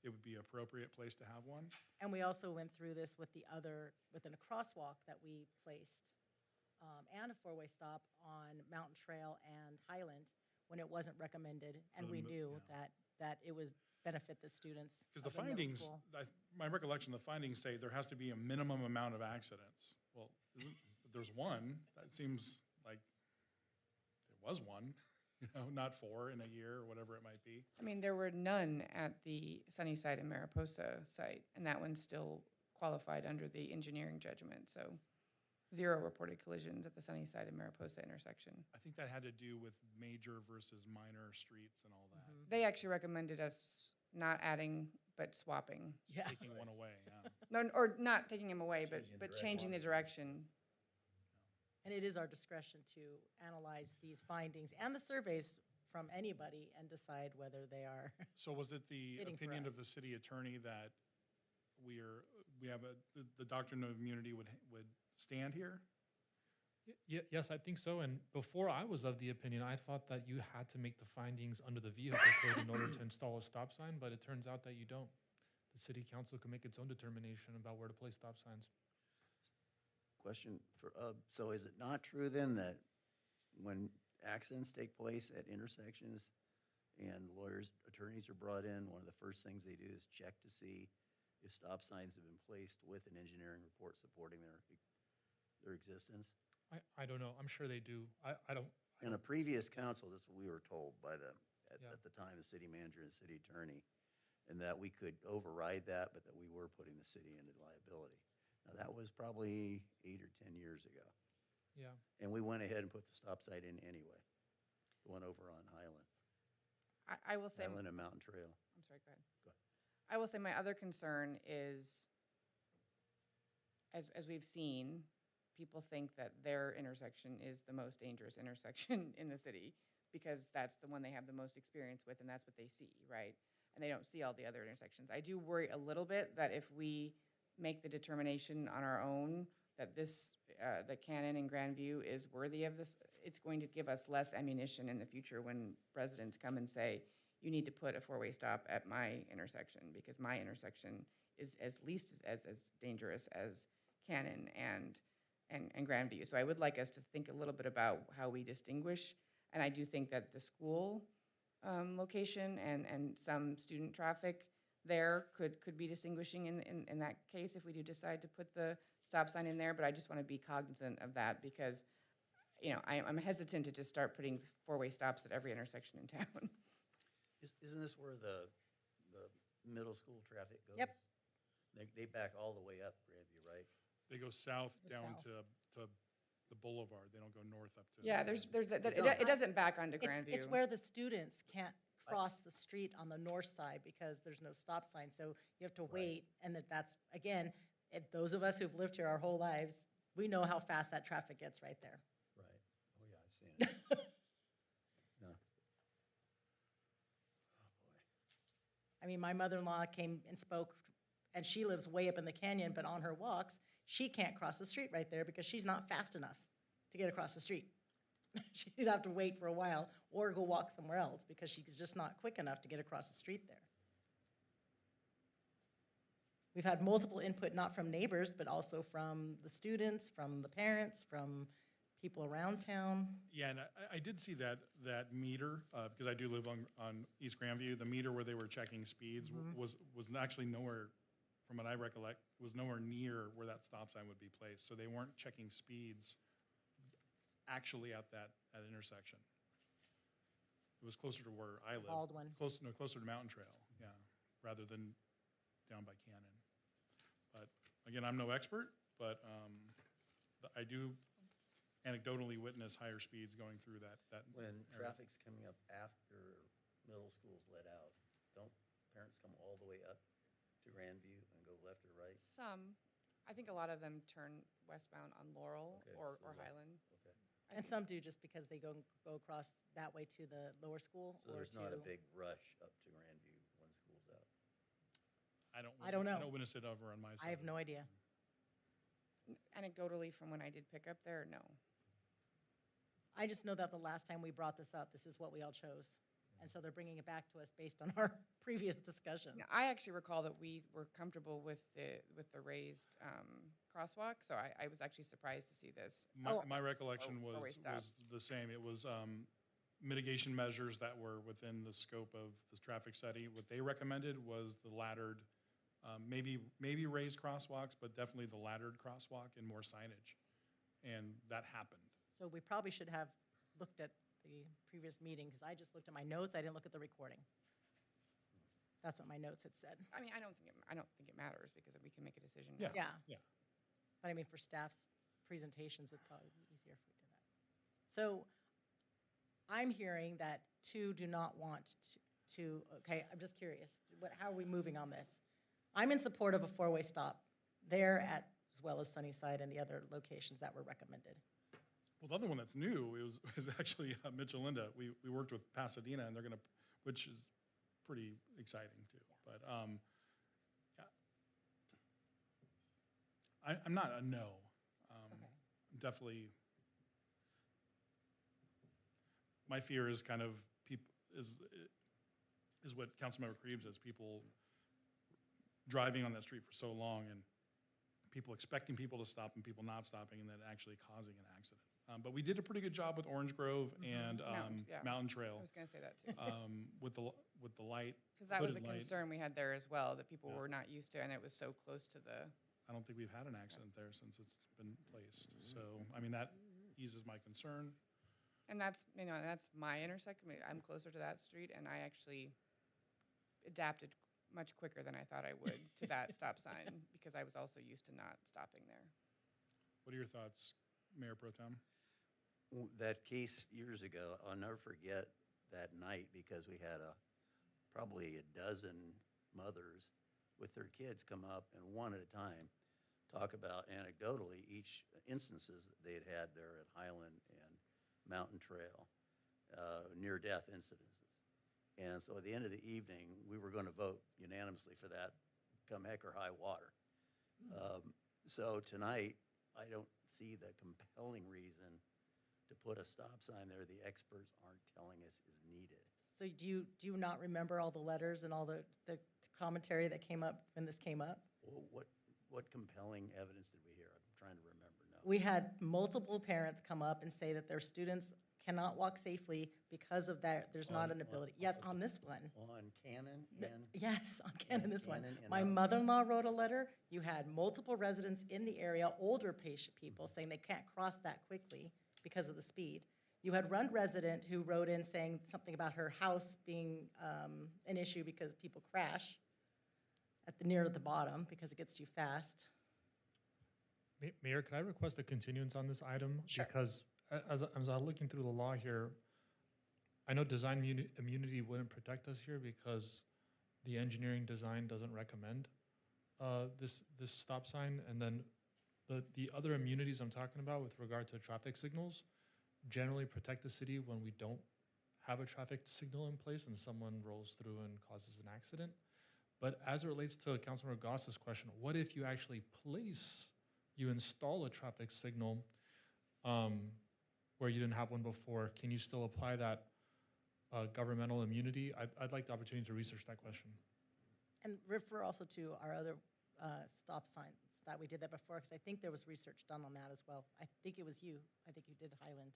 it would be an appropriate place to have one. And we also went through this with within a crosswalk that we placed and a four-way stop on Mountain Trail and Highland when it wasn't recommended, and we knew that it would benefit the students. Because the of middle findings, school. my recollection, the findings say there has to be a minimum amount of accidents. Well, if there's one, that seems like there was one, not 4 in a year or whatever it might be. I mean, there were none at the Sunnyside and Mariposa site, and that one still qualified under the engineering judgment, so 0 reported collisions at the Sunnyside and Mariposa intersection. I think that had to do with major versus minor streets and all that. They actually recommended us not adding, but swapping. Yeah. Taking one away, yeah. No, or not taking them away, but Changing the changing the direction. And it is our discretion to analyze these findings and the surveys from anybody and decide whether they are. So was it the Fitting for opinion us. of the city attorney that we have the doctrine of immunity would stand here? Yes, I think so. And before I was of the opinion, I thought that you had to make the findings under the vehicle code in order to install a stop sign, but it turns out that you don't. the city council can make its own determination about where to place stop signs. Question for, so is it not true then that when accidents take place at intersections and lawyers, attorneys are brought in, one of the first things they do is check to see if stop signs have been placed with an engineering report supporting their existence? I don't know. I'm sure they do. I don't. In a previous council, that's what we were told by Yeah. at the time, the city manager and city attorney, and that we could override that, but that we were putting the city into liability. Now, that was probably 8 or 10 years ago. Yeah. And we went ahead and put the stop sign in anyway, the one over on Highland. I will say. Highland and Mountain Trail. I'm sorry, go ahead. Go ahead. I will say my other concern is, as we've seen, people think that their intersection is the most dangerous intersection in the city because that's the one they have the most experience with and that's what they see, right? And they don't see all the other intersections. I do worry a little bit that if we make the determination on our own that that Cannon and Grandview is worthy of this, it's going to give us less ammunition in the future when residents come and say, you need to put a four-way stop at my intersection because my intersection is least as dangerous as Cannon and Grandview. So I would like us to think a little bit about how we distinguish. And I do think that the school location and some student traffic there could be distinguishing in that case if we do decide to put the stop sign in there. But I just want to be cognizant of that because, I'm hesitant to just start putting four-way stops at every intersection in town. Isn't this where the middle school traffic goes? Yep. They back all the way up Grandview, right? They go south The down south. to the boulevard. They don't go north up to. Yeah, it doesn't back onto Grandview. It's where the students can't cross the street on the north side because there's no stop sign. So you have to wait, and that's, again, those of us who've lived here our whole lives, we know how fast that traffic gets right there. Right. Oh, yeah, I've seen it. No. I mean, my mother-in-law came and spoke, and she lives way up in the canyon, but on her walks, she can't cross the street right there because she's not fast enough to get across the street. She'd have to wait for a while or go walk somewhere else because she's just not quick enough to get across the street there. We've had multiple input, not from neighbors, but also from the students, from the parents, from people around town. Yeah, and I did see that meter, because I do live on East Grandview. The meter where they were checking speeds was actually nowhere, from what I recollect, was nowhere near where that stop sign would be placed. So they weren't checking speeds actually at that intersection. It was closer to where I live. Baldwin. Closer to Mountain Trail, yeah, rather than down by Cannon. But again, I'm no expert, but I do anecdotally witness higher speeds going through that. When area. traffic's coming up after middle school's let out, don't parents come all the way up to Grandview and go left or right? Some, I think a lot of them turn westbound on Laurel Okay, or so yeah. Highland. Okay. And some do just because they go across that way to the lower school. So or there's not a to- big rush up to Grandview when school's out? I don't know. I don't witness it over on my side. I have no idea. Anecdotally, from when I did pick up there, no. I just know that the last time we brought this up, this is what we all chose. And so they're bringing it back to us based on our previous discussion. Now, I actually recall that we were comfortable with the raised crosswalk, so I was actually surprised to see this. My recollection four-way was stop. the same. It was mitigation measures that were within the scope of the traffic study. What they recommended was the laddered, maybe raised crosswalks, but definitely the laddered crosswalk and more signage. And that happened. So we probably should have looked at the previous meeting, because I just looked at my notes, I didn't look at the recording. That's what my notes had said. I mean, I don't think it matters because we can make a decision. Yeah. now. Yeah. But I mean, for staff's presentations, it'd probably be easier if we did that. So I'm hearing that two do not want to, okay, I'm just curious, how are we moving on this? I'm in support of a four-way stop there as well as Sunnyside and the other locations that were recommended. Well, the other one that's new was actually Mitchell Linda. We worked with Pasadena, and they're going to, which is pretty exciting too. But yeah, I'm not a no. Definitely, my fear is kind of is what Councilmember Creeves is. People driving on that street for so long and people expecting people to stop and people not stopping and then actually causing an accident. But we did a pretty good job with Orange Grove and Mountain Trail. I was going to say that too. With the light. Because that was a hooded light. concern we had there as well, that people Yeah. were not used to, and it was so close to the. I don't think we've had an accident there since it's been placed. So, I mean, that eases my concern. And that's, that's my intersection. I'm closer to that street, and I actually adapted much quicker than I thought I would to that stop sign because I was also used to not stopping there. What are your thoughts, Mayor Pro Tem? That case years ago, I'll never forget that night because we had probably a dozen mothers with their kids come up and one at a time talk about anecdotally each instances that they had there at Highland and Mountain Trail, near-death incidences. And so at the end of the evening, we were going to vote unanimously for that, come heck or high water. So tonight, I don't see the compelling reason to put a stop sign there the experts aren't telling us is needed. So do you not remember all the letters and all the commentary that came up when this came up? Well, what compelling evidence did we hear? I'm trying to remember now. We had multiple parents come up and say that their students cannot walk safely because of that. There's not an ability. Yes, on this one. On Cannon and? Yes, on Cannon, this one. Cannon and My Mountain. mother-in-law wrote a letter. You had multiple residents in the area, older patient people, saying they can't cross that quickly because of the speed. You had one resident who wrote in saying something about her house being an issue because people crash near the bottom because it gets too fast. Mayor, could I request a continuance on this item? Sure. Because as I'm looking through the law here, I know design immunity wouldn't protect us here because the engineering design doesn't recommend this stop sign. And then the other immunities I'm talking about with regard to traffic signals generally protect the city when we don't have a traffic signal in place and someone rolls through and causes an accident. But as it relates to Councilmember Goss's question, what if you actually you install a traffic signal where you didn't have one before? Can you still apply that governmental immunity? I'd like the opportunity to research that question. And refer also to our other stop signs that we did that before, because I think there was research done on that as well. I think it was you. I think you did Highland.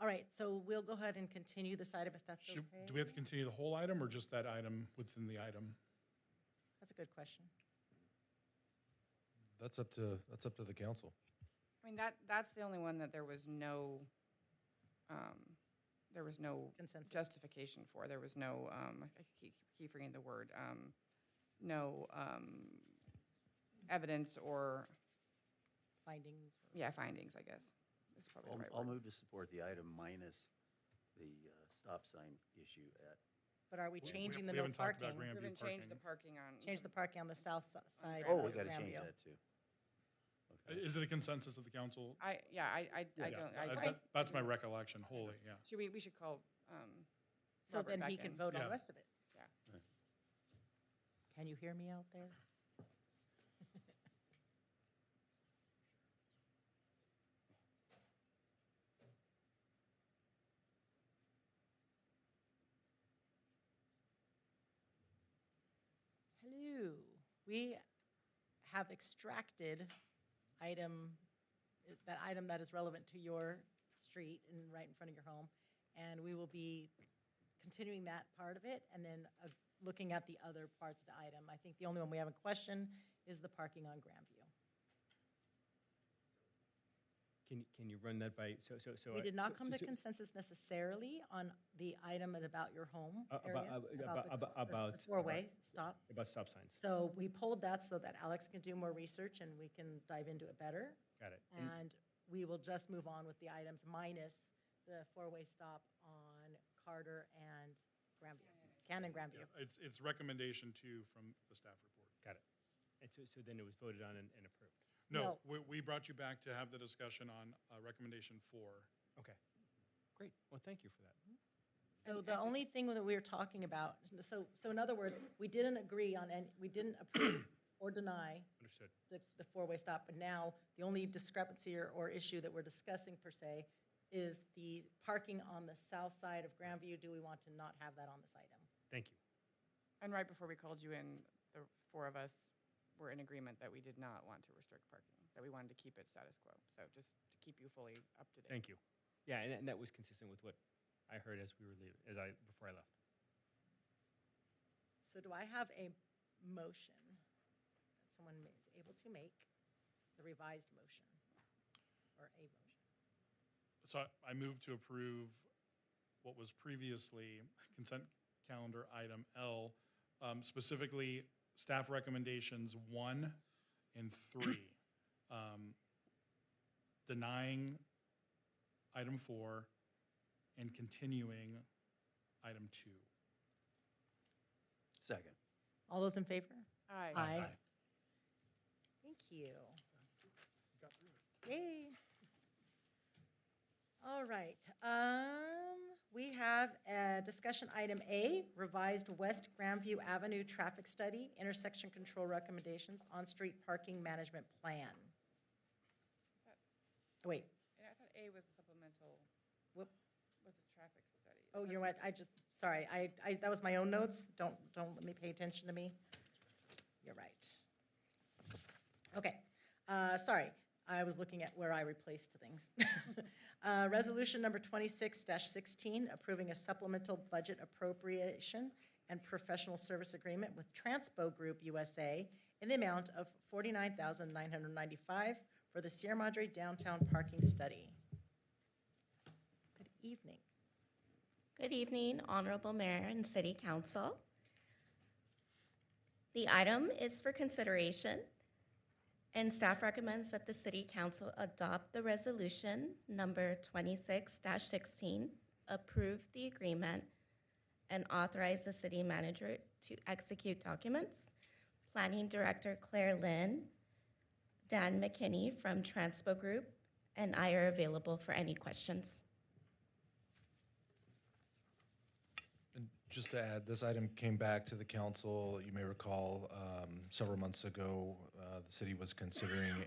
All right, so we'll go ahead and continue this item if that's okay. Do we have to continue the whole item or just that item within the item? That's a good question. That's up to the council. I mean, that's the only one that there was no Consensus. justification for. There was no, I keep forgetting the word, no evidence or. Findings. Yeah, findings, I guess. Is probably the right I'll word. move to support the item minus the stop sign issue at. But are we changing the we no haven't talked about parking? We haven't changed the parking. parking on. Change the parking on the south side. Oh, of we got to change Grandview. that too. Okay. Is it a consensus of the council? I don't. That's my recollection wholly, yeah. We should call. So Robert then back he can in. vote on Yeah. the rest of it. Yeah. Can you hear me out there? Hello. We have extracted that item that is relevant to your street and right in front of your home. And we will be continuing that part of it and then looking at the other parts of the item. I think the only one we have in question is the parking on Grandview. Can you run that by, so. We did not come to consensus necessarily on the item about your home area, about the four-way stop. About stop signs. So we pulled that so that Alex can do more research and we can dive into it better. Got it. And we will just move on with the items minus the four-way stop on Carter and Grandview, Cannon Grandview. Yeah, it's recommendation 2 from the staff report. Got it. And so then it was voted on and approved. No, we brought you back to have the discussion on recommendation 4. Okay, great. Well, thank you for that. So the only thing that we were talking about, so in other words, we didn't agree on, and we didn't approve or deny Understood. the four-way stop, but now the only discrepancy or issue that we're discussing per se is the parking on the south side of Grandview. Do we want to not have that on this item? Thank you. And right before we called you in, the four of us were in agreement that we did not want to restrict parking, that we wanted to keep it status quo. So just to keep you fully up to date. Thank you. Yeah, and that was consistent with what I heard as we were leaving, before I left. So do I have a motion that someone is able to make, the revised motion, or a motion? So I move to approve what was previously consent calendar item L, specifically staff recommendations 1 and 3. Denying item 4 and continuing item 2. Second. All those in favor? Aye. Aye. Thank you. Yay. All right. We have discussion item A, revised West Grandview Avenue traffic study, intersection control recommendations, on-street parking management plan. Oh, wait. And I thought A was the supplemental, Whoop. was the traffic study. Oh, you're right. Sorry, that was my own notes. Don't let me pay attention to me. You're right. Okay, sorry. I was looking at where I replaced things. Resolution number 26-16, approving a supplemental budget appropriation and professional service agreement with Transpo Group USA in the amount of $49,995 for the Sierra Madre downtown parking study. Good evening. Good evening, Honorable Mayor and City Council. The item is for consideration, and staff recommends that the City Council adopt the resolution number 26-16, approve the agreement, and authorize the city manager to execute documents. Planning Director Claire Lynn, Dan McKinney from Transpo Group, and I are available for any questions. And just to add, this item came back to the council. You may recall several months ago, the city was considering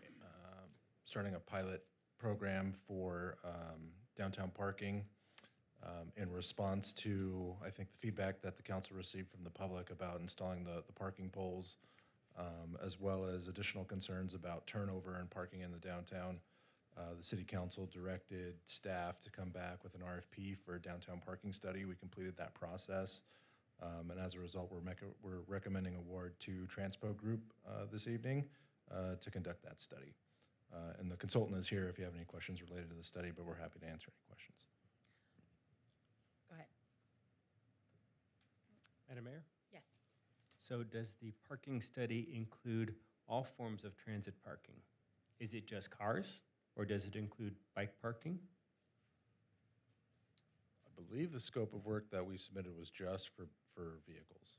starting a pilot program for downtown parking in response to, I think, the feedback that the council received from the public about installing the parking poles, as well as additional concerns about turnover and parking in the downtown. The city council directed staff to come back with an RFP for a downtown parking study. We completed that process. And as a result, we're recommending award to Transpo Group this evening to conduct that study. And the consultant is here if you have any questions related to the study, but we're happy to answer any questions. Go ahead. Madam Mayor? Yes. So does the parking study include all forms of transit parking? Is it just cars, or does it include bike parking? I believe the scope of work that we submitted was just for vehicles.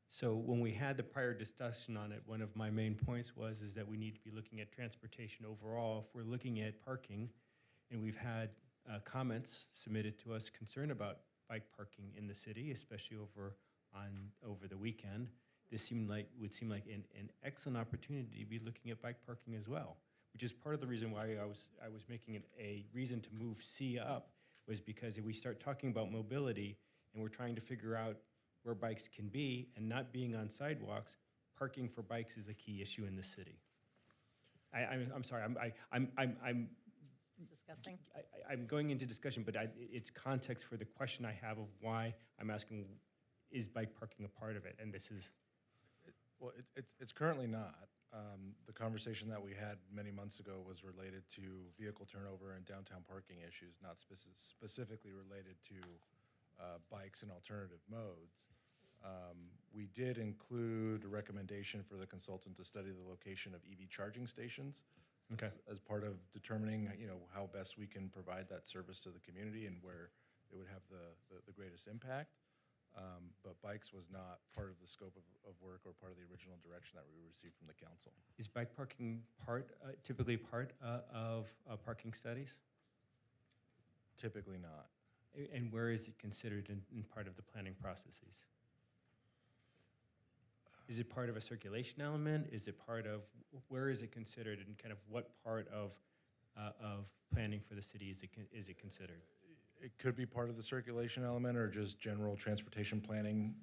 So when we had the prior discussion on it, one of my main points is that we need to be looking at transportation overall. If we're looking at parking, and we've had comments submitted to us concern about bike parking in the city, especially over the weekend, this would seem like an excellent opportunity to be looking at bike parking as well, which is part of the reason why I was making it a reason to move C up, was because if we start talking about mobility and we're trying to figure out where bikes can be and not being on sidewalks, parking for bikes is a key issue in the city. I'm sorry, I'm Discussing. I'm going into discussion, but it's context for the question I have of why I'm asking, is bike parking a part of it? And this is... Well, it's currently not. The conversation that we had many months ago was related to vehicle turnover and downtown parking issues, not specifically related to bikes and alternative modes. We did include a recommendation for the consultant to study the location of EV charging stations as part of determining, how best we can provide that service to the community and where it would have the greatest impact. But bikes was not part of the scope of work or part of the original direction that we received from the council. Is bike parking typically part of parking studies? Typically not. And where is it considered in part of the planning processes? Is it part of a circulation element? Is it part of, where is it considered, and kind of what part of planning for the city is it considered? it could be part of the circulation element or just general transportation planning,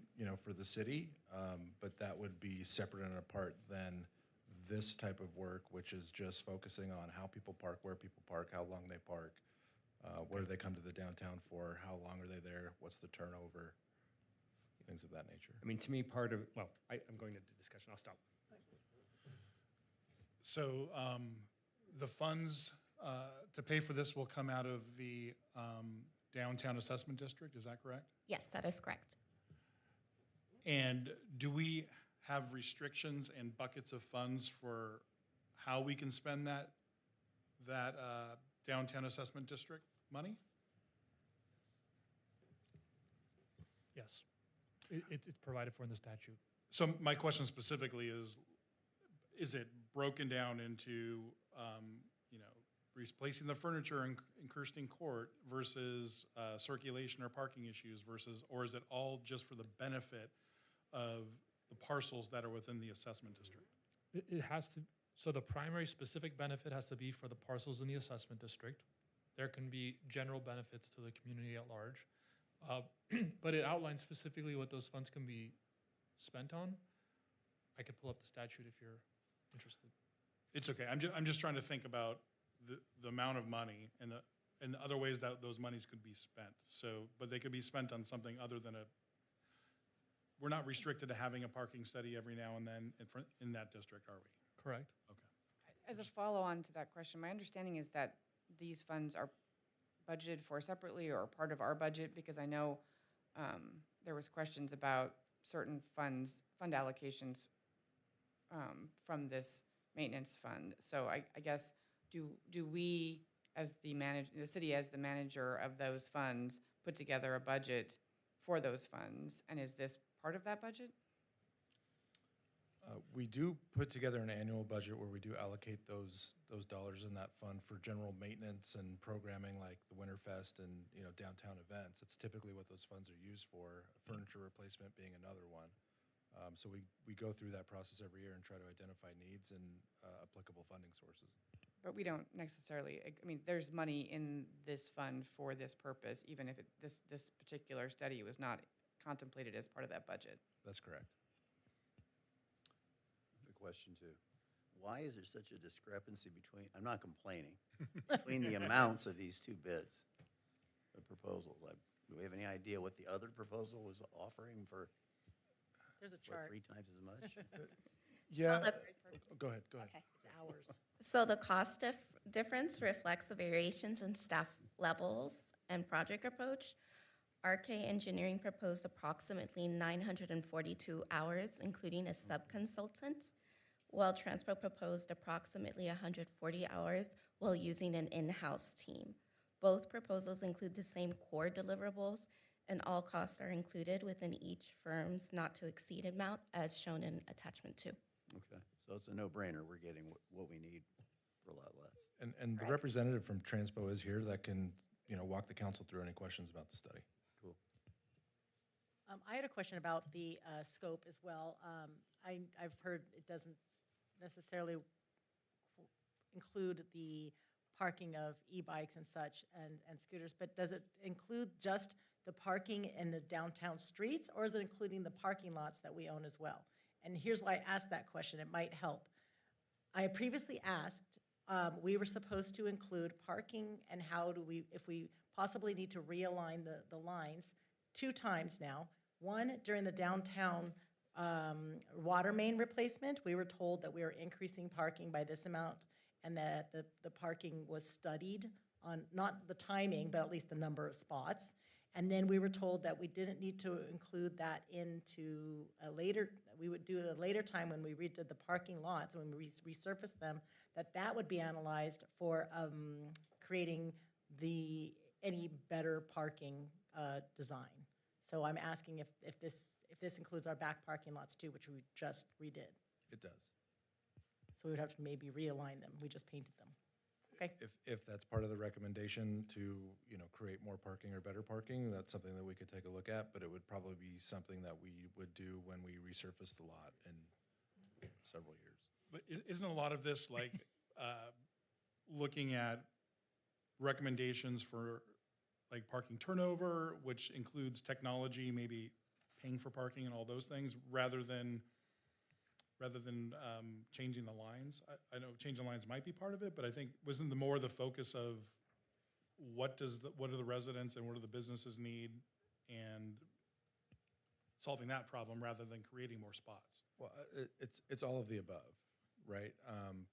for the city. But that would be separate and apart than this type of work, which is just focusing on how people park, where people park, how long they park, what do they come to the downtown for, how long are they there, what's the turnover, things of that nature. I mean, to me, I'm going into discussion. I'll stop. So the funds to pay for this will come out of the Downtown Assessment District, is that correct? Yes, that is correct. And do we have restrictions and buckets of funds for how we can spend that Downtown Assessment District money? Yes. It's provided for in the statute. So my question specifically is it broken down into, replacing the furniture in Kirsten Court versus circulation or parking issues or is it all just for the benefit of the parcels that are within the assessment district? It has to, so the primary specific benefit has to be for the parcels in the assessment district. There can be general benefits to the community at large. But it outlines specifically what those funds can be spent on. I could pull up the statute if you're interested. It's okay. I'm just trying to think about the amount of money and the other ways that those monies could be spent. So, but they could be spent on something other than we're not restricted to having a parking study every now and then in that district, are we? Correct. Okay. As a follow-on to that question, my understanding is that these funds are budgeted for separately or part of our budget, because I know there was questions about certain fund allocations from this maintenance fund. So I guess, do we, as the city as the manager of those funds, put together a budget for those funds? And is this part of that budget? We do put together an annual budget where we do allocate those dollars in that fund for general maintenance and programming like the Winterfest and downtown events. It's typically what those funds are used for, furniture replacement being another one. So we go through that process every year and try to identify needs and applicable funding sources. But we don't necessarily, there's money in this fund for this purpose, even if this particular study was not contemplated as part of that budget. That's correct. Question too. Why is there such a discrepancy between, I'm not complaining, between the amounts of these two bids, the proposals? Do we have any idea what the other proposal was offering for? There's a chart. 3 times as much? Yeah. So Go ahead. Okay, it's hours. So the cost difference reflects the variations in staff levels and project approach. RK Engineering proposed approximately 942 hours, including a sub-consultant, while Transpo proposed approximately 140 hours while using an in-house team. Both proposals include the same core deliverables, and all costs are included within each firm's not-to-exceed amount as shown in attachment 2. Okay, so it's a no-brainer. We're getting what we need for a lot less. And the representative from Transpo is here that can walk the council through any questions about the study. Cool. I had a question about the scope as well. I've heard it doesn't necessarily include the parking of e-bikes and such and scooters, but does it include just the parking in the downtown streets, or is it including the parking lots that we own as well? And here's why I asked that question. It might help. I previously asked, we were supposed to include parking and how do we, if we possibly need to realign the lines 2 times now. One, during the downtown water main replacement, we were told that we were increasing parking by this amount and that the parking was studied on, not the timing, but at least the number of spots. And then we were told that we didn't need to include that into a later, we would do it at a later time when we redid the parking lots, when we resurfaced them, that would be analyzed for creating any better parking design. So I'm asking if this includes our back parking lots too, which we just redid. It does. So we would have to maybe realign them. We just painted them. Okay. If that's part of the recommendation to, create more parking or better parking, that's something that we could take a look at, but it would probably be something that we would do when we resurface the lot in several years. But isn't a lot of this like looking at recommendations for like parking turnover, which includes technology, maybe paying for parking and all those things, rather than changing the lines. I know changing the lines might be part of it, but I think wasn't the more the focus of what do the residents and what do the businesses need, and solving that problem rather than creating more spots. Well, it's all of the above, right?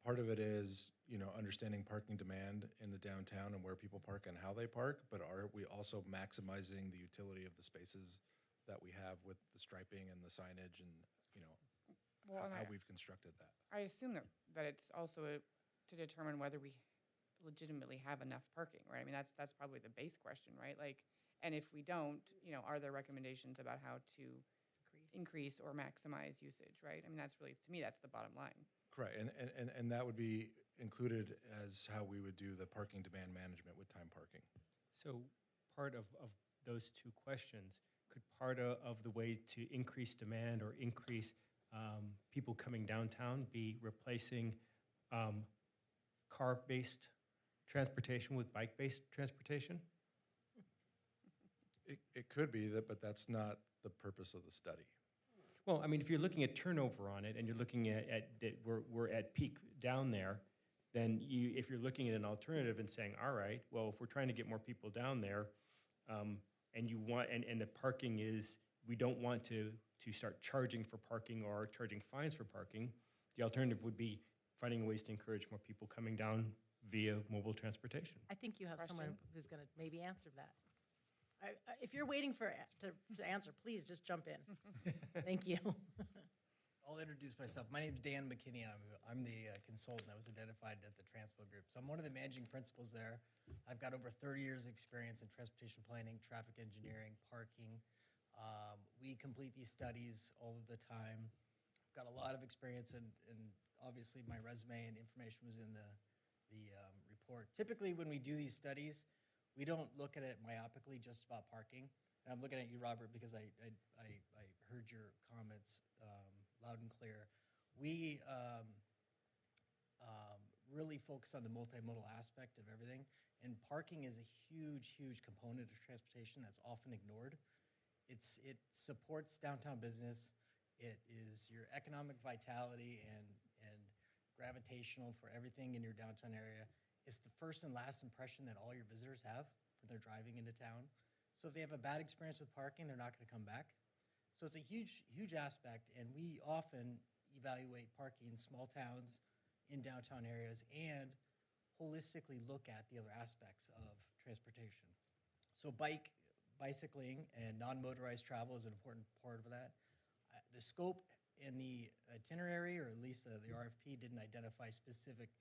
Part of it is, understanding parking demand in the downtown and where people park and how they park, but are we also maximizing the utility of the spaces that we have with the striping and the signage and, Well, and how I- we've constructed that? I assume that it's also to determine whether we legitimately have enough parking, right? I mean, that's probably the base question, right? Like, and if we don't, are there recommendations about how to increase or maximize usage, right? I mean, that's really, to me, that's the bottom line. Correct, and that would be included as how we would do the parking demand management with time parking. So part of those two questions, could part of the way to increase demand or increase people coming downtown be replacing car-based transportation with bike-based transportation? It could be that, but that's not the purpose of the study. Well, I mean, if you're looking at turnover on it and you're looking at that we're at peak down there, then if you're looking at an alternative and saying, all right, well, if we're trying to get more people down there, and you want and the parking is, we don't want to start charging for parking or charging fines for parking, the alternative would be finding ways to encourage more people coming down via mobile transportation. I think you have someone Question? who's going to maybe answer that. If you're waiting to answer, please just jump in. Thank you. I'll introduce myself. My name's Dan McKinney. I'm the consultant that was identified at the Transpo Group. So I'm one of the managing principals there. I've got over 30 years of experience in transportation planning, traffic engineering, parking. We complete these studies all of the time. I've got a lot of experience, and obviously my resume and information was in the report. Typically, when we do these studies, we don't look at it myopically just about parking. And I'm looking at you, Robert, because I heard your comments loud and clear. We really focus on the multimodal aspect of everything, and parking is a huge, huge component of transportation that's often ignored. It supports downtown business. It is your economic vitality and gravitational for everything in your downtown area. It's the first and last impression that all your visitors have when they're driving into town. So if they have a bad experience with parking, they're not going to come back. So it's a huge, huge aspect, and we often evaluate parking in small towns, in downtown areas, and holistically look at the other aspects of transportation. So bicycling and non-motorized travel is an important part of that. The scope in the itinerary, or at least the RFP, didn't identify specific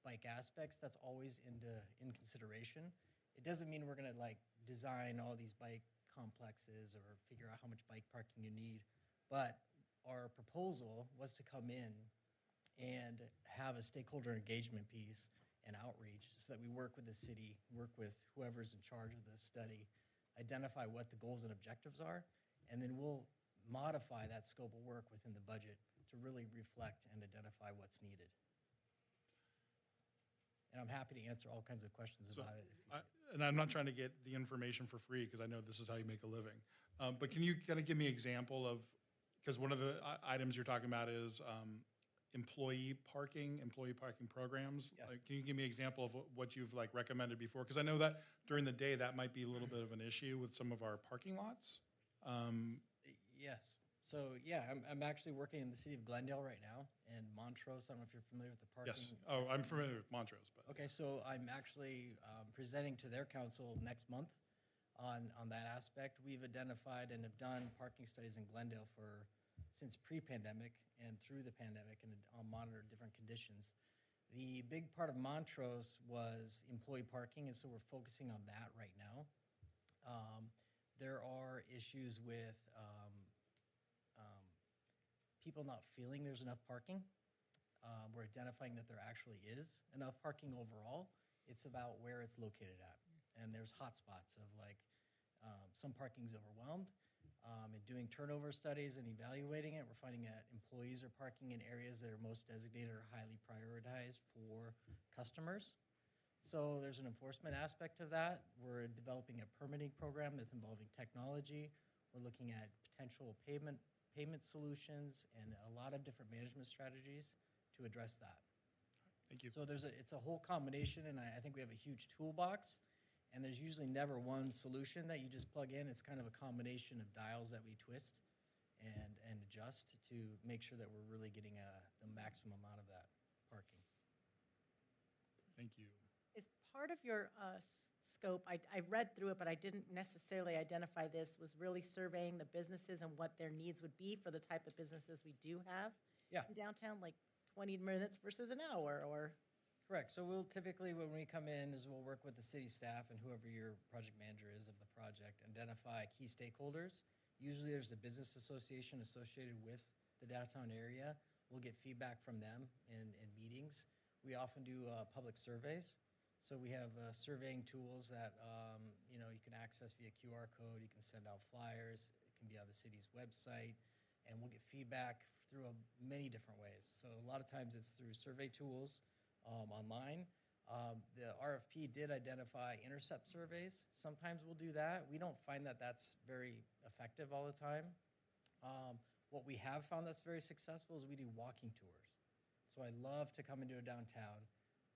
bike aspects. That's always in consideration. It doesn't mean we're going to design all these bike complexes or figure out how much bike parking you need. But our proposal was to come in and have a stakeholder engagement piece and outreach so that we work with the city, work with whoever's in charge of the study, identify what the goals and objectives are, and then we'll modify that scope of work within the budget to really reflect and identify what's needed. And I'm happy to answer all kinds of questions about it. And I'm not trying to get the information for free because I know this is how you make a living. But can you kind of give me an example of, because one of the items you're talking about is employee parking programs. Yeah. Can you give me an example of what you've recommended before? Because I know that during the day that might be a little bit of an issue with some of our parking lots. Yes. So yeah, I'm actually working in the city of Glendale right now, and Montrose. I don't know if you're familiar with the parking. Yes. Oh, I'm familiar with Montrose, but Okay, so I'm actually presenting to their council next month on that aspect. We've identified and have done parking studies in Glendale since pre-pandemic and through the pandemic, and monitored different conditions. The big part of Montrose was employee parking, and so we're focusing on that right now. There are issues with people not feeling there's enough parking. We're identifying that there actually is enough parking overall. It's about where it's located at. And there's hot spots of some parking's overwhelmed. And doing turnover studies and evaluating it, we're finding that employees are parking in areas that are most designated or highly prioritized for customers. So there's an enforcement aspect of that. We're developing a permitting program that's involving technology. We're looking at potential payment solutions and a lot of different management strategies to address that. Thank you. So it's a whole combination, and I think we have a huge toolbox, and there's usually never one solution that you just plug in. It's kind of a combination of dials that we twist and adjust to make sure that we're really getting the maximum out of that parking. Thank you. Is part of your scope, I read through it, but I didn't necessarily identify this, was really surveying the businesses and what their needs would be for the type of businesses we do have in downtown, like 20 minutes versus an hour, or? Correct. So we'll typically, when we come in, is we'll work with the city staff and whoever your project manager is of the project, identify key stakeholders. Usually there's a business association associated with the downtown area. We'll get feedback from them in meetings. We often do public surveys. So we have surveying tools that you can access via QR code. You can send out flyers. It can be on the city's website. And we'll get feedback through many different ways. So a lot of times it's through survey tools online. The RFP did identify intercept surveys. Sometimes we'll do that. We don't find that that's very effective all the time. What we have found that's very successful is we do walking tours. So I love to come into a downtown,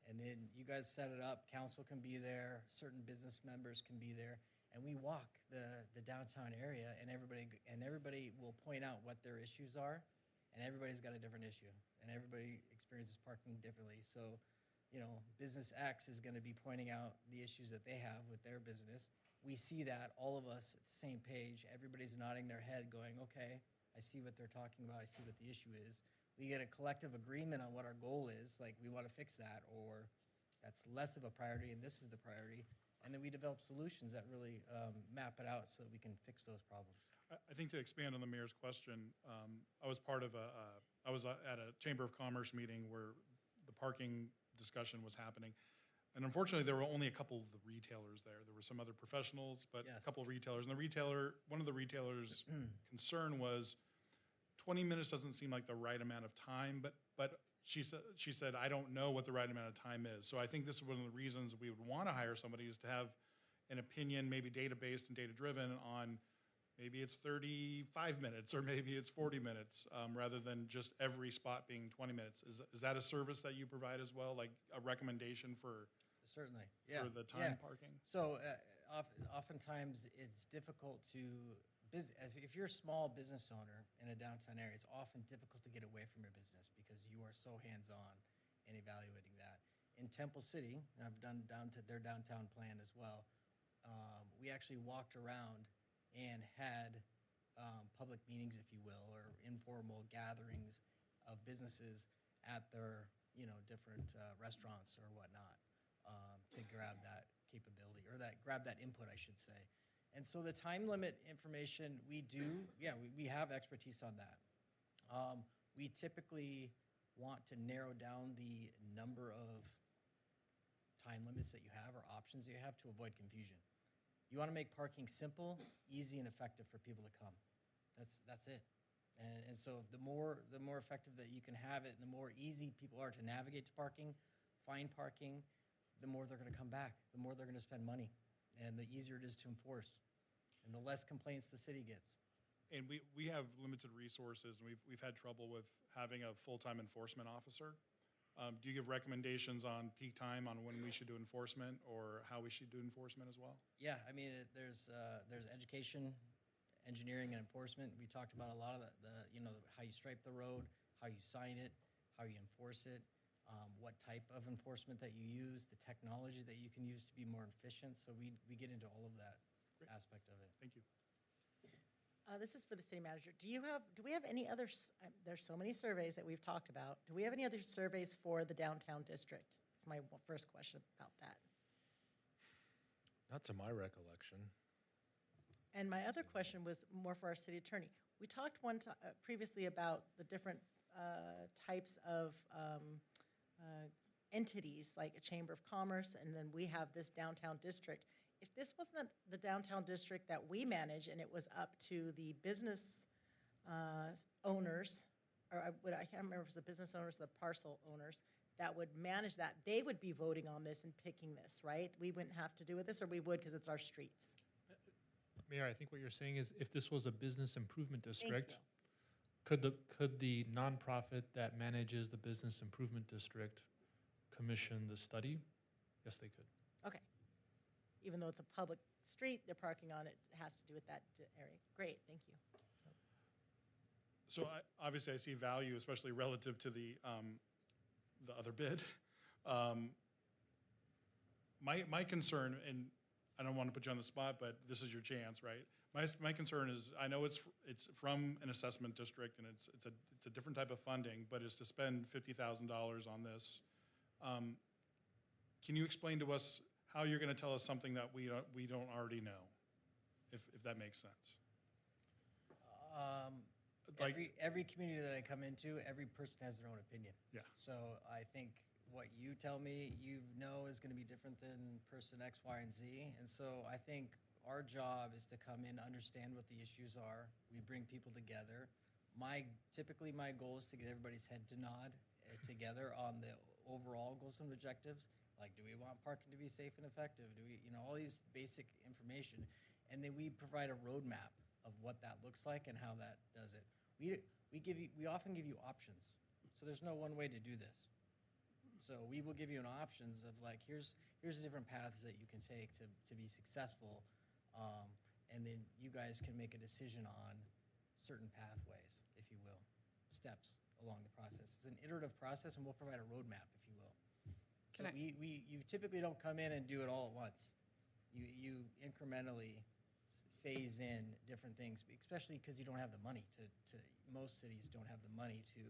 and then you guys set it up. Council can be there. Certain business members can be there. And we walk the downtown area, and everybody will point out what their issues are, and everybody's got a different issue, and everybody experiences parking differently. So, business X is going to be pointing out the issues that they have with their business. We see that, all of us at the same page. Everybody's nodding their head going, okay, I see what they're talking about. I see what the issue is. We get a collective agreement on what our goal is, like we want to fix that, or that's less of a priority and this is the priority. And then we develop solutions that really map it out so that we can fix those problems. I think to expand on the mayor's question, I was part of I was at a Chamber of Commerce meeting where the parking discussion was happening. And unfortunately, there were only a couple of the retailers there. There were some other professionals, but a couple of retailers. And one of the retailers' concern was 20 minutes doesn't seem like the right amount of time, but she said, I don't know what the right amount of time is. So I think this is one of the reasons we would want to hire somebody, is to have an opinion, maybe data-based and data-driven, on maybe it's 35 minutes or maybe it's 40 minutes, rather than just every spot being 20 minutes. Is that a service that you provide as well, like a recommendation for Certainly, for the time parking? So oftentimes it's difficult to, if you're a small business owner in a downtown area, it's often difficult to get away from your business because you are so hands-on in evaluating that. In Temple City, and I've done their downtown plan as well, we actually walked around and had public meetings, if you will, or informal gatherings of businesses at their different restaurants or whatnot, to grab that capability, or grab that input, I should say. And so the time limit information we have expertise on that. We typically want to narrow down the number of time limits that you have or options that you have to avoid confusion. You want to make parking simple, easy, and effective for people to come. That's it. And so the more effective that you can have it, and the more easy people are to navigate to parking, find parking, the more they're going to come back, the more they're going to spend money, and the easier it is to enforce, and the less complaints the city gets. And we have limited resources, and we've had trouble with having a full-time enforcement officer. Do you give recommendations on peak time on when we should do enforcement, or how we should do enforcement as well? Yeah, I mean, there's education, engineering, and enforcement. We talked about a lot of how you stripe the road, how you sign it, how you enforce it, what type of enforcement that you use, the technology that you can use to be more efficient. So we get into all of that aspect of it. Thank you. This is for the city manager. Do we have any other, there's so many surveys that we've talked about. Do we have any other surveys for the downtown district? That's my first question about that. Not to my recollection. And my other question was more for our city attorney. We talked previously about the different types of entities, like a chamber of commerce, and then we have this downtown district. If this wasn't the downtown district that we manage, and it was up to the business owners, or I can't remember if it's the business owners or the parcel owners, that would manage that, they would be voting on this and picking this, right? We wouldn't have to do with this, or we would because it's our streets. Mayor, I think what you're saying is if this was a business improvement Thank district, you. could the nonprofit that manages the business improvement district commission the study? Yes, they could. Okay. Even though it's a public street, they're parking on it, it has to do with that area. Great, thank you. So obviously I see value, especially relative to the other bid. My concern, and I don't want to put you on the spot, but this is your chance, right? My concern is, I know it's from an assessment district and it's a different type of funding, but it's to spend $50,000 on this. Can you explain to us how you're going to tell us something that we don't already know, if that makes sense? Every community that I come into, every person has their own opinion. Yeah. So I think what you tell me you know is going to be different than person X, Y, and Z. And so I think our job is to come in, understand what the issues are. We bring people together. Typically my goal is to get everybody's head to nod together on the overall goals and objectives. Like, do we want parking to be safe and effective? Do we, all these basic information. And then we provide a roadmap of what that looks like and how that does it. We often give you options. So there's no one way to do this. So we will give you an options of like, here's the different paths that you can take to be successful. And then you guys can make a decision on certain pathways, if you will, steps along the process. It's an iterative process, and we'll provide a roadmap, if you will. So you typically don't come in and do it all at once. You incrementally phase in different things, especially because you don't have the money to most cities don't have the money to,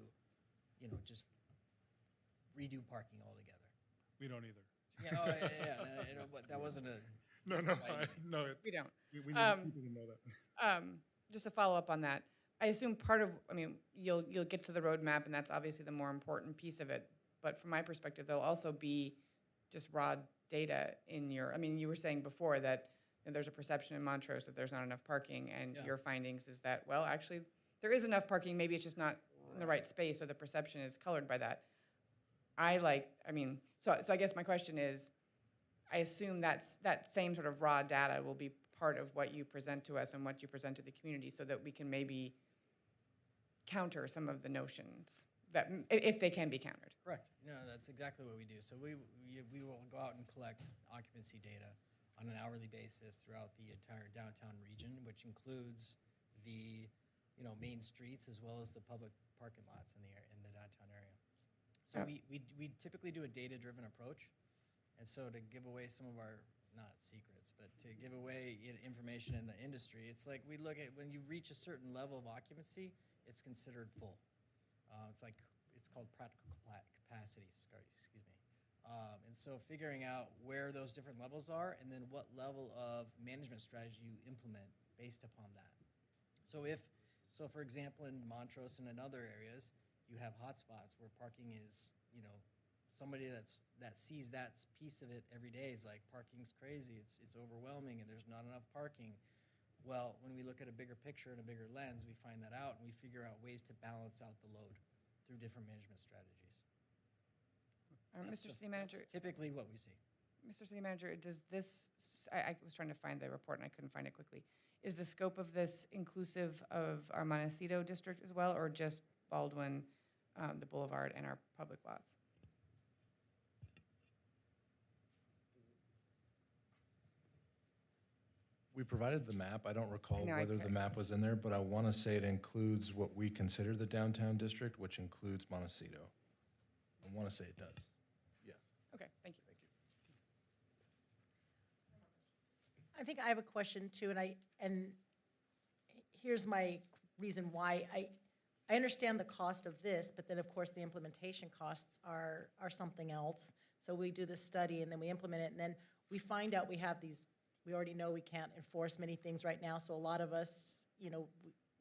just redo parking altogether. We don't either. Yeah, but that wasn't a. No. We don't. We need people to know that. Just to follow up on that, I assume you'll get to the roadmap, and that's obviously the more important piece of it. But from my perspective, there'll also be just raw data in you were saying before that there's a perception in Montrose that there's not enough parking, and your findings is that, well, actually, there is enough parking, maybe it's just not in the right space, or the perception is colored by that. So I guess my question is, I assume that same sort of raw data will be part of what you present to us and what you present to the community, so that we can maybe counter some of the notions that, if they can be countered. Correct. That's exactly what we do. So we will go out and collect occupancy data on an hourly basis throughout the entire downtown region, which includes the main streets as well as the public parking lots in the downtown area. So we typically do a data-driven approach, and so to give away some of our, not secrets, but to give away information in the industry, it's like we look at when you reach a certain level of occupancy, it's considered full. It's called practical capacity. Excuse me. And so figuring out where those different levels are, and then what level of management strategy you implement based upon that. So for example, in Montrose and in other areas, you have hotspots where parking is, somebody that sees that piece of it every day is like, parking's crazy, it's overwhelming, and there's not enough parking. Well, when we look at a bigger picture and a bigger lens, we find that out, and we figure out ways to balance out the load through different management strategies. Mr. City Manager. That's typically what we see. Mr. City Manager, does this, I was trying to find the report and I couldn't find it quickly. Is the scope of this inclusive of our Montecito district as well, or just Baldwin, the Boulevard, and our public lots? We provided the map. I don't recall No, whether the map was in there, but I want to say it includes what we consider the downtown district, which includes Montecito. I want to say it does. Yeah. Okay, thank you. I think I have a question too, and here's my reason why. I understand the cost of this, but then of course the implementation costs are something else. So we do this study and then we implement it, and then we find out we have these, we already know we can't enforce many things right now, so a lot of us,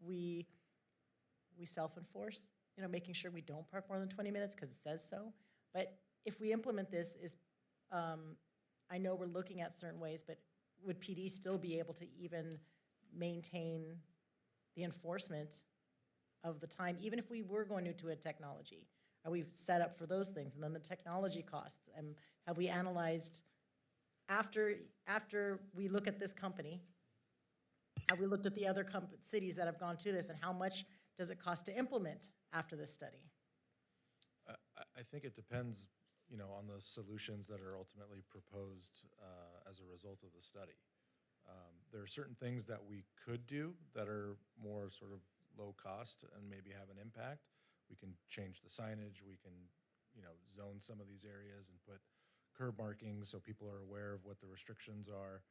we self-enforce, making sure we don't park more than 20 minutes because it says so. But if we implement this, I know we're looking at certain ways, but would PD still be able to even maintain the enforcement of the time, even if we were going to a technology? Are we set up for those things? And then the technology costs. Have we analyzed, after we look at this company, have we looked at the other cities that have gone to this, and how much does it cost to implement after this study? I think it depends, on the solutions that are ultimately proposed as a result of the study. There are certain things that we could do that are more sort of low cost and maybe have an impact. We can change the signage. We can, zone some of these areas and put curb markings so people are aware of what the restrictions are.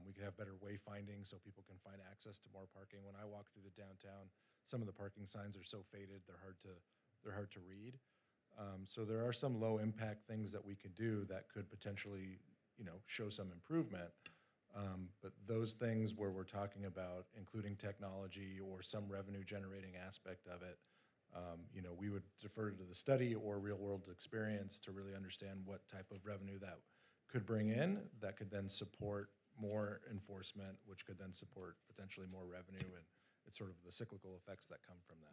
We can have better wayfinding so people can find access to more parking. When I walk through the downtown, some of the parking signs are so faded they're hard to read. So there are some low impact things that we could do that could potentially, show some improvement. But those things where we're talking about including technology or some revenue generating aspect of it, we would defer to the study or real world experience to really understand what type of revenue that could bring in that could then support more enforcement, which could then support potentially more revenue, and it's sort of the cyclical effects that come from that.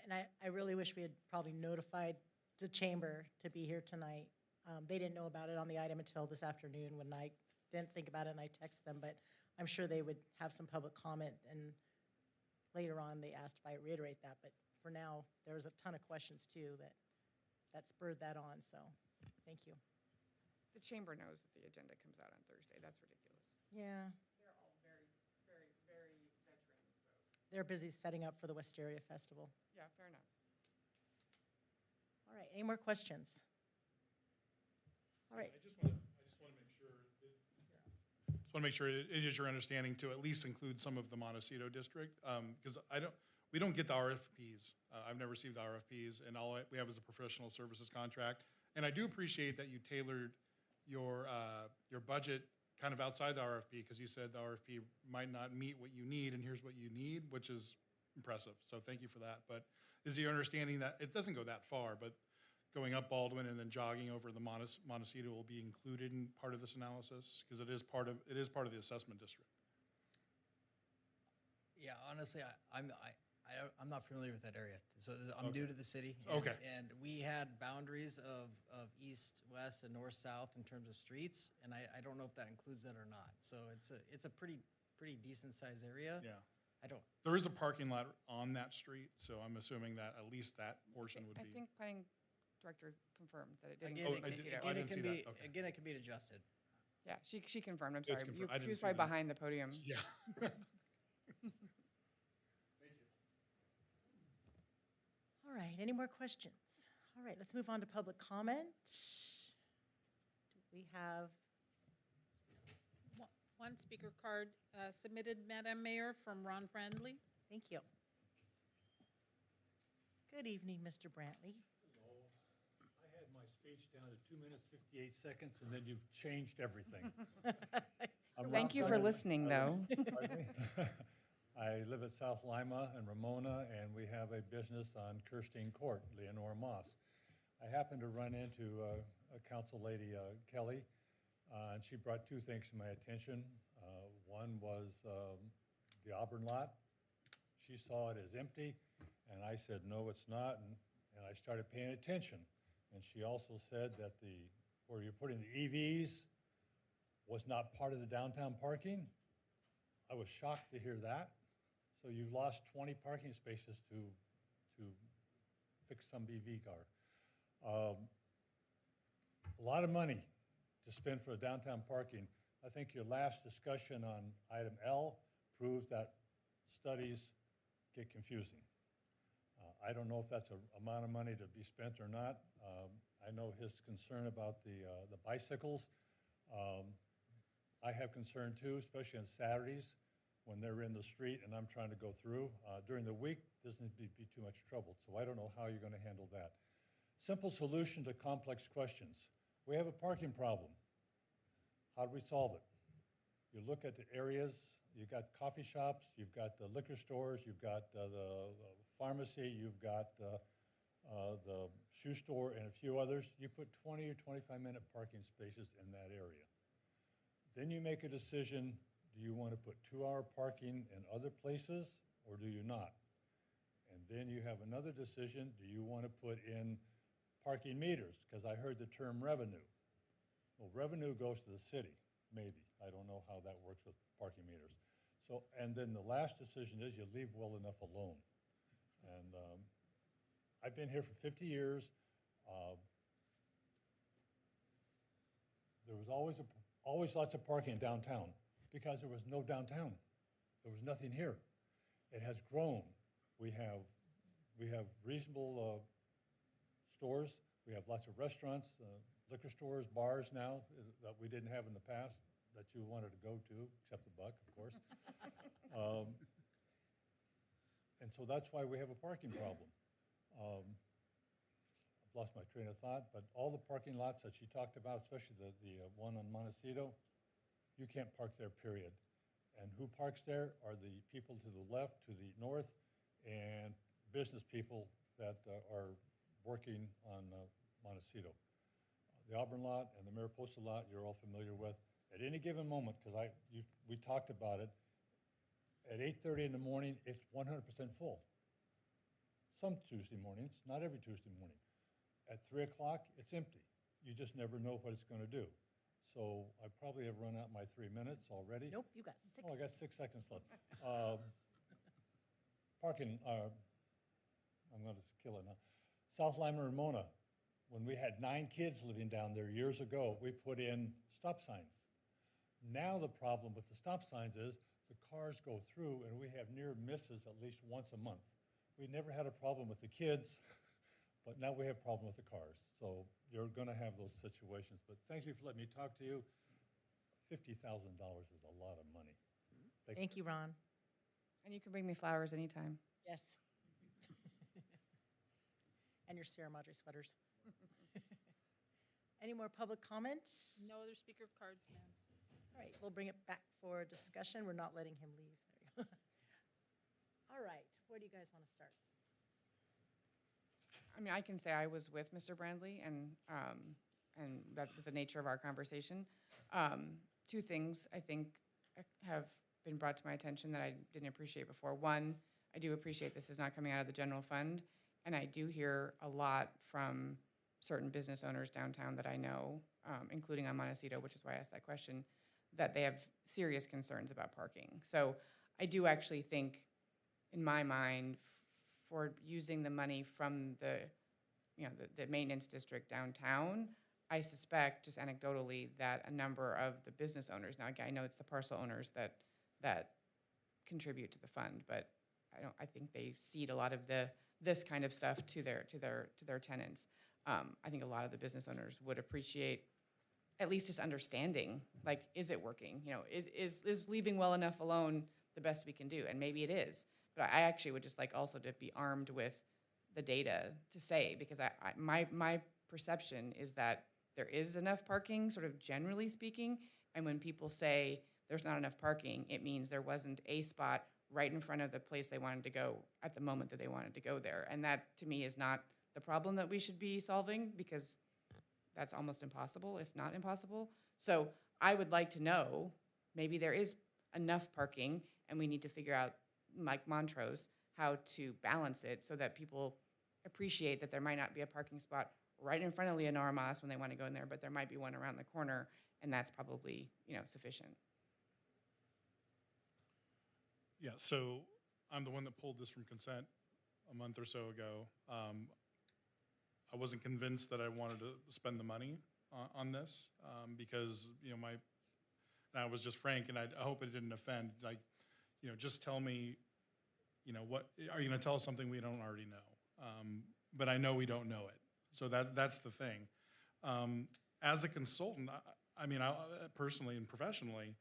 And I really wish we had probably notified the chamber to be here tonight. They didn't know about it on the item until this afternoon when I didn't think about it and I texted them, but I'm sure they would have some public comment, and later on they asked if I reiterate that, but for now, there was a ton of questions too that spurred that on, so thank you. The chamber knows that the agenda comes out on Thursday. That's ridiculous. Yeah. They're all very, very, very veteran folks. They're busy setting up for the Wisteria Festival. Yeah, fair enough. All right, any more questions? All right. I just want to make sure it is your understanding to at least include some of the Montecito district, because we don't get the RFPs. I've never received the RFPs, and all we have is a professional services contract. And I do appreciate that you tailored your budget kind of outside the RFP, because you said the RFP might not meet what you need, and here's what you need, which is impressive. So thank you for that. But is your understanding that it doesn't go that far, but going up Baldwin and then jogging over the Montecito will be included in part of this analysis? Because it is part of the assessment district. Yeah, honestly, I'm not familiar with that area. So I'm new to the city. Okay. And we had boundaries of east, west, and north, south in terms of streets, and I don't know if that includes that or not. So it's a pretty decent sized area. Yeah. There is a parking lot on that street, so I'm assuming that at least that portion would be. I think planning director confirmed that it didn't. Again, it can be adjusted. Yeah, she confirmed. I'm It's sorry. confirmed. I She didn't was see right the- behind the podium. Yeah. All right, any more questions? All right, let's move on to public comment. We have, One speaker card submitted, Madam Mayor, from Ron Brandley. thank you. Good evening, Mr. Brantley. I had my speech down to 2 minutes, 58 seconds, and then you've changed everything. Thank you for listening, though. Pardon me? I live at South Lima and Ramona, and we have a business on Kirstein Court, Leonora Moss. I happened to run into Council Lady Kelly, and she brought two things to my attention. One was the Auburn lot. She saw it as empty, and I said, no, it's not, and I started paying attention. And she also said that where you're putting the EVs was not part of the downtown parking. I was shocked to hear that. So you've lost 20 parking spaces to fix some EV car. A lot of money to spend for downtown parking. I think your last discussion on item L proved that studies get confusing. I don't know if that's an amount of money to be spent or not. I know his concern about the bicycles. I have concern too, especially on Saturdays when they're in the street and I'm trying to go through. During the week, doesn't be too much trouble. So I don't know how you're going to handle that. Simple solution to complex questions. We have a parking problem. How do we solve it? You look at the areas, you've got coffee shops, you've got the liquor stores, you've got the pharmacy, you've got the shoe store and a few others. You put 20 or 25-minute parking spaces in that area. Then you make a decision, do you want to put 2-hour parking in other places or do you not? And then you have another decision, do you want to put in parking meters? Because I heard the term revenue. Well, revenue goes to the city, maybe. I don't know how that works with parking meters. So, and then the last decision is you leave well enough alone. And I've been here for 50 years. There was always lots of parking downtown because there was no downtown. There was nothing here. It has grown. We have reasonable stores. We have lots of restaurants, liquor stores, bars now that we didn't have in the past that you wanted to go to, except the buck, of course. And so that's why we have a parking problem. I've lost my train of thought, but all the parking lots that she talked about, especially the one on Montecito, you can't park there, period. And who parks there are the people to the left, to the north, and business people that are working on Montecito. The Auburn lot and the Mariposa lot you're all familiar with. At any given moment, because we talked about it, at 8:30 in the morning, it's 100% full. Some Tuesday mornings, not every Tuesday morning. At 3 o'clock, it's empty. You just never know what it's going to do. So I probably have run out my 3 minutes already. Nope, you got 6. Oh, I got 6 seconds left. Parking, I'm going to kill it now. South Lima and Mona, when we had 9 kids living down there years ago, we put in stop signs. Now the problem with the stop signs is the cars go through and we have near misses at least once a month. We never had a problem with the kids, but now we have a problem with the cars. So you're going to have those situations. But thank you for letting me talk to you. $50,000 is a lot of money. Thank you, Ron. And you can bring me flowers anytime. Yes. And your Sierra Madre sweaters. Any more public comments? No other speaker cards, ma'am. All right, we'll bring it back for discussion. We're not letting him leave. There you go. All right, where do you guys want to start? I mean, I can say I was with Mr. Brandley, and that was the nature of our conversation. 2 things I think have been brought to my attention that I didn't appreciate before. One, I do appreciate this is not coming out of the general fund, and I do hear a lot from certain business owners downtown that I know, including on Montecito, which is why I asked that question, that they have serious concerns about parking. So I do actually think, in my mind, for using the money from the maintenance district downtown, I suspect, just anecdotally, that a number of the business owners, now again, I know it's the parcel owners that contribute to the fund, but I think they cede a lot of this kind of stuff to their tenants. I think a lot of the business owners would appreciate at least just understanding, like, is it working? Is leaving well enough alone the best we can do? And maybe it is. But I actually would just like also to be armed with the data to say, because my perception is that there is enough parking, sort of generally speaking, and when people say there's not enough parking, it means there wasn't a spot right in front of the place they wanted to go at the moment that they wanted to go there. And that, to me, is not the problem that we should be solving, because that's almost impossible, if not impossible. So I would like to know, maybe there is enough parking, and we need to figure out, like Montrose, how to balance it so that people appreciate that there might not be a parking spot right in front of Leonora Moss when they want to go in there, but there might be one around the corner, and that's probably, sufficient. Yeah, so I'm the one that pulled this from consent a month or so ago. I wasn't convinced that I wanted to spend the money on this because, and I was just frank, and I hope it didn't offend. Like, just tell me, what are you going to tell us something we don't already know? But I know we don't know it, so that's the thing. As a consultant, I personally and professionally,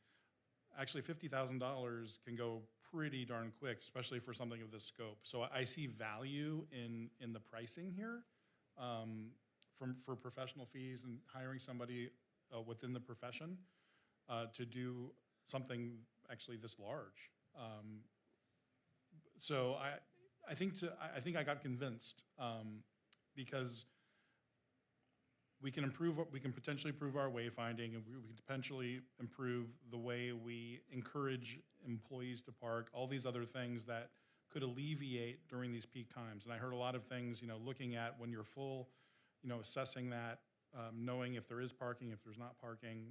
actually $50,000 can go pretty darn quick, especially for something of this scope. So I see value in the pricing here for professional fees and hiring somebody within the profession to do something actually this large. So I think I got convinced because we can potentially improve our wayfinding, and we can potentially improve the way we encourage employees to park, all these other things that could alleviate during these peak times. And I heard a lot of things, looking at when you're full, assessing that, knowing if there is parking, if there's not parking.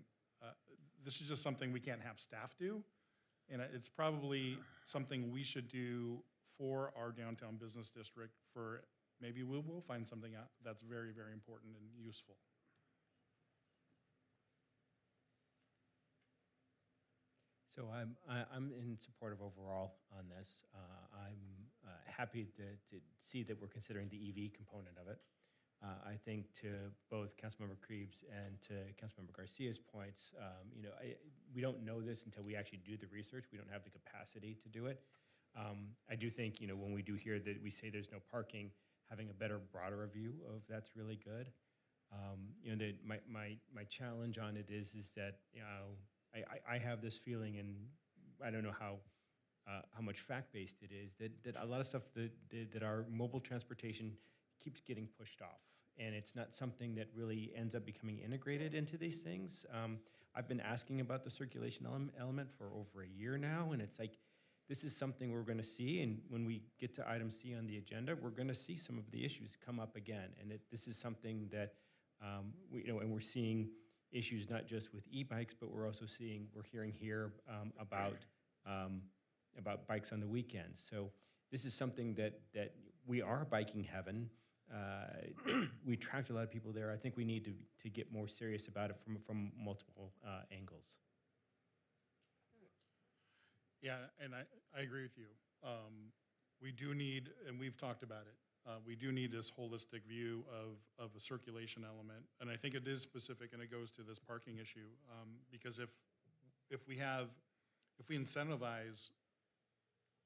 This is just something we can't have staff do. And it's probably something we should do for our downtown business district maybe we'll find something out that's very, very important and useful. So I'm in support of overall on this. I'm happy to see that we're considering the EV component of it. I think to both Councilmember Krebs and to Councilmember Garcia's points, we don't know this until we actually do the research. We don't have the capacity to do it. I do think, when we do hear that we say there's no parking, having a better, broader view of that's really good. My challenge on it is that, I have this feeling, and I don't know how much fact-based it is, that a lot of stuff that our mobile transportation keeps getting pushed off. And it's not something that really ends up becoming integrated into these things. I've been asking about the circulation element for over a year now, and it's like, this is something we're going to see, and when we get to item C on the agenda, we're going to see some of the issues come up again. And this is something that, and we're seeing issues not just with e-bikes, but we're hearing here about bikes on the weekends. So this is something that we are biking heaven. We attract a lot of people there. I think we need to get more serious about it from multiple angles. Yeah, and I agree with you. We do need, and we've talked about it, we do need this holistic view of a circulation element. And I think it is specific, and it goes to this parking issue. Because if we incentivize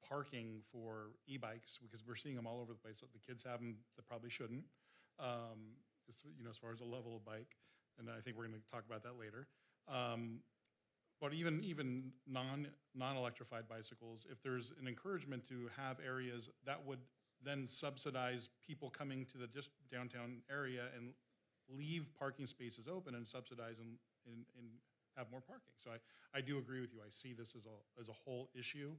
parking for e-bikes, because we're seeing them all over the place, so the kids have them that probably shouldn't, as far as the level of bike. And I think we're going to talk about that later. But even non-electrified bicycles, if there's an encouragement to have areas that would then subsidize people coming to the downtown area and leave parking spaces open and subsidize and have more parking. So I do agree with you. I see this as a whole issue.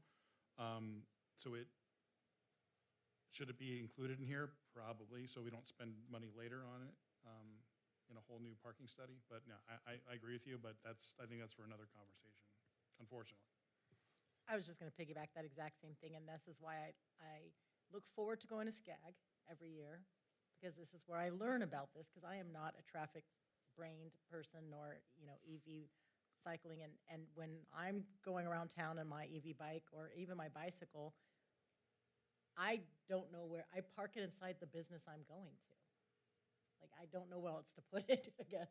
Should it be included in here? Probably, so we don't spend money later on it. In a whole new parking study, but no, I agree with you, but I think that's for another conversation, unfortunately. I was just going to piggyback that exact same thing, and this is why I look forward to going to SCAG every year, because this is where I learn about this, because I am not a traffic-brained person nor, EV cycling, and when I'm going around town on my EV bike or even my bicycle, I don't know where, I park it inside the business I'm going to. Like, I don't know where else to put it, I guess.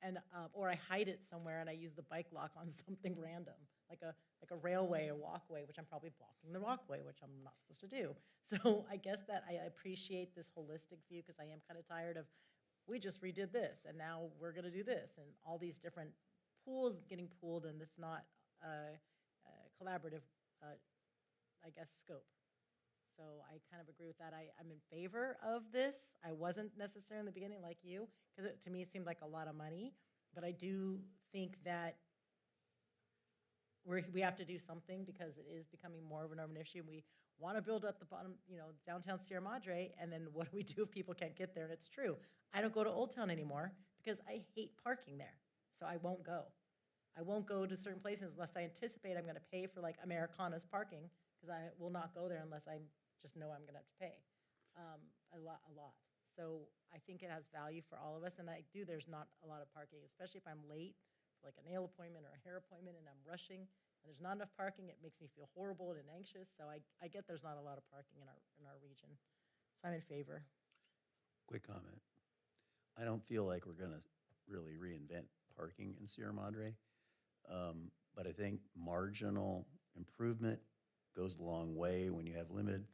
And, or I hide it somewhere and I use the bike lock on something random, like a railway or walkway, which I'm probably blocking the walkway, which I'm not supposed to do. So I guess that I appreciate this holistic view, because I am kind of tired of, we just redid this and now we're going to do this, and all these different pools getting pooled, and it's not a collaborative, I guess, scope. So I kind of agree with that. I'm in favor of this. I wasn't necessarily in the beginning like you, because to me it seemed like a lot of money. But I do think that we have to do something, because it is becoming more of an urban issue. We want to build up the bottom, downtown Sierra Madre, and then what do we do if people can't get there? And it's true. I don't go to Old Town anymore because I hate parking there. So I won't go. I won't go to certain places unless I anticipate I'm going to pay for like Americana's parking, because I will not go there unless I just know I'm going to have to pay a lot. So I think it has value for all of us. And there's not a lot of parking, especially if I'm late for like a nail appointment or a hair appointment and I'm rushing and there's not enough parking. It makes me feel horrible and anxious. So I get there's not a lot of parking in our region. So I'm in favor. Quick comment. I don't feel like we're going to really reinvent parking in Sierra Madre, but I think marginal improvement goes a long way when you have limited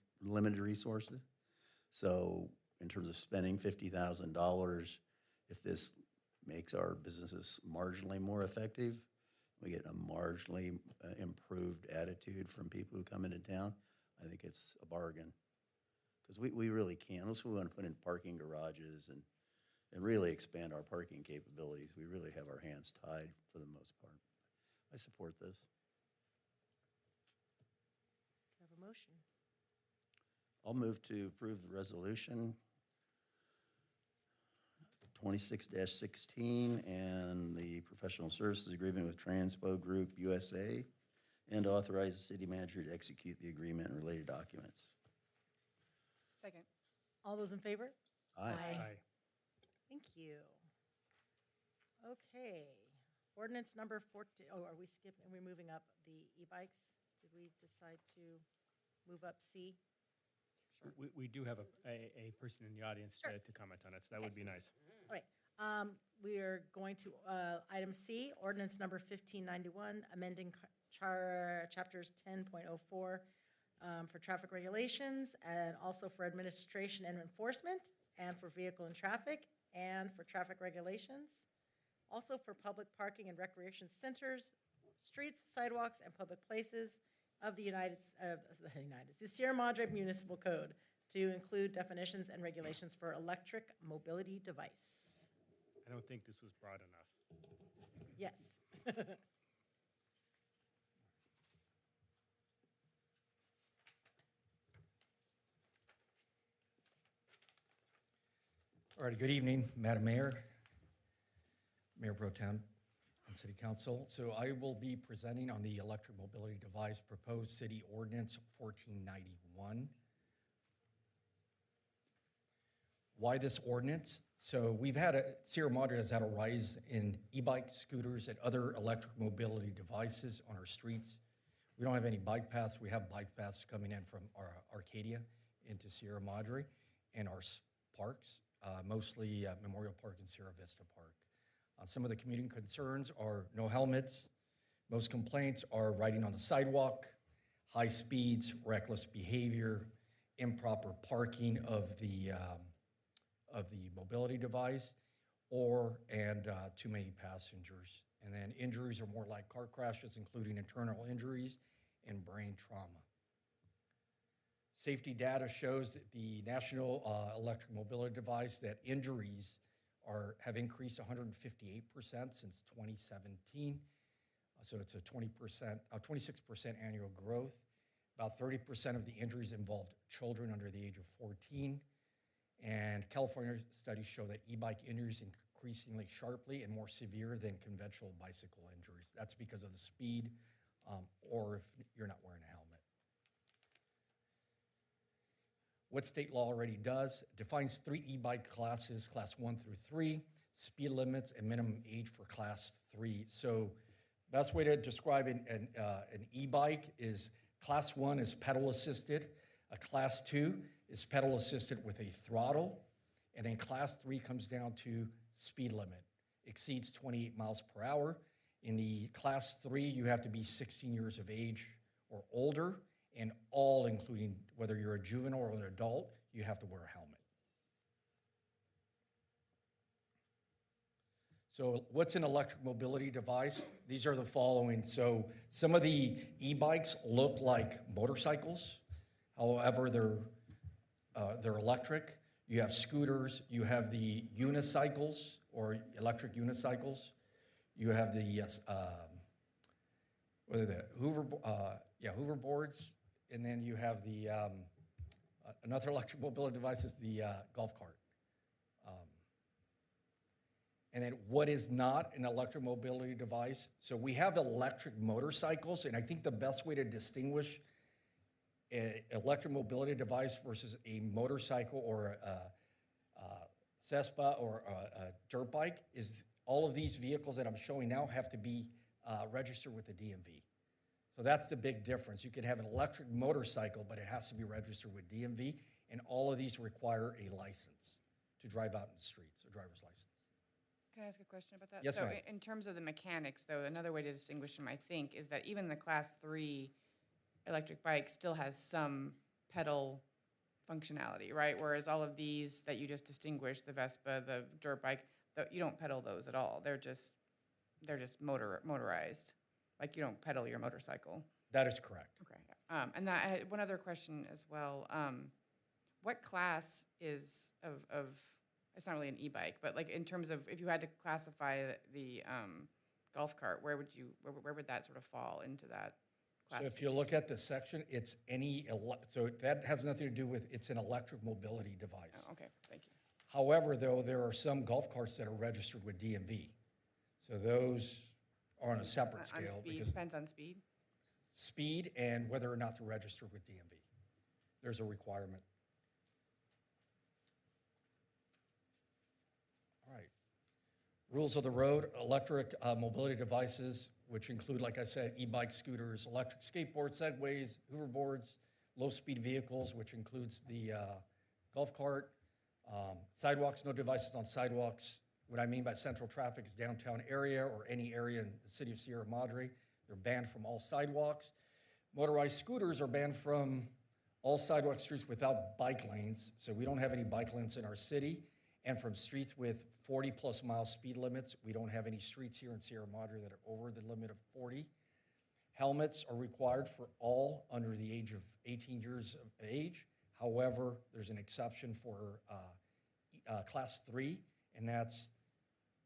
resources. So in terms of spending $50,000, if this makes our businesses marginally more effective, we get a marginally improved attitude from people who come into town, I think it's a bargain. Because we really can. Unless we want to put in parking garages and really expand our parking capabilities, we really have our hands tied for the most part. I support this. Do I have a motion? I'll move to approve the resolution 26-16 and the professional services agreement with Transpo Group USA, and authorize the city manager to execute the agreement and related documents. Second. All those in favor? Aye. Thank you. Okay. Ordinance number 14, are we skipping, are we moving up the e-bikes? Did we decide to move up C? We do have a person in the audience to comment on it, so that would be nice. All right. We are going to item C, ordinance number 1591, amending chapters 10.04 for traffic regulations, and also for administration and enforcement, and for vehicle and traffic, and for traffic regulations, also for public parking and recreation centers, streets, sidewalks, and public places of the the Sierra Madre Municipal Code, to include definitions and regulations for electric mobility device. I don't think this was broad enough. Yes. All right, good evening, Madam Mayor, Mayor Pro Tem, and City Council. So I will be presenting on the electric mobility device proposed city ordinance 1491. Why this ordinance? So Sierra Madre has had a rise in e-bike, scooters, and other electric mobility devices on our streets. We don't have any bike paths. We have bike paths coming in from our Arcadia into Sierra Madre and our parks, mostly Memorial Park and Sierra Vista Park. Some of the commuting concerns are no helmets. Most complaints are riding on the sidewalk, high speeds, reckless behavior, improper parking of the mobility device, and too many passengers. And then injuries are more like car crashes, including internal injuries and brain trauma. Safety data shows that the National Electric Mobility Device, that injuries have increased 158% since 2017. So it's a 26% annual growth. About 30% of the injuries involved children under the age of 14. And California studies show that e-bike injuries increasingly sharply and more severe than conventional bicycle injuries. That's because of the speed or if you're not wearing a helmet. What state law already does, defines 3 e-bike classes, class 1 through 3, speed limits, and minimum age for class 3. So best way to describe an e-bike is class 1 is pedal assisted, a class 2 is pedal assisted with a throttle, and then class 3 comes down to speed limit, exceeds 28 miles per hour. In the class 3, you have to be 16 years of age or older, and all, including whether you're a juvenile or an adult, you have to wear a helmet. So what's an electric mobility device? These are the following. So some of the e-bikes look like motorcycles. However, they're electric. You have scooters. You have the unicycles or electric unicycles. You have the hoverboards, and then you have the another electric mobility device is the golf cart. And then what is not an electric mobility device? So we have electric motorcycles, and I think the best way to distinguish an electric mobility device versus a motorcycle or a Cespa or a dirt bike is all of these vehicles that I'm showing now have to be registered with the DMV. So that's the big difference. You can have an electric motorcycle, but it has to be registered with DMV, and all of these require a license to drive out in the streets, a driver's license. Can I ask a question about that? Yes, so ma'am. in terms of the mechanics, though, another way to distinguish them, I think, is that even the class 3 electric bike still has some pedal functionality, right? Whereas all of these that you just distinguished, the Vespa, the dirt bike, you don't pedal those at all. They're just motorized. Like you don't pedal your motorcycle. That is correct. Okay. And I had one other question as well. What class is of it's not really an e-bike, but like in terms of if you had to classify the golf cart, where would that sort of fall into that class. So if you look at the section, it's any, so that has nothing to do with, it's an electric mobility device. Oh, okay, thank you. However, though, there are some golf carts that are registered with DMV. So those are on a separate On scale speed, because depends on speed. speed and whether or not they're registered with DMV. There's a requirement. All right. Rules of the road, electric mobility devices, which include, like I said, e-bike scooters, electric skateboards, segways, hoverboards, low-speed vehicles, which includes the golf cart, sidewalks, no devices on sidewalks. What I mean by central traffic is downtown area or any area in the city of Sierra Madre. They're banned from all sidewalks. Motorized scooters are banned from all sidewalk streets without bike lanes. So we don't have any bike lanes in our city. And from streets with 40+ mile speed limits, we don't have any streets here in Sierra Madre that are over the limit of 40. Helmets are required for all under the age of 18 years of age. However, there's an exception for class 3, and that's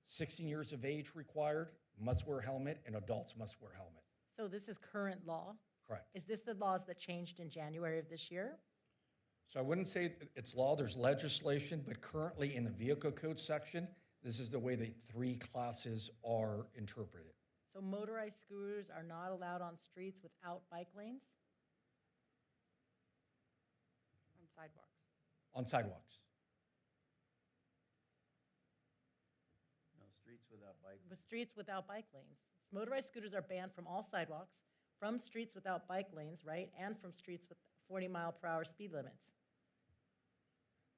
16 years of age required, must wear helmet, and adults must wear helmet. So this is current law? Correct. Is this the laws that changed in January of this year? So I wouldn't say it's law, there's legislation, but currently in the vehicle code section, this is the way the 3 classes are interpreted. So motorized scooters are not allowed on streets without bike lanes? On sidewalks. On sidewalks. No, streets without bike. With streets without bike lanes. Motorized scooters are banned from all sidewalks, from streets without bike lanes, right? And from streets with 40-mile-per-hour speed limits.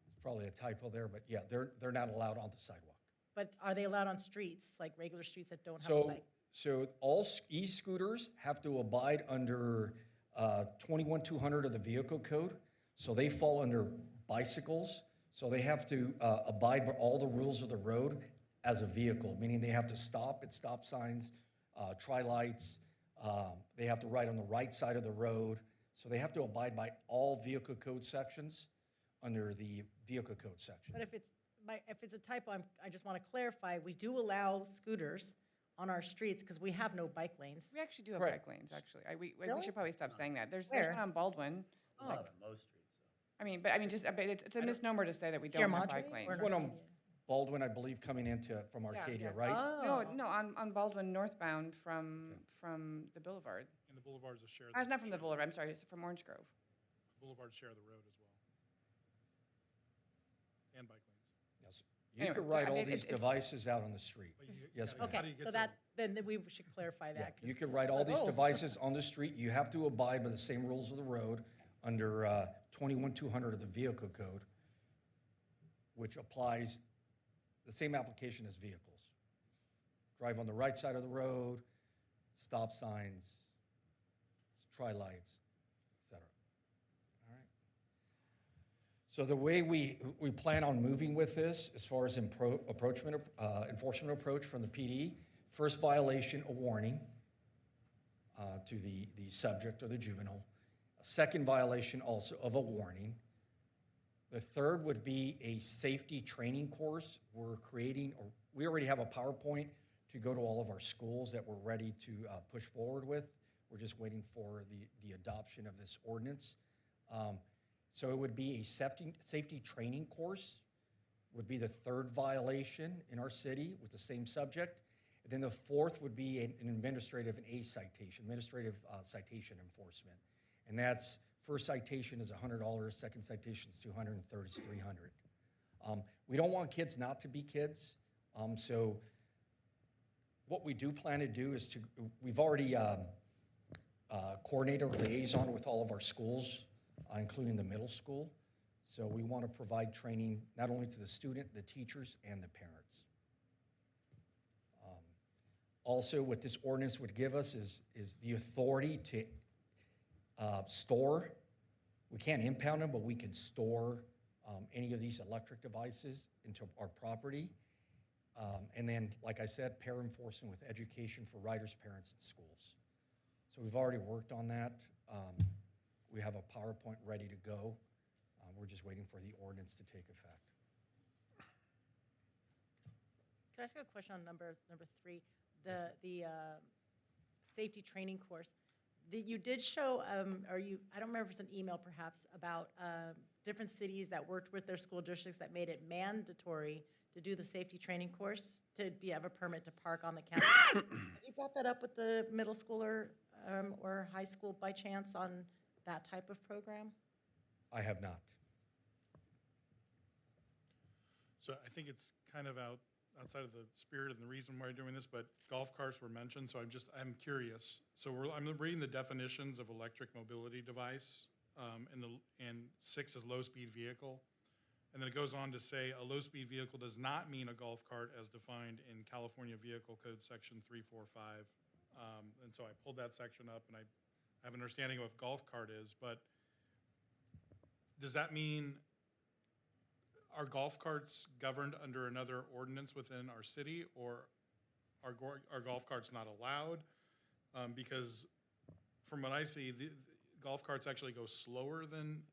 It's probably a typo there, but yeah, they're not allowed on the sidewalk. But are they allowed on streets, like regular streets that don't have a bike? So all e-scooters have to abide under 21-200 of the vehicle code. So they fall under bicycles. So they have to abide by all the rules of the road as a vehicle, meaning they have to stop at stop signs, tri-lights. They have to ride on the right side of the road. So they have to abide by all vehicle code sections under the vehicle code section. But if it's a typo, I just want to clarify, we do allow scooters on our streets because we have no bike lanes. We actually do have Correct. bike lanes, actually. We Really? should probably stop saying that. There's Where? one on Baldwin. Not like- on most streets, though. I mean, just, but it's a misnomer to say that we Sierra don't have Madre bike lanes. or One on Baldwin, I believe, coming into from Yeah, Arcadia, yeah. right? Oh. No, on Baldwin northbound from the Boulevard. And the boulevards are shared. Not from the Boulevard, I'm sorry, it's from Orange Grove. Boulevards share the road as well. And bike lanes. Yes. You Anyway, could ride I all mean, these it's- devices out on the street. But you Yes, gotta- ma'am. how do you Okay, get so to- then we should clarify Yeah, that. 'cause you could ride all it's like, these oh. devices on the street. You have to abide by the same rules of the road under 21-200 of the vehicle code, which applies the same application as vehicles. Drive on the right side of the road, stop signs, tri-lights, et cetera. All right. So the way we plan on moving with this, as far as enforcement approach from the PD, first violation, a warning to the subject or the juvenile. A second violation also of a warning. The third would be a safety training course. We're creating, or we already have a PowerPoint to go to all of our schools that we're ready to push forward with. We're just waiting for the adoption of this ordinance. So it would be a safety training course, would be the third violation in our city with the same subject. And then the fourth would be an administrative citation enforcement. And that's, first citation is $100, second citation is $200, and third is $300. We don't want kids not to be kids. So what we do plan to do is we've already coordinated a liaison with all of our schools, including the middle school. So we want to provide training not only to the student, the teachers, and the parents. Also, what this ordinance would give us is the authority to store. We can't impound them, but we can store any of these electric devices into our property. And then, like I said, pair enforcement with education for riders, parents, and schools. So we've already worked on that. We have a PowerPoint ready to go. We're just waiting for the ordinance to take effect. Can I ask you a question on number 3? The safety training course, You did show, I don't remember if it's an email perhaps, about different cities that worked with their school districts that made it mandatory to do the safety training course to have a permit to park on the campus. Have you brought that up with the middle schooler or high school by chance on that type of program? I have not. So I think it's kind of outside of the spirit and the reason why we're doing this, but golf carts were mentioned, so I'm curious. So I'm reading the definitions of electric mobility device, and 6 is low-speed vehicle. And then it goes on to say, a low-speed vehicle does not mean a golf cart as defined in California Vehicle Code Section 345. And so I pulled that section up, and I have an understanding of what golf cart is, but does that mean, are golf carts governed under another ordinance within our city, or are golf carts not allowed? Because from what I see, the golf carts actually go slower than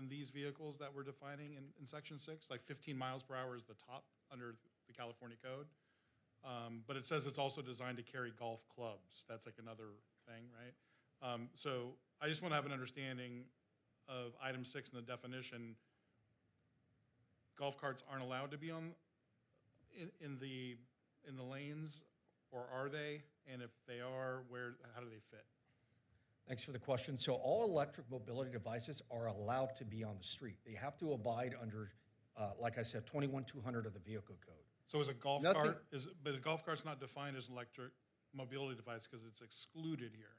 these vehicles that we're defining in Section 6. Like 15 miles per hour is the top under the California code. But it says it's also designed to carry golf clubs. That's like another thing, right? So I just want to have an understanding of item 6 in the definition. Golf carts aren't allowed to be in the lanes, or are they? And if they are, how do they fit? Thanks for the question. So all electric mobility devices are allowed to be on the street. They have to abide under, like I said, 21200 of the vehicle code. So is a golf Nothing- cart, but a golf cart's not defined as an electric mobility device because it's excluded here.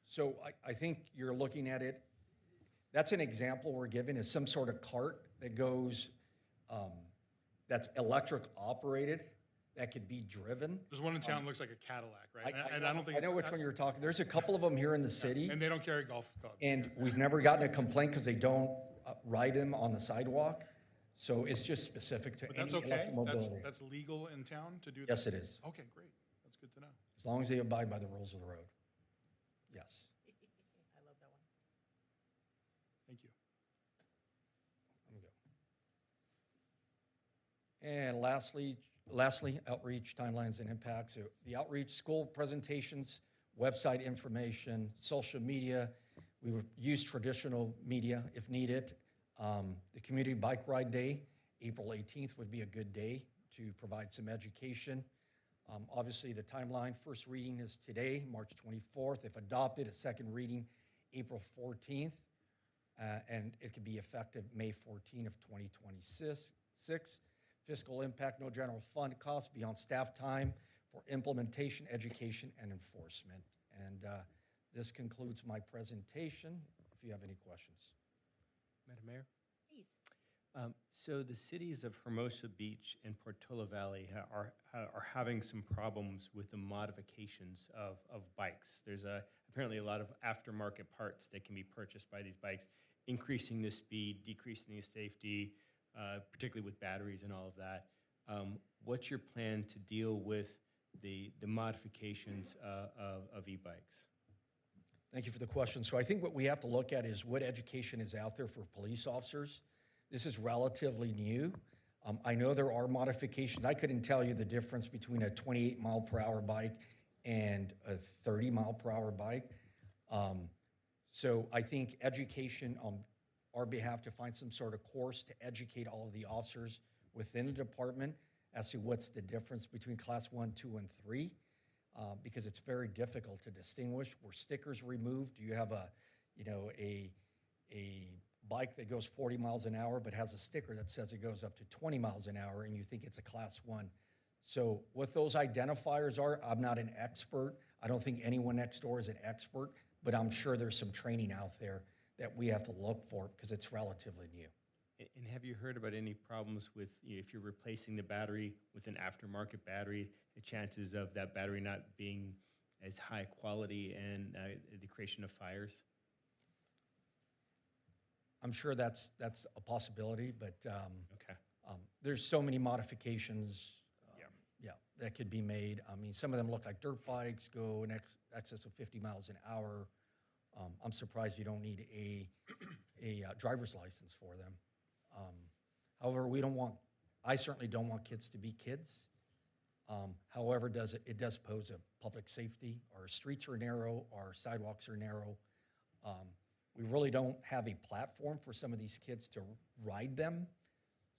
So I think you're looking at it, that's an example we're giving, is some sort of cart that goes, that's electric operated, that could be driven. There's one in town that looks like a Cadillac, right? I know which one you're talking. There's a couple of them here in the city. And they don't carry golf clubs. And we've never gotten a complaint because they don't ride them on the sidewalk. So it's just specific to But any that's okay? electric mobility. That's legal in town to do that? Yes, it is. Okay, great. That's good to know. As long as they abide by the rules of the road. Yes. I love that one. Thank you. Let me go. And lastly, outreach timelines and impacts. So the outreach, school presentations, website information, social media. We would use traditional media if needed. The community bike ride day, April 18th would be a good day to provide some education. Obviously, the timeline, first reading is today, March 24th. If adopted, a second reading, April 14th. And it could be effective May 14 of 2026. Fiscal impact, no general fund costs beyond staff time for implementation, education, and enforcement. And this concludes my presentation, if you have any questions. Madam Mayor? Please. So the cities of Hermosa Beach and Portola Valley are having some problems with the modifications of bikes. There's apparently a lot of aftermarket parts that can be purchased by these bikes, increasing the speed, decreasing the safety, particularly with batteries and all of that. What's your plan to deal with the modifications of e-bikes? Thank you for the question. So I think what we have to look at is what education is out there for police officers. This is relatively new. I know there are modifications. I couldn't tell you the difference between a 28 mile per hour bike and a 30 mile per hour bike. So I think education on our behalf to find some sort of course to educate all of the officers within the department as to what's the difference between class 1, 2, and 3. Because it's very difficult to distinguish. Were stickers removed? Do you have a bike that goes 40 miles an hour but has a sticker that says it goes up to 20 miles an hour and you think it's a class 1? So what those identifiers are, I'm not an expert. I don't think anyone next door is an expert, but I'm sure there's some training out there that we have to look for because it's relatively new. And have you heard about any problems with, if you're replacing the battery with an aftermarket battery, the chances of that battery not being as high quality and the creation of fires? I'm sure that's a possibility, but Okay. there's so many modifications that could be made. I mean, some of them look like dirt bikes, go in excess of 50 miles an hour. I'm surprised you don't need a driver's license for them. However, I certainly don't want kids to be kids. However, it does pose a public safety. Our streets are narrow, our sidewalks are narrow. We really don't have a platform for some of these kids to ride them.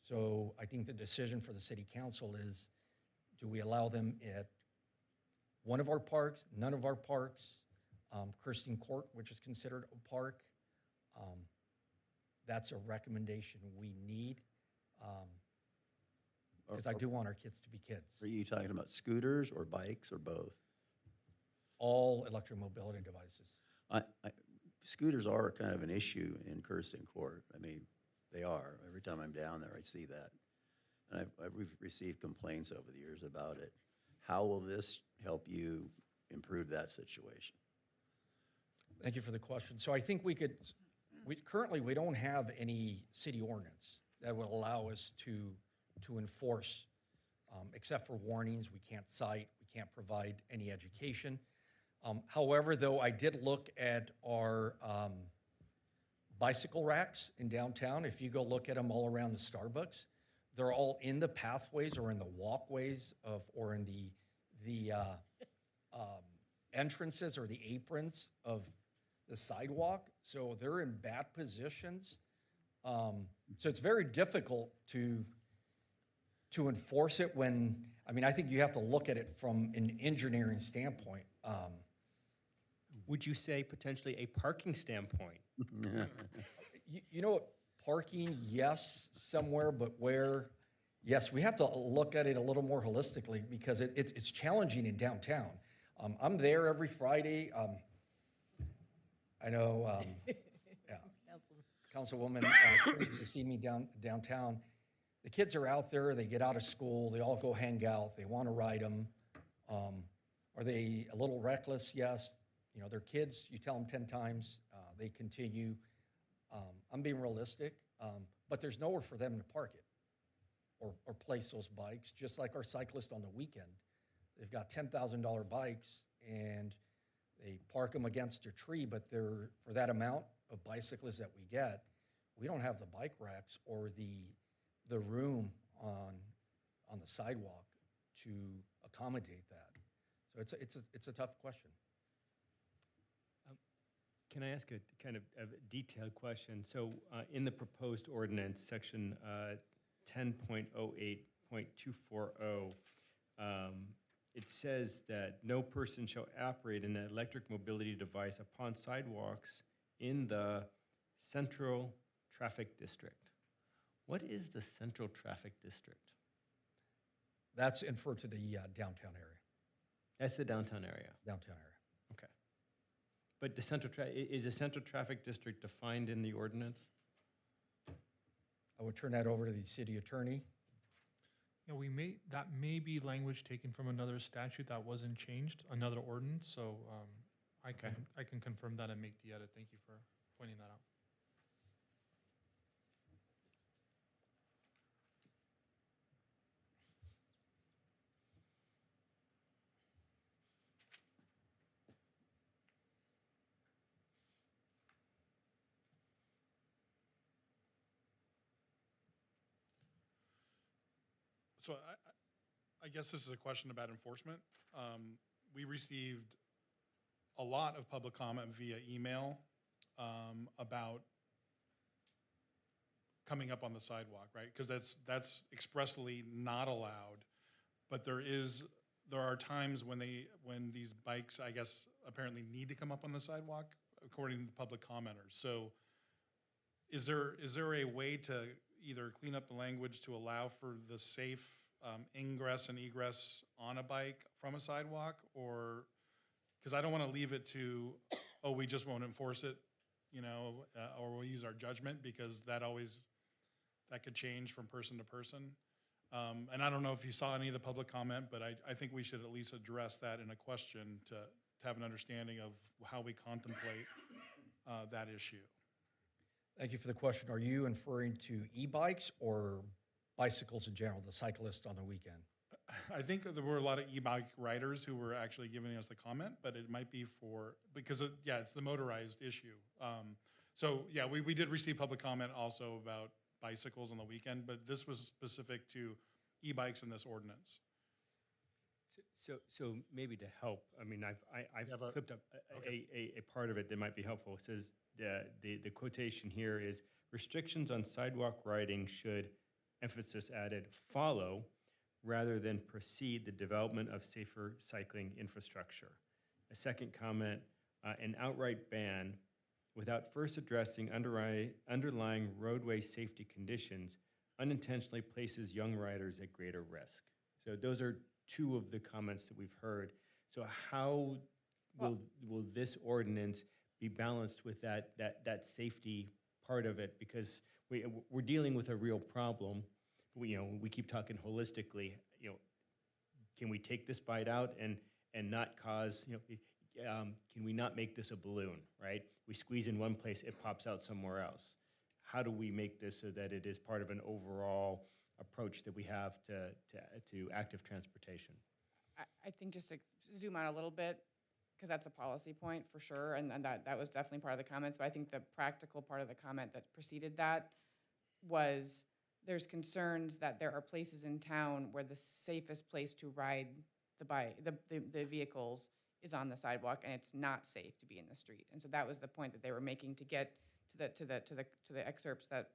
So I think the decision for the city council is, do we allow them at one of our parks, none of our parks, Kirsten Court, which is considered a park? That's a recommendation we need, because I do want our kids to be kids. Are you talking about scooters or bikes or both? All electric mobility devices. Scooters are kind of an issue in Kirsten Court. I mean, they are. Every time I'm down there, I see that. And we've received complaints over the years about it. How will this help you improve that situation? Thank you for the question. So I think currently we don't have any city ordinance that would allow us to enforce, except for warnings. We can't cite, we can't provide any education. However, though, I did look at our bicycle racks in downtown. If you go look at them all around the Starbucks, they're all in the pathways or in the walkways or in the entrances or the aprons of the sidewalk. So they're in bad positions. So it's very difficult to enforce it when, I mean, I think you have to look at it from an engineering standpoint. Would you say potentially a parking standpoint? You know what, parking, yes, somewhere, but where? Yes, we have to look at it a little more holistically because it's challenging in downtown. I'm there every Friday. I know, yeah, Councilwoman used to see me downtown. The kids are out there, they get out of school, they all go hang out, they want to ride them. Are they a little reckless? Yes. You know, they're kids, you tell them 10 times, they continue. I'm being realistic, but there's nowhere for them to park it or place those bikes, just like our cyclists on the weekend. They've got $10,000 bikes and they park them against a tree, but for that amount of bicyclists that we get, we don't have the bike racks or the room on the sidewalk to accommodate that. So it's a tough question. Can I ask a kind of a detailed question? So in the proposed ordinance, section 10.08.240, it says that no person shall operate an electric mobility device upon sidewalks in the central traffic district. What is the central traffic district? That's inferred to the downtown area. That's the downtown area? Downtown area. Okay. But the is the central traffic district defined in the ordinance? I would turn that over to the city attorney. Yeah, that may be language taken from another statute that wasn't changed, another ordinance, so I can confirm that and make the edit. Thank you for pointing that out. So I guess this is a question about enforcement. We received a lot of public comment via email about coming up on the sidewalk, right? Because that's expressly not allowed. But there are times when these bikes, I guess, apparently need to come up on the sidewalk, according to the public commenters. So is there a way to either clean up the language to allow for the safe ingress and egress on a bike from a sidewalk, or because I don't want to leave it to, oh, we just won't enforce it, or we'll use our judgment, because that could change from person to person. And I don't know if you saw any of the public comment, but I think we should at least address that in a question to have an understanding of how we contemplate that issue. Thank you for the question. Are you referring to e-bikes or bicycles in general, the cyclist on the weekend? I think that there were a lot of e-bike riders who were actually giving us the comment, but it might be because it's the motorized issue. We did receive public comment also about bicycles on the weekend, but this was specific to e-bikes in this ordinance. So maybe to help, I mean, I've have a- clipped up a part of it that might be helpful. It says, the quotation here is, restrictions on sidewalk riding should, emphasis added, follow rather than precede the development of safer cycling infrastructure. A second comment, an outright ban without first addressing underlying roadway safety conditions unintentionally places young riders at greater risk. So those are two of the comments that we've heard. So how will this ordinance be balanced with that safety part of it? Because we're dealing with a real problem. We keep talking holistically. Can we take this bite out and not cause, can we not make this a balloon, right? We squeeze in one place, it pops out somewhere else. How do we make this so that it is part of an overall approach that we have to active transportation? I think just to zoom out a little bit, because that's a policy point for sure, and that was definitely part of the comments, but I think the practical part of the comment that preceded that was there's concerns that there are places in town where the safest place to ride the vehicles is on the sidewalk, and it's not safe to be in the street. And so that was the point that they were making to get to the excerpts that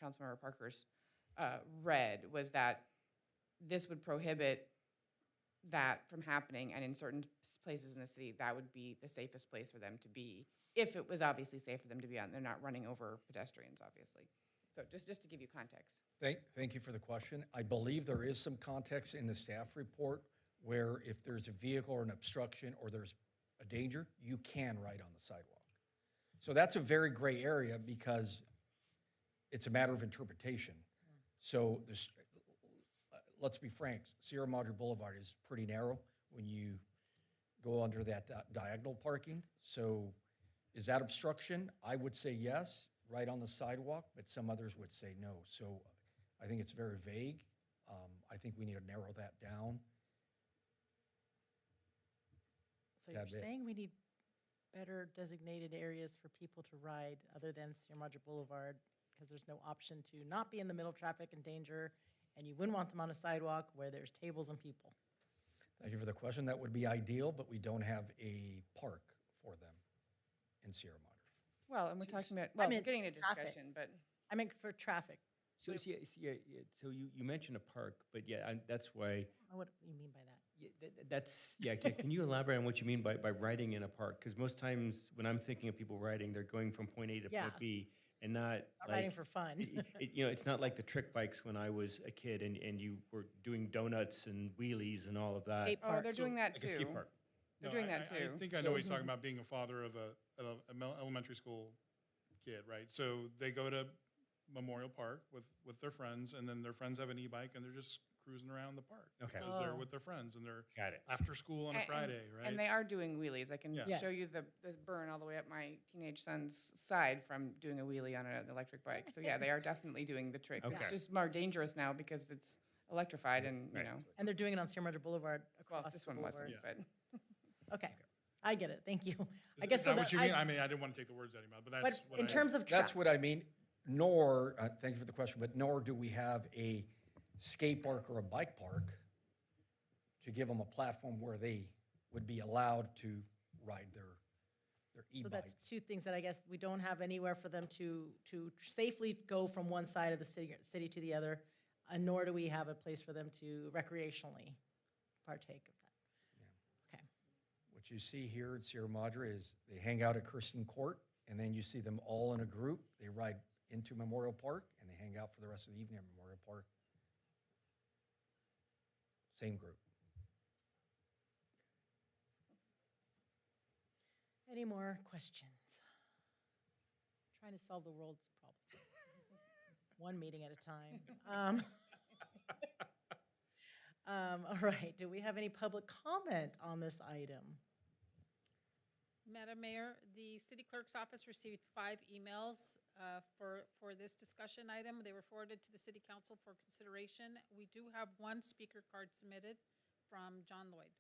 Councilmember Parker's read, was that this would prohibit that from happening, and in certain places in the city, that would be the safest place for them to be, if it was obviously safe for them to be on. They're not running over pedestrians, obviously. So just to give you context. Thank you for the question. I believe there is some context in the staff report where if there's a vehicle or an obstruction or there's a danger, you can ride on the sidewalk. So that's a very gray area because it's a matter of interpretation. So let's be frank, Sierra Madre Boulevard is pretty narrow when you go under that diagonal parking. So is that obstruction? I would say yes, right on the sidewalk, but some others would say no. So I think it's very vague. I think we need to narrow that down. So you're saying we need better designated areas for people to ride other than Sierra Madre Boulevard, because there's no option to not be in the middle of traffic and danger, and you wouldn't want them on a sidewalk where there's tables and people. Thank you for the question. That would be ideal, but we don't have a park for them in Sierra Madre. Well, and we're talking about, well, we're getting into traffic. discussion, but. I meant for traffic. So so you mentioned a park, but that's why. What do you mean by that? That's, can you elaborate on what you mean by riding in a park? Because most times when I'm thinking of people riding, they're going from point A to point B and not riding for fun. It's not like the trick bikes when I was a kid and you were doing donuts and wheelies and all of that. Skate park. Oh, they're doing that Like too. a skate park. They're doing that too. I think I know what he's talking about, being a father of an elementary school kid, right? So they go to Memorial Park with their friends, and then their friends have an e-bike, and they're just cruising around the park. Okay. Because they're with their friends, and they're Got it. after school on a Friday, right? And they are doing wheelies. I can Yes. show you the burn all the way up my teenage son's side from doing a wheelie on an electric bike. So yeah, they are definitely doing the trick. It's Okay. just more dangerous now because it's electrified and, Right. And they're doing it on Sierra Madre Boulevard well, across this the one boulevard. wasn't, but. Okay, I get it, thank you. I Is guess that so what you mean? I mean, I didn't want to take the words out of your mouth, but that's what in terms of That's traffic, what I mean. Nor, thank you for the question, but nor do we have a skate park or a bike park to give them a platform where they would be allowed to ride their so e-bike. that's two things that I guess we don't have anywhere for them to safely go from one side of the city to the other, and nor do we have a place for them to recreationally partake of that. Okay. What you see here in Sierra Madre is they hang out at Kirsten Court, and then you see them all in a group. They ride into Memorial Park, and they hang out for the rest of the evening at Memorial Park. Same group. Any more questions? Trying to solve the world's problems. One meeting at a time. All right, do we have any public comment on this item? Madam Mayor, the city clerk's office received 5 emails for this discussion item. They were forwarded to the city council for consideration. We do have 1 speaker card submitted from John Lloyd.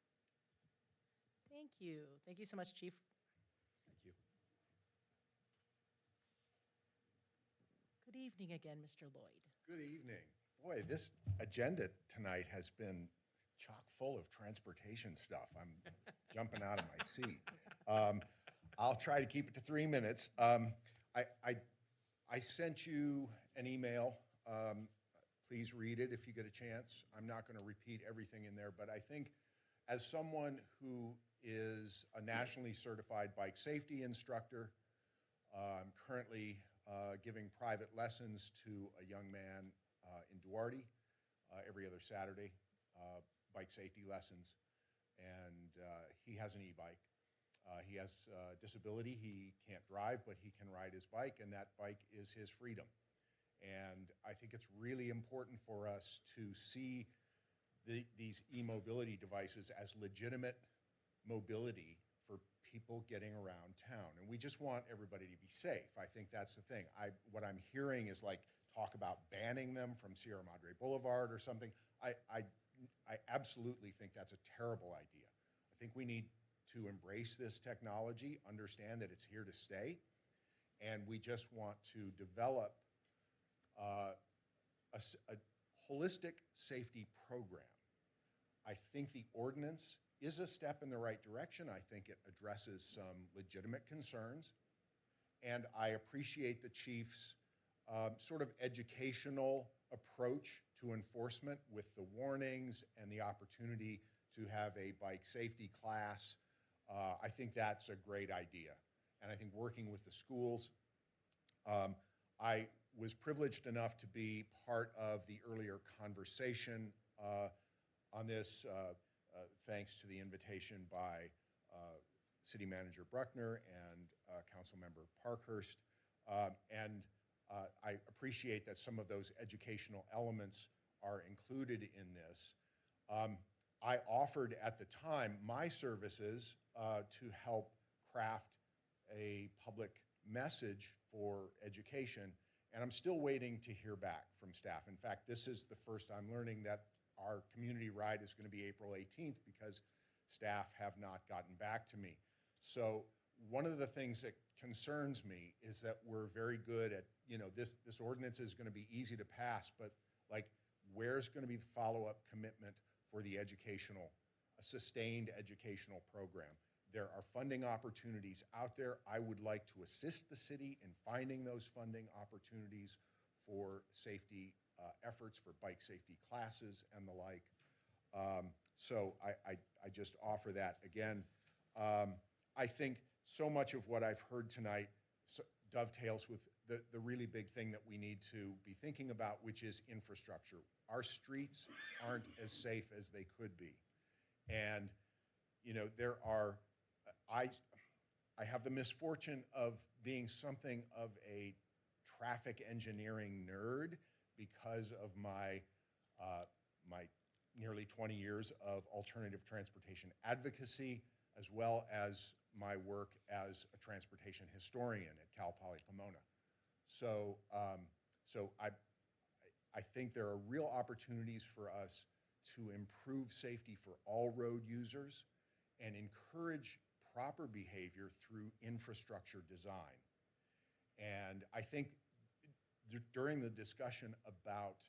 Thank you. Thank you so much, Chief. Thank you. Good evening again, Mr. Lloyd. Good evening. Boy, this agenda tonight has been chock full of transportation stuff. I'm jumping out of my seat. I'll try to keep it to 3 minutes. I sent you an email. Please read it if you get a chance. I'm not going to repeat everything in there, but I think as someone who is a nationally certified bike safety instructor, I'm currently giving private lessons to a young man in Duarte every other Saturday, bike safety lessons, and he has an e-bike. He has disability. He can't drive, but he can ride his bike, and that bike is his freedom. And I think it's really important for us to see these e-mobility devices as legitimate mobility for people getting around town. And we just want everybody to be safe. I think that's the thing. What I'm hearing is like talk about banning them from Sierra Madre Boulevard or something. I absolutely think that's a terrible idea. I think we need to embrace this technology, understand that it's here to stay, and we just want to develop a holistic safety program. I think the ordinance is a step in the right direction. I think it addresses some legitimate concerns, and I appreciate the chief's sort of educational approach to enforcement with the warnings and the opportunity to have a bike safety class. I think that's a great idea. And I think working with the schools, I was privileged enough to be part of the earlier conversation on this, thanks to the invitation by City Manager Bruckner and Council Member Parkhurst. I appreciate that some of those educational elements are included in this. I offered at the time my services to help craft a public message for education, and I'm still waiting to hear back from staff. In fact, this is the first I'm learning that our community ride is going to be April 18th because staff have not gotten back to me. So one of the things that concerns me is that we're very good at, this ordinance is going to be easy to pass, but like, where's going to be the follow-up commitment for the a sustained educational program? There are funding opportunities out there. I would like to assist the city in finding those funding opportunities for safety efforts, for bike safety classes and the like. So I just offer that again. I think so much of what I've heard tonight dovetails with the really big thing that we need to be thinking about, which is infrastructure. Our streets aren't as safe as they could be. And, there are, I have the misfortune of being something of a traffic engineering nerd because of my nearly 20 years of alternative transportation advocacy, as well as my work as a transportation historian at Cal Poly Pomona. So, I think there are real opportunities for us to improve safety for all road users and encourage proper behavior through infrastructure design. And I think during the discussion about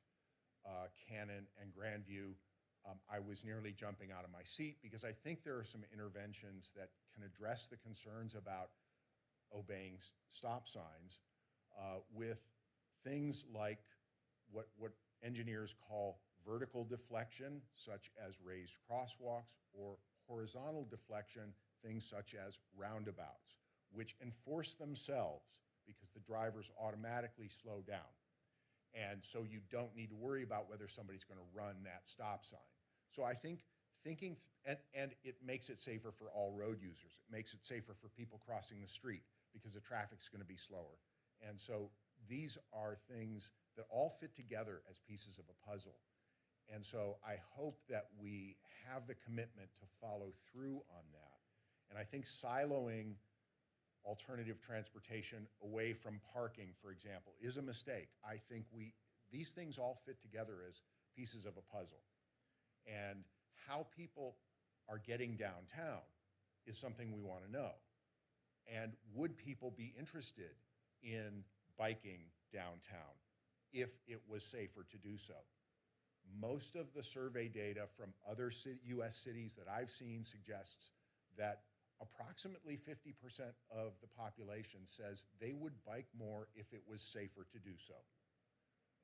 Cannon and Grandview, I was nearly jumping out of my seat because I think there are some interventions that can address the concerns about obeying stop signs with things like what engineers call vertical deflection, such as raised crosswalks, or horizontal deflection, things such as roundabouts, which enforce themselves because the drivers automatically slow down. And so you don't need to worry about whether somebody's going to run that stop sign. So I think and it makes it safer for all road users. It makes it safer for people crossing the street because the traffic's going to be slower. And so these are things that all fit together as pieces of a puzzle. And so I hope that we have the commitment to follow through on that. And I think siloing alternative transportation away from parking, for example, is a mistake. I think these things all fit together as pieces of a puzzle. And how people are getting downtown is something we want to know. And would people be interested in biking downtown if it was safer to do so? most of the survey data from other US cities that I've seen suggests that approximately 50% of the population says they would bike more if it was safer to do so.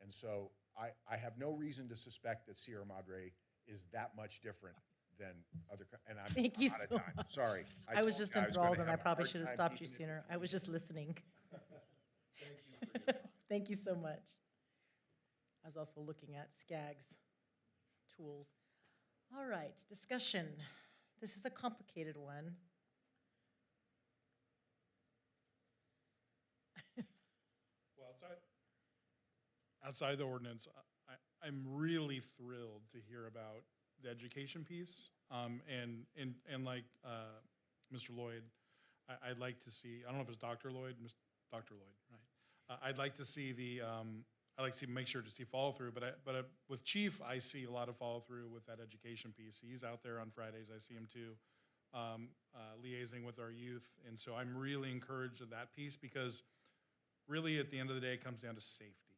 And so I have no reason to suspect that Sierra Madre is that much different than other, and I'm Thank you out of so time. much. Sorry. I was told just you I was gonna enthralled, and I have a probably hard should have time stopped you keeping it sooner. I was just listening. Thank you for your time. Thank you so much. I was also looking at SCAG's tools. All right, discussion. This is a complicated one. Well, outside the ordinance, I'm really thrilled to hear about the education piece. And like Mr. Lloyd, I'd like to see, I don't know if it's Dr. Lloyd, Dr. Lloyd, right? I'd like to see I'd like to make sure to see follow through, but with Chief, I see a lot of follow through with that education piece. He's out there on Fridays, I see him too, liaising with our youth. And so I'm really encouraged of that piece, because really at the end of the day, it comes down to safety.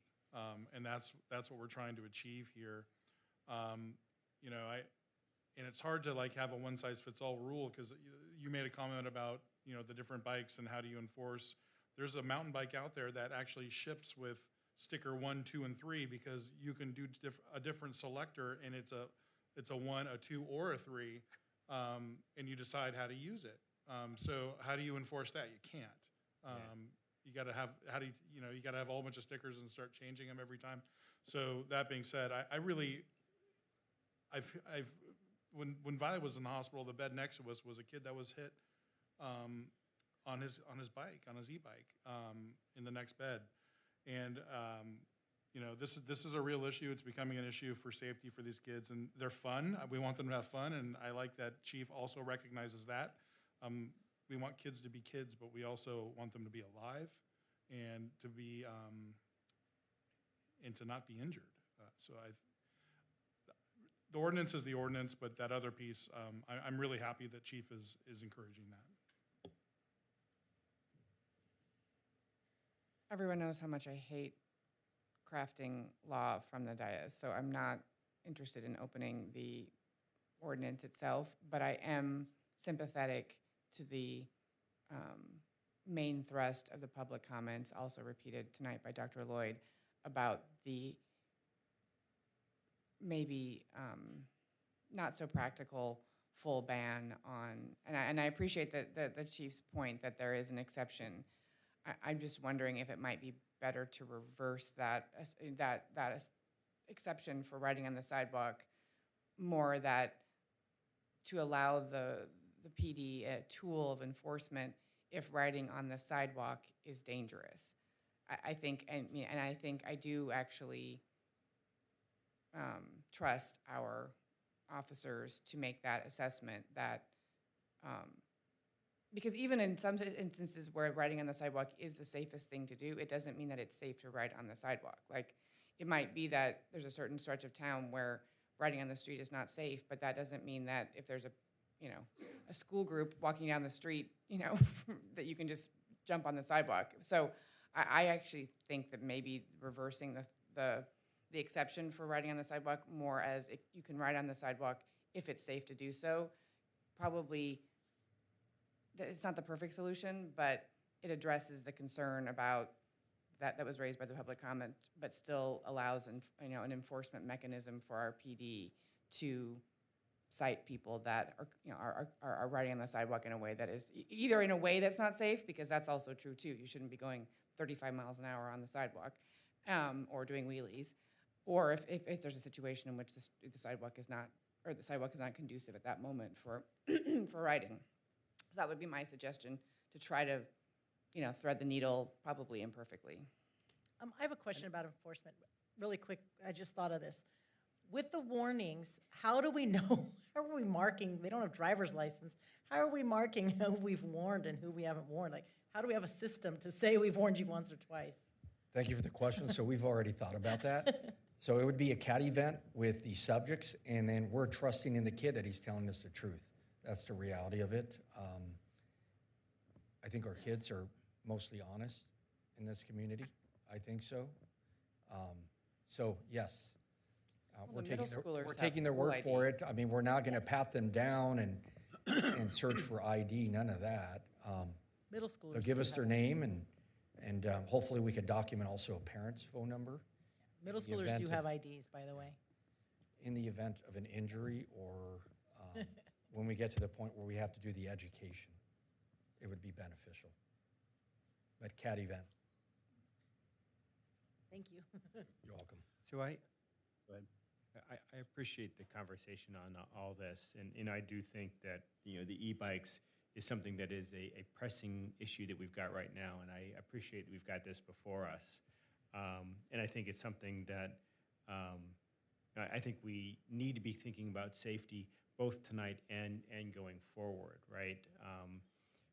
And that's what we're trying to achieve here. You know, and it's hard to like have a one size fits all rule, because you made a comment about, you know, the different bikes and how do you enforce. There's a mountain bike out there that actually ships with sticker 1, 2, and 3, because you can do a different selector, and it's a 1, a 2, or a 3, and you decide how to use it. So how do you enforce that? You can't. You got to have, you got to have a whole bunch of stickers and start changing them every time. So that being said, when Violet was in the hospital, the bed next to us was a kid that was hit on his bike, on his e-bike, in the next bed. And you know, this is a real issue. It's becoming an issue for safety for these kids, and they're fun. We want them to have fun, and I like that Chief also recognizes that. We want kids to be kids, but we also want them to be alive and to be and to not be injured. The ordinance is the ordinance, but that other piece, I'm really happy that Chief is encouraging that. Everyone knows how much I hate crafting law from the dais, so I'm not interested in opening the ordinance itself, but I am sympathetic to the main thrust of the public comments, also repeated tonight by Dr. Lloyd, about the maybe not so practical full ban on, and I appreciate the Chief's point that there is an exception. I'm just wondering if it might be better to reverse that exception for riding on the sidewalk, more that to allow the PD a tool of enforcement if riding on the sidewalk is dangerous. I think I do actually trust our officers to make that assessment, that because even in some instances where riding on the sidewalk is the safest thing to do, it doesn't mean that it's safe to ride on the sidewalk. Like, it might be that there's a certain stretch of town where riding on the street is not safe, but that doesn't mean that if there's a school group walking down the street, that you can just jump on the sidewalk. So I actually think that maybe reversing the exception for riding on the sidewalk more as you can ride on the sidewalk if it's safe to do so, probably, it's not the perfect solution, but it addresses the concern about that was raised by the public comment, but still allows an enforcement mechanism for our PD to cite people that are riding on the sidewalk in a way that is either in a way that's not safe, because that's also true too. You shouldn't be going 35 miles an hour on the sidewalk or doing wheelies, or if there's a situation in which the sidewalk is not conducive at that moment for for riding. So that would be my suggestion, to try to thread the needle, probably imperfectly. I have a question about enforcement, really quick. I just thought of this. With the warnings, how do we know, how are we marking, they don't have driver's license, how are we marking who we've warned and who we haven't warned? Like, how do we have a system to say we've warned you once or twice? Thank you for the question. So we've already thought about that. So it would be a CAT event with the subjects, and then we're trusting in the kid that he's telling us the truth. That's the reality of it. I think our kids are mostly honest in this community. I think so. So yes, Well, the middle schoolers we're have taking their school word for ID. it. I mean, we're not going to pat them down and search for ID, none of that. Middle They'll schoolers. give do us their have name IDs. and hopefully we could document also a parent's phone number. Middle in the schoolers event do of- have IDs, by the way. In the event of an injury or when we get to the point where we have to do the education, it would be beneficial. But CAT event, Thank you. you're welcome. So Go ahead. I appreciate the conversation on all this, and I do think that, the e-bikes is something that is a pressing issue that we've got right now, and I appreciate that we've got this before us. And I think it's something that I think we need to be thinking about safety both tonight and going forward, right?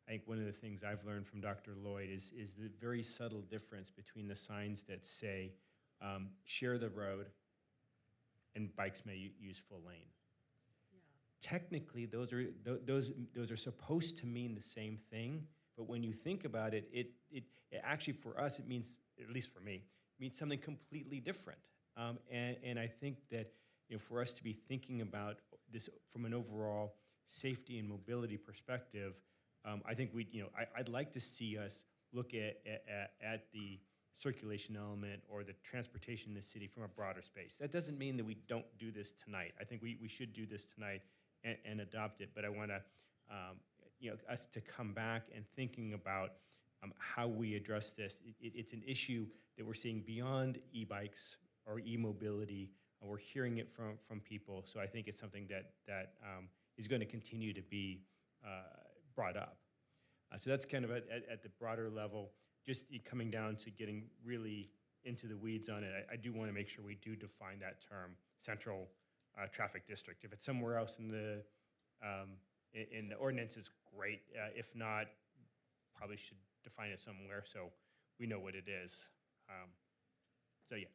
I think one of the things I've learned from Dr. Lloyd is the very subtle difference between the signs that say, share the road, and bikes may use full lane. Technically, those are supposed to mean the same thing, but when you think about it, it actually for us it means, at least for me, means something completely different. And I think that for us to be thinking about this from an overall safety and mobility perspective, I think I'd like to see us look at the circulation element or the transportation in the city from a broader space. That doesn't mean that we don't do this tonight. I think we should do this tonight and adopt it, but I want to, us to come back and thinking about how we address this. It's an issue that we're seeing beyond e-bikes or e-mobility, and we're hearing it from people, so I think it's something that is going to continue to be brought up. So that's kind of at the broader level. Just coming down to getting really into the weeds on it, I do want to make sure we do define that term, central traffic district. If it's somewhere else in the ordinance, is great. If not, probably should define it somewhere so we know what it is. So yeah.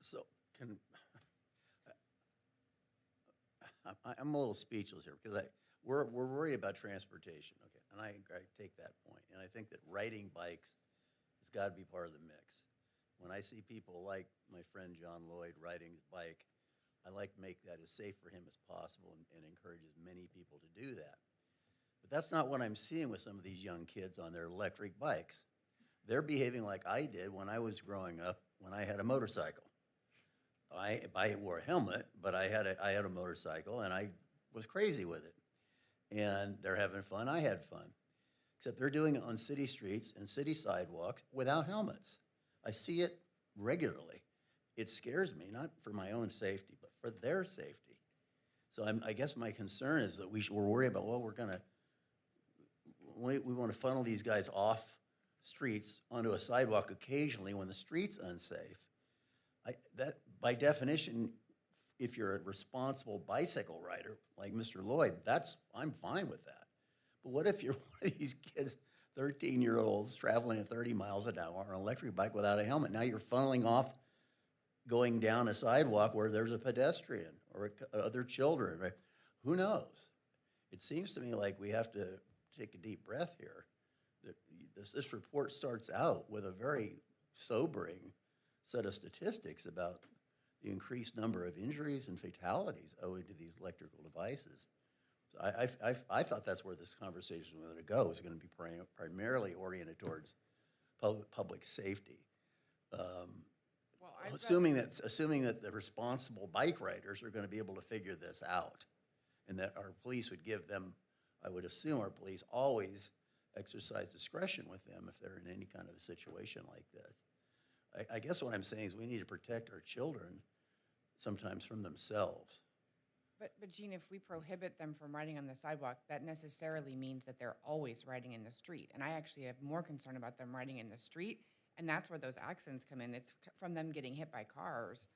So I'm a little speechless here because we're worried about transportation, okay, and I take that point, and I think that riding bikes has got to be part of the mix. When I see people like my friend John Lloyd riding his bike, I like to make that as safe for him as possible and encourage as many people to do that. But that's not what I'm seeing with some of these young kids on their electric bikes. They're behaving like I did when I was growing up, when I had a motorcycle. I wore a helmet, but I had a motorcycle, and I was crazy with it. And they're having fun. I had fun. Except they're doing it on city streets and city sidewalks without helmets. I see it regularly. It scares me, not for my own safety, but for their safety. So I guess my concern is that we're worried about, well, we want to funnel these guys off streets onto a sidewalk occasionally when the street's unsafe. That, by definition, if you're a responsible bicycle rider like Mr. Lloyd, I'm fine with that. But what if you're one of these kids, 13-year-olds traveling at 30 miles an hour on an electric bike without a helmet? Now you're funneling off going down a sidewalk where there's a pedestrian or other children. Right? Who knows? It seems to me like we have to take a deep breath here. This report starts out with a very sobering set of statistics about the increased number of injuries and fatalities owing to these electrical devices. So I thought that's where this conversation was going to go. It's going to be primarily oriented towards public safety. Assuming that the responsible bike riders are going to be able to figure this out, and that our police would give them, I would assume our police always exercise discretion with them if they're in any kind of a situation like this. I guess what I'm saying is we need to protect our children sometimes from themselves. But Jean, if we prohibit them from riding on the sidewalk, that necessarily means that they're always riding in the street. And I actually have more concern about them riding in the street, and that's where those accidents come in. It's from them getting hit by cars.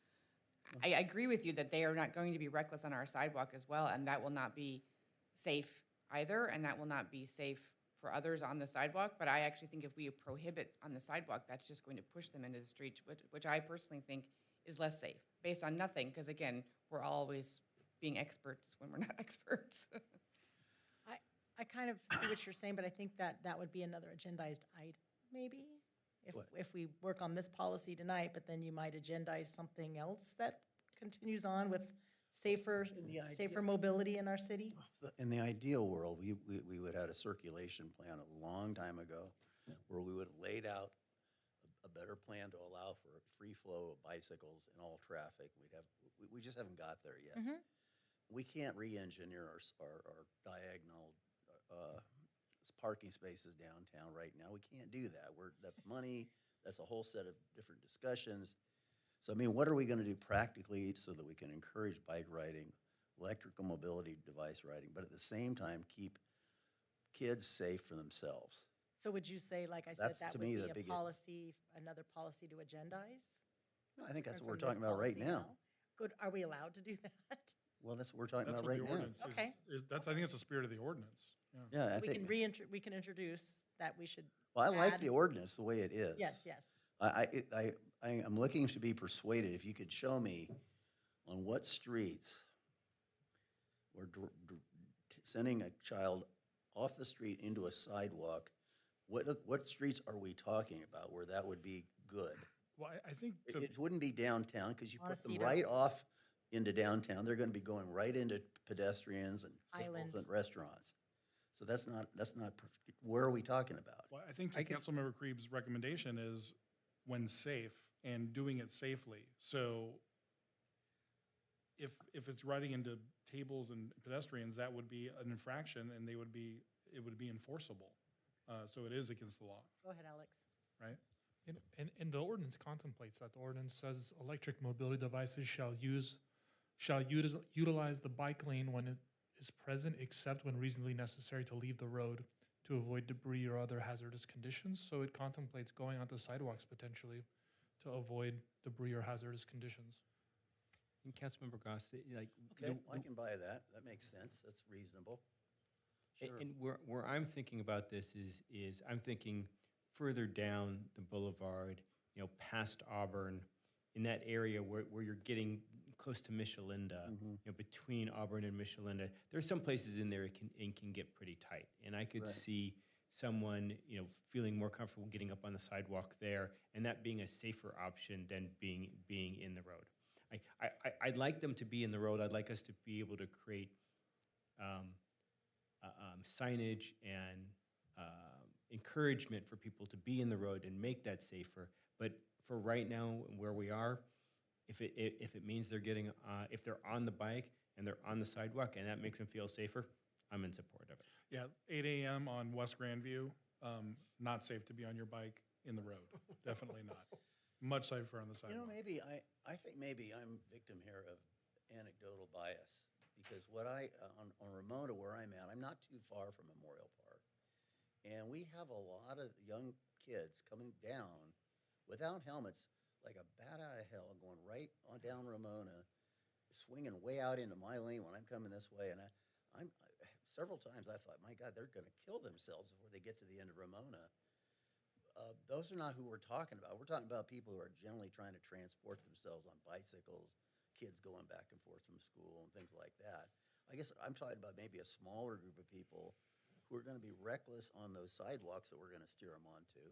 I agree with you that they are not going to be reckless on our sidewalk as well, and that will not be safe either, and that will not be safe for others on the sidewalk. But I actually think if we prohibit on the sidewalk, that's just going to push them into the street, which I personally think is less safe, based on nothing, because again, we're always being experts when we're not experts. I kind of see what you're saying, but I think that would be another agendized item, maybe, if we work on this policy tonight, but then you might agendize something else that continues on with safer mobility in our city? In the ideal world, we would have had a circulation plan a long time ago where we would have laid out a better plan to allow for a free flow of bicycles and all traffic. We just haven't got there yet. We can't re-engineer our diagonal parking spaces downtown right now. We can't do that. That's money. That's a whole set of different discussions. So, I mean, what are we going to do practically so that we can encourage bike riding, electrical mobility device riding, but at the same time keep kids safe for themselves? So would you say, like I said, That's, that to would me, be the a big- policy, another policy to agendize? No, I think that's Different what we're from this talking about right policy now. Good, are we allowed to do that? Well, that's what we're talking That's about what right the now. ordinance is. Okay. That's, I think it's the spirit of the ordinance. Yeah. Yeah, I We think, we can introduce that we should well, I like add- the ordinance the way it is. Yes, yes. I'm looking to be persuaded, if you could show me on what streets we're sending a child off the street into a sidewalk, what streets are we talking about where that would be good? Well, I think It wouldn't be downtown, because you put them Montecito. right off into downtown, they're gonna be going right into pedestrians and tables Island. and restaurants. So that's not, where are we talking about? Well, I think to Councilmember Krieb's recommendation is when safe and doing it safely. So if it's riding into tables and pedestrians, that would be an infraction and it would be enforceable. So it is against the law, Go ahead, Alex. right? And the ordinance contemplates that. The ordinance says electric mobility devices shall utilize the bike lane when it is present, except when reasonably necessary to leave the road to avoid debris or other hazardous conditions. So it contemplates going onto sidewalks potentially to avoid debris or hazardous conditions. And Councilmember Goss, like. Okay, I can buy that, that makes sense, that's reasonable. Sure. And where I'm thinking about this is I'm thinking further down the boulevard, past Auburn, in that area where you're getting close to Michelinda, between Auburn and Michelinda, there's some places in there it can get pretty tight. And I could Right. see someone, feeling more comfortable getting up on the sidewalk there, and that being a safer option than being in the road. I'd like them to be in the road. I'd like us to be able to create signage and encouragement for people to be in the road and make that safer. But for right now, where we are, if it means they're getting, if they're on the bike and they're on the sidewalk and that makes them feel safer, I'm in support of it. Yeah, 8 a.m. on West Grandview, not safe to be on your bike in the road. Definitely not. Much safer on the sidewalk. Maybe, I think maybe I'm victim here of anecdotal bias, because on Ramona where I'm at, I'm not too far from Memorial Park. And we have a lot of young kids coming down without helmets, like a bat out of hell, going right on down Ramona, swinging way out into my lane when I'm coming this way. And I'm several times I thought, my God, they're going to kill themselves before they get to the end of Ramona. Those are not who we're talking about. We're talking about people who are generally trying to transport themselves on bicycles, kids going back and forth from school and things like that. I guess I'm talking about maybe a smaller group of people who are going to be reckless on those sidewalks that we're going to steer them onto,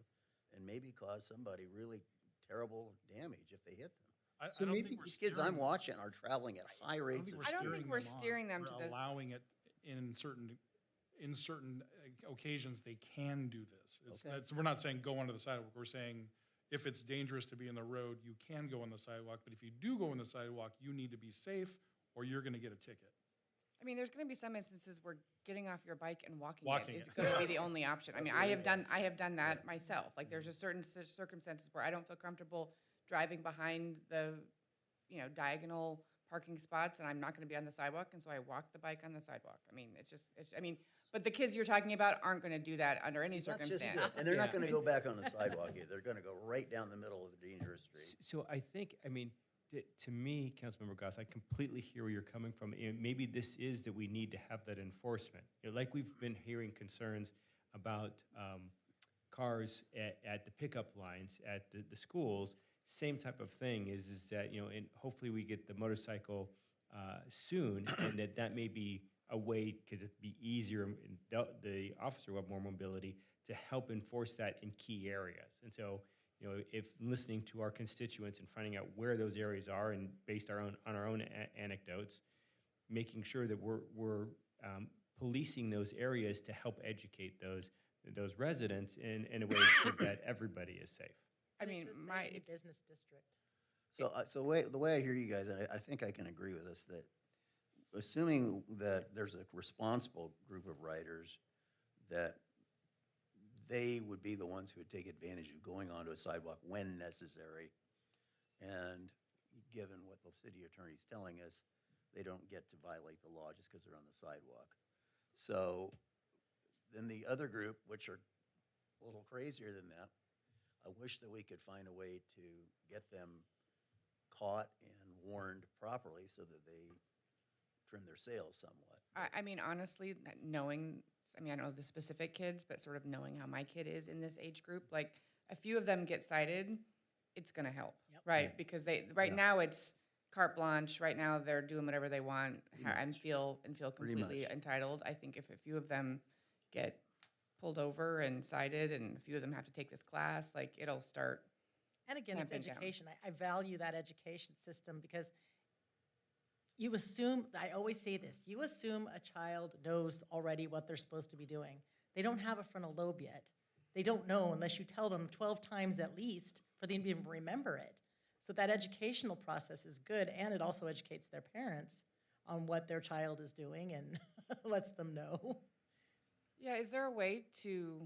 and maybe cause somebody really terrible damage if they hit them. I don't think we're These kids I'm steering- watching are traveling at high rates of I don't think we're them on. steering them to We're this. allowing it in certain occasions they can do this. Okay. We're not saying go onto the sidewalk. We're saying if it's dangerous to be in the road, you can go on the sidewalk. But if you do go on the sidewalk, you need to be safe or you're going to get a ticket. I mean, there's going to be some instances where getting off your bike and walking Walking it is it. going to be the only option. I mean, I have done that myself. Like, there's just certain circumstances where I don't feel comfortable driving behind the, diagonal parking spots, and I'm not going to be on the sidewalk, and so I walk the bike on the sidewalk. I mean, but the kids you're talking about aren't going to do that under any See, that's just circumstance. it. And they're not going to go back on the sidewalk either. They're going to go right down the middle of the dangerous street. So I think, to me, Councilmember Goss, I completely hear where you're coming from. And maybe this is that we need to have that enforcement. Like we've been hearing concerns about cars at the pickup lines at the schools. Same type of thing is that, and hopefully we get the motorcycle soon, and that may be a way, because it'd be easier, and the officer will have more mobility to help enforce that in key areas. And so if listening to our constituents and finding out where those areas are and based on our own anecdotes, making sure that we're policing those areas to help educate those residents in a way so that everybody is safe. I mean, Any business district. So the way I hear you guys, and I think I can agree with this, that assuming that there's a responsible group of riders, that they would be the ones who would take advantage of going onto a sidewalk when necessary. And given what the city attorney's telling us, they don't get to violate the law just because they're on the sidewalk. So then the other group, which are a little crazier than that, I wish that we could find a way to get them caught and warned properly so that they trim their sails somewhat. I mean, honestly, knowing, I mean, I don't know the specific kids, but sort of knowing how my kid is in this age group, like a few of them get cited, it's going to help, right? Because now it's carte blanche. Right now they're doing whatever they want and feel completely entitled. I think if a few of them get pulled over and cited and a few of them have to take this class, like it'll start. And again, it's tamping down. education. I value that education system because you assume, I always say this, you assume a child knows already what they're supposed to be doing. They don't have a frontal lobe yet. They don't know unless you tell them 12 times at least for them to even remember it. So that educational process is good, and it also educates their parents on what their child is doing and lets them know. Yeah, is there a way to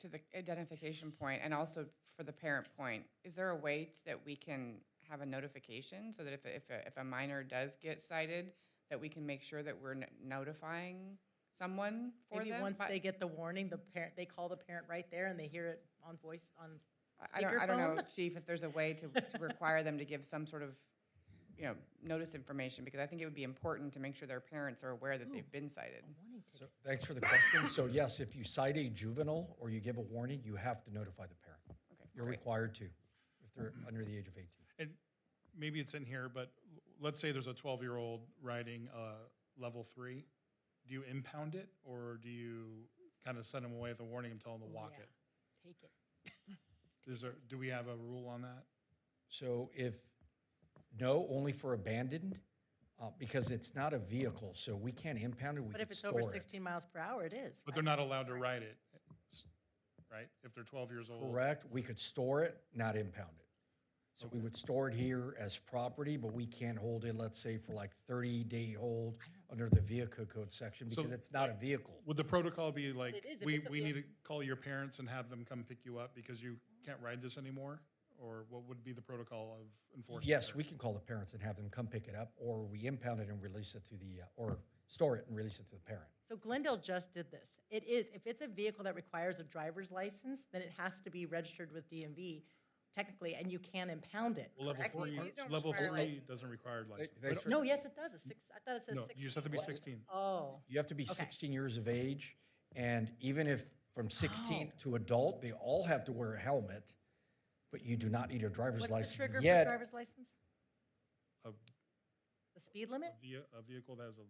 the identification point and also for the parent point, is there a way that we can have a notification so that if a minor does get cited, that we can make sure that we're notifying someone for Maybe them? once they get the warning, they call the parent right there and they hear it on voice, on I speakerphone. don't know, Chief, if there's a way to require them to give some sort of, notice information, because I think it would be important to make sure their parents are aware that they've been cited. So thanks for the question. So yes, if you cite a juvenile or you give a warning, you have to notify the parent. Okay. You're required to, if they're under the age of 18. And maybe it's in here, but let's say there's a 12-year-old riding level 3. Do you impound it, or do you kind of send them away with a warning and tell them to walk it? Take it. Do we have a rule on that? So no, only for abandoned, because it's not a vehicle, so we can't impound it, we But can if it's store over it. 16 miles per hour, it is. But they're not allowed to ride it, right? If they're 12 years old. Correct, we could store it, not impound it. So we would store it here as property, but we can't hold it, let's say, for like 30-day hold under the vehicle code section, because So, it's not a vehicle. Would the protocol be like, it is, if we it's a need to call your parents and have them come pick you up because you can't ride this anymore? Or what would be the protocol of enforcement? Yes, there? we can call the parents and have them come pick it up, or we impound it and release it to or store it and release it to the parent. So Glendale just did this. It is, if it's a vehicle that requires a driver's license, then it has to be registered with DMV technically, and you can impound it. Well, level correct? 3 doesn't require license. No, yes, it does. I thought it says No, 16. you just have to be 16. Oh. You have to be Okay. 16 years of age, and even if from 16 to adult, they all have to wear a helmet, but you do not need a driver's What's license the trigger yet. for driver's license? A- The speed limit? A vehicle that has a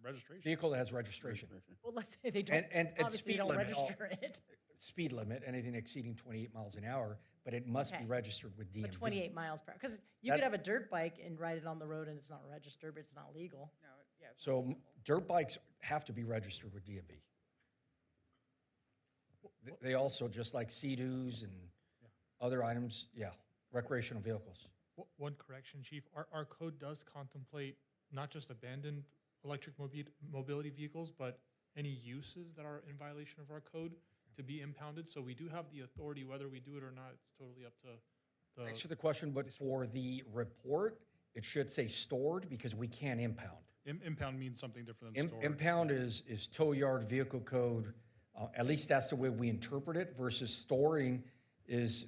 registration. Vehicle that has registration. Well, let's say they don't, And obviously speed don't limit, register it. Speed limit, anything exceeding 28 miles an hour, but it must be Okay. registered with DMV. But 28 miles per hour, because you That- could have a dirt bike and ride it on the road and it's not registered, but it's not legal. No, yeah. it's not So legal. dirt bikes have to be registered with DMV. They also, just like Sea-Doos and other items, recreational vehicles. One correction, Chief, our code does contemplate not just abandoned electric mobility vehicles, but any uses that are in violation of our code to be impounded. So we do have the authority, whether we do it or not, it's totally up to the. Thanks for the question, but for the report, it should say stored because we can't impound. Impound means something different than storage. Impound is tow yard vehicle code, at least that's the way we interpret it, versus storing is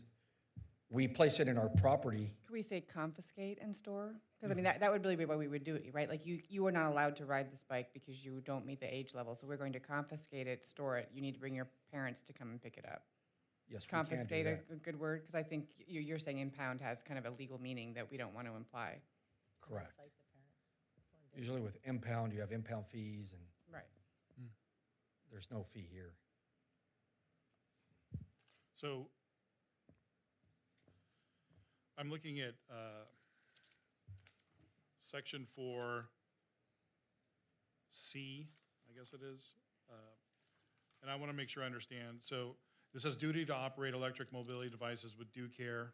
we place it in our property. Could we say confiscate and store? Because I mean, that would really be what we would do, right? Like you are not allowed to ride this bike because you don't meet the age level. So we're going to confiscate it, store it. You need to bring your parents to come and pick it up. Yes, we can do Confiscate that. a good word? Because I think you're saying impound has kind of a legal meaning that we don't want to imply. Correct. Usually with impound, you have impound fees and Right. there's no fee here. So I'm looking at section 4C, I guess it is. And I want to make sure I understand. So this says duty to operate electric mobility devices with due care.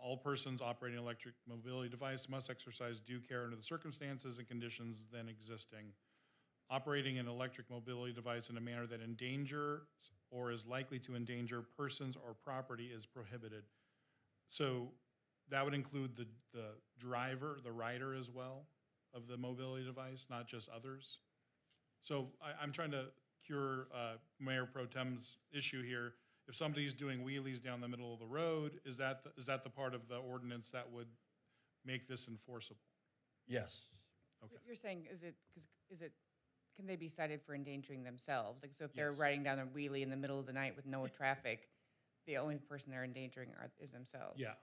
All persons operating an electric mobility device must exercise due care under the circumstances and conditions then existing. Operating an electric mobility device in a manner that endangers or is likely to endanger persons or property is prohibited. So that would include the driver, the rider as well of the mobility device, not just others. So I'm trying to cure Mayor Pro Tem's issue here. If somebody's doing wheelies down the middle of the road, is that the part of the ordinance that would make this enforceable? Yes. Okay. You're saying, can they be cited for endangering themselves? Like, so if they're Yes. riding down a wheelie in the middle of the night with no traffic, the only person they're endangering is themselves? Yeah.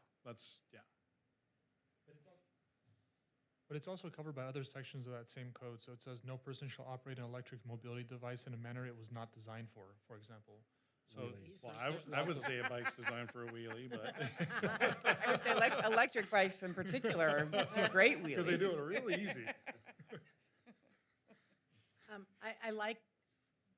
But it's also covered by other sections of that same code. So it says no person shall operate an electric mobility device in a manner it was not designed for example. So Wheelies. Well, there's I lots would of- say a bike's designed for a wheelie, but. I would say electric bikes in particular do great wheelies. Because they do it really easy. I like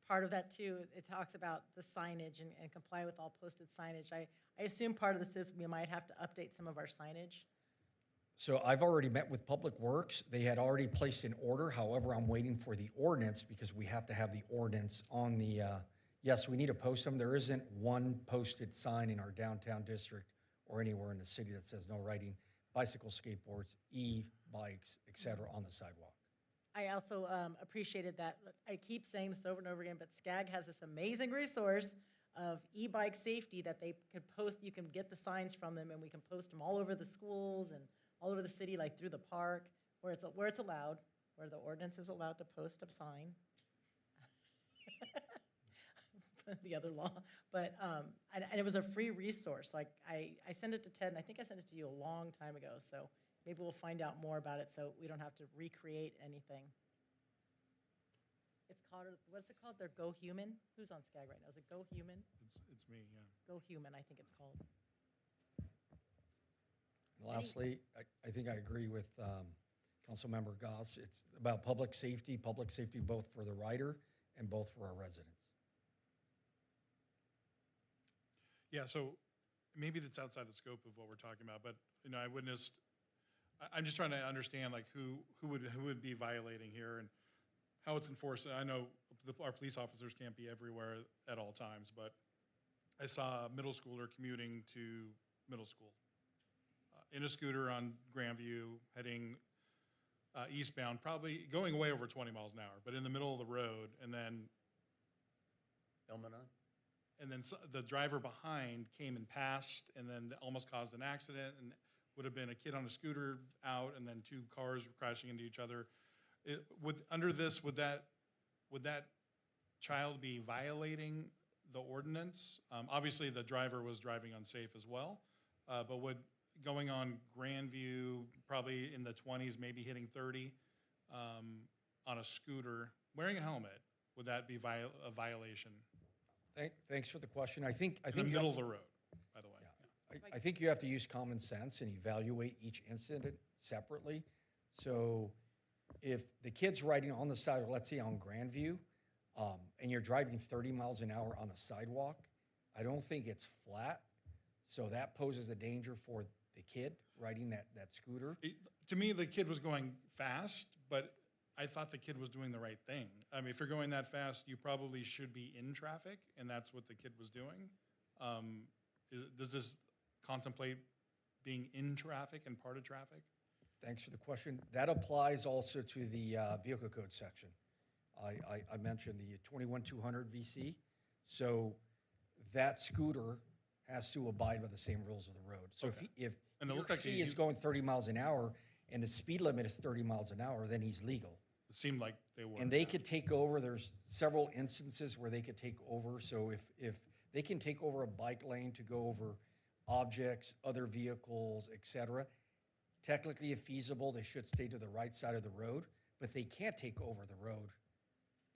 part of that too. It talks about the signage and comply with all posted signage. I assume part of this is we might have to update some of our signage. So I've already met with Public Works. They had already placed an order. However, I'm waiting for the ordinance because we have to have the ordinance on the, yes, we need to post them. There isn't one posted sign in our downtown district or anywhere in the city that says no riding bicycles, skateboards, e-bikes, et cetera, on the sidewalk. I also appreciated that. I keep saying this over and over again, but SCAG has this amazing resource of e-bike safety that they could post. You can get the signs from them, and we can post them all over the schools and all over the city, like through the park, where it's allowed, where the ordinance is allowed to post a sign. The other law, but and it was a free resource. Like I sent it to Ted, and I think I sent it to you a long time ago. So maybe we'll find out more about it, so we don't have to recreate anything. It's called, what's it called? They're Go Human. Who's on SCAG right now? Is it Go Human? It's me, yeah. Go Human, I think it's called. Lastly, I think I agree with Councilmember Goss. It's about public safety both for the rider and both for our residents. Yeah, so maybe that's outside the scope of what we're talking about, but, I witnessed, I'm just trying to understand, like, who would be violating here and how it's enforced. I know our police officers can't be everywhere at all times, but I saw a middle schooler commuting to middle school in a scooter on Grandview, heading eastbound, probably going way over 20 miles an hour, but in the middle of the road, and then Helmet on? And then the driver behind came and passed, and then almost caused an accident, and would have been a kid on a scooter out, and then two cars crashing into each other. Under this, would that child be violating the ordinance? Obviously, the driver was driving unsafe as well, but would going on Grandview, probably in the 20s, maybe hitting 30, on a scooter, wearing a helmet, would that be a violation? Thanks for the question. I think In the middle of the road, by the way. Yeah. I think you have to use common sense and evaluate each incident separately. So if the kid's riding on the sidewalk, let's say on Grandview, and you're driving 30 miles an hour on a sidewalk, I don't think it's flat. So that poses a danger for the kid riding that scooter. To me, the kid was going fast, but I thought the kid was doing the right thing. I mean, if you're going that fast, you probably should be in traffic, and that's what the kid was doing. Does this contemplate being in traffic and part of traffic? Thanks for the question. That applies also to the vehicle code section. I mentioned the 21200 VC. So that scooter has to abide by the same rules of the road. So Okay. if And it he or looked like she he- is going 30 miles an hour and the speed limit is 30 miles an hour, then he's legal. It seemed like they were. And they could take over. There's several instances where they could take over. So if they can take over a bike lane to go over objects, other vehicles, et cetera, technically if feasible, they should stay to the right side of the road, but they can't take over the road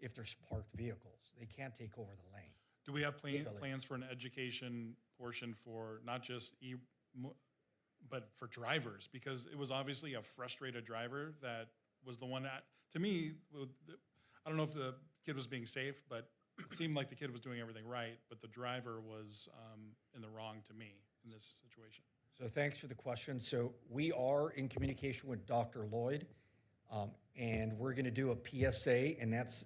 if there's parked vehicles. They can't take over the lane. Do we have legally. plans for an education portion for not just but for drivers, because it was obviously a frustrated driver that was the one that, to me, I don't know if the kid was being safe, but it seemed like the kid was doing everything right, but the driver was in the wrong to me in this situation. So thanks for the question. So we are in communication with Dr. Lloyd, and we're going to do a PSA, and that's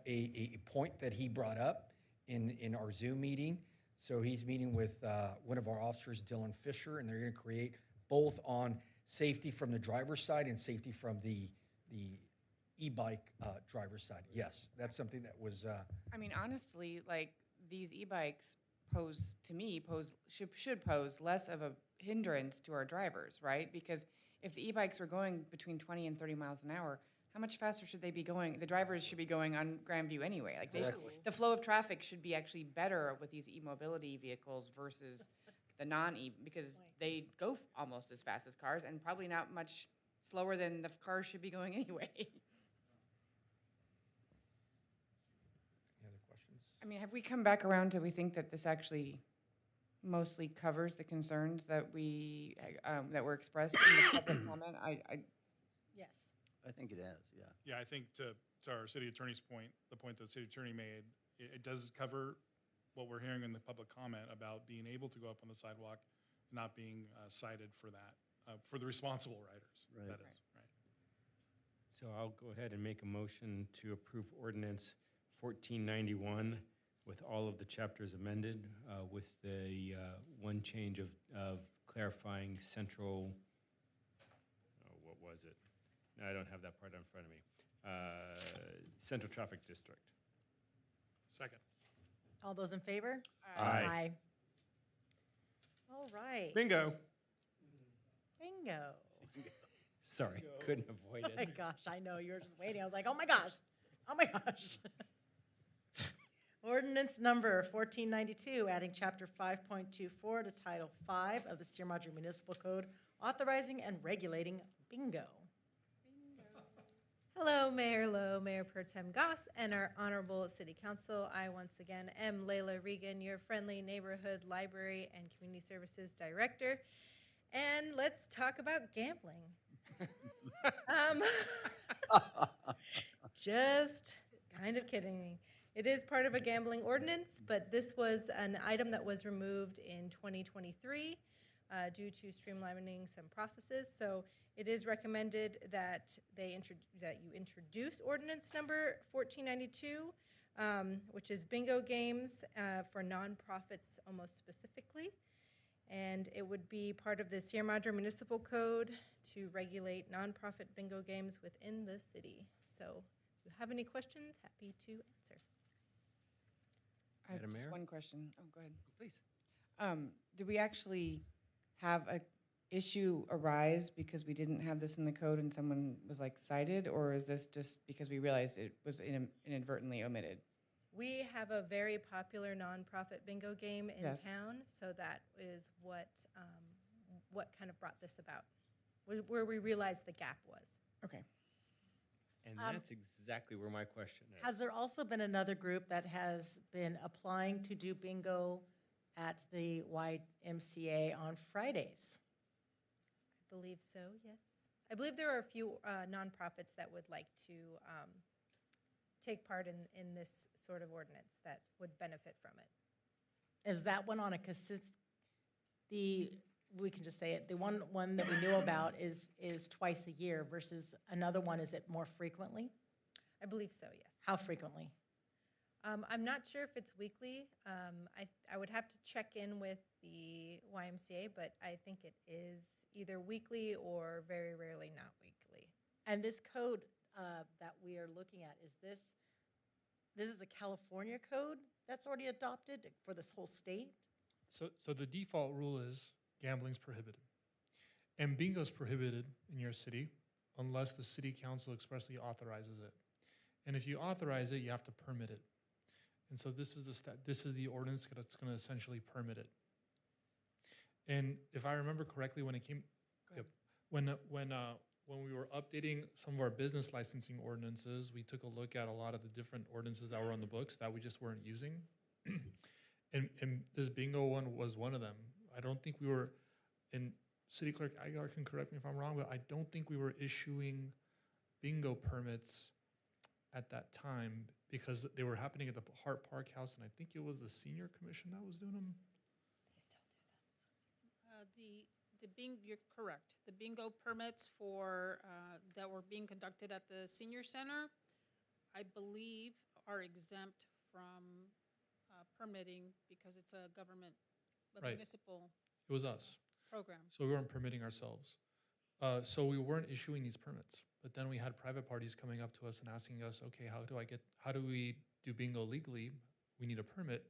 a point that he brought up in our Zoom meeting. So he's meeting with one of our officers, Dylan Fisher, and they're going to create both on safety from the driver's side and safety from the e-bike driver's side. Yes, that's something that was. I mean, honestly, like these e-bikes should pose less of a hindrance to our drivers, right? Because if the e-bikes were going between 20 and 30 miles an hour, how much faster should they be going? The drivers should be going on Grandview anyway. Like the flow of traffic should be actually better with these e-mobility vehicles versus the non-e, because they go almost as fast as cars and probably not much slower than the cars should be going anyway. Any other questions? I mean, have we come back around to we think that this actually mostly covers the concerns that that were expressed in the public comment? Yes. I think it has, yeah. Yeah, I think to our city attorney's point, the point that the city attorney made, it does cover what we're hearing in the public comment about being able to go up on the sidewalk, not being cited for that, for the responsible riders. Right. That is, right. So I'll go ahead and make a motion to approve ordinance 1491 with all of the chapters amended, with the one change of clarifying central, what was it? No, I don't have that part in front of me. Central Traffic District. Second. All those in favor? Aye. All right. Bingo. Bingo. Sorry, couldn't avoid Oh my it. gosh, I know, you were just waiting. I was like, oh my gosh, oh my gosh. Ordinance number 1492, adding chapter 5.24 to title 5 of the Sierra Madre Municipal Code, authorizing and regulating bingo. Hello, Mayor Lowe, Mayor Pro Tem Goss, and our honorable city council. I once again am Layla Regan, your friendly neighborhood library and community services director. And let's talk about gambling. Just kind of kidding. It is part of a gambling ordinance, but this was an item that was removed in 2023 due to streamlining some processes. So it is recommended that you introduce ordinance number 1492, which is bingo games for nonprofits almost specifically. And it would be part of the Sierra Madre Municipal Code to regulate nonprofit bingo games within the city. So if you have any questions, happy to answer. I have Madam just Mayor? one question. Oh, go ahead. Please. Do we actually have a issue arise because we didn't have this in the code and someone was like cited, or is this just because we realized it was inadvertently omitted? We have a very popular nonprofit bingo game in Yes. town, so that is what kind of brought this about, where we realized the gap was. Okay. And that's exactly where my question is. Has there also been another group that has been applying to do bingo at the YMCA on Fridays? I believe so, yes. I believe there are a few nonprofits that would like to take part in this sort of ordinance that would benefit from it. Is that one on a we can just say it, the one that we knew about is twice a year versus another one, is it more frequently? I believe so, yes. How frequently? I'm not sure if it's weekly. I would have to check in with the YMCA, but I think it is either weekly or very rarely not weekly. And this code that we are looking at, this is a California code that's already adopted for this whole state? So the default rule is gambling's prohibited. And bingo's prohibited in your city unless the city council expressly authorizes it. And if you authorize it, you have to permit it. And so this is the ordinance that's going to essentially permit it. And if I remember correctly, when it came, yep, when we were updating some of our business licensing ordinances, we took a look at a lot of the different ordinances that were on the books that we just weren't using. and this bingo one was one of them. I don't think we were City Clerk Aguilar can correct me if I'm wrong, but I don't think we were issuing bingo permits at that time because they were happening at the Hart Park House, and I think it was the Senior Commission that was doing them. You're correct. The bingo permits for, that were being conducted at the senior center, I believe are exempt from permitting because it's a government, a Right. municipal It was us. program. So we weren't permitting ourselves. So we weren't issuing these permits. But then we had private parties coming up to us and asking us, okay, how do we do bingo legally? We need a permit.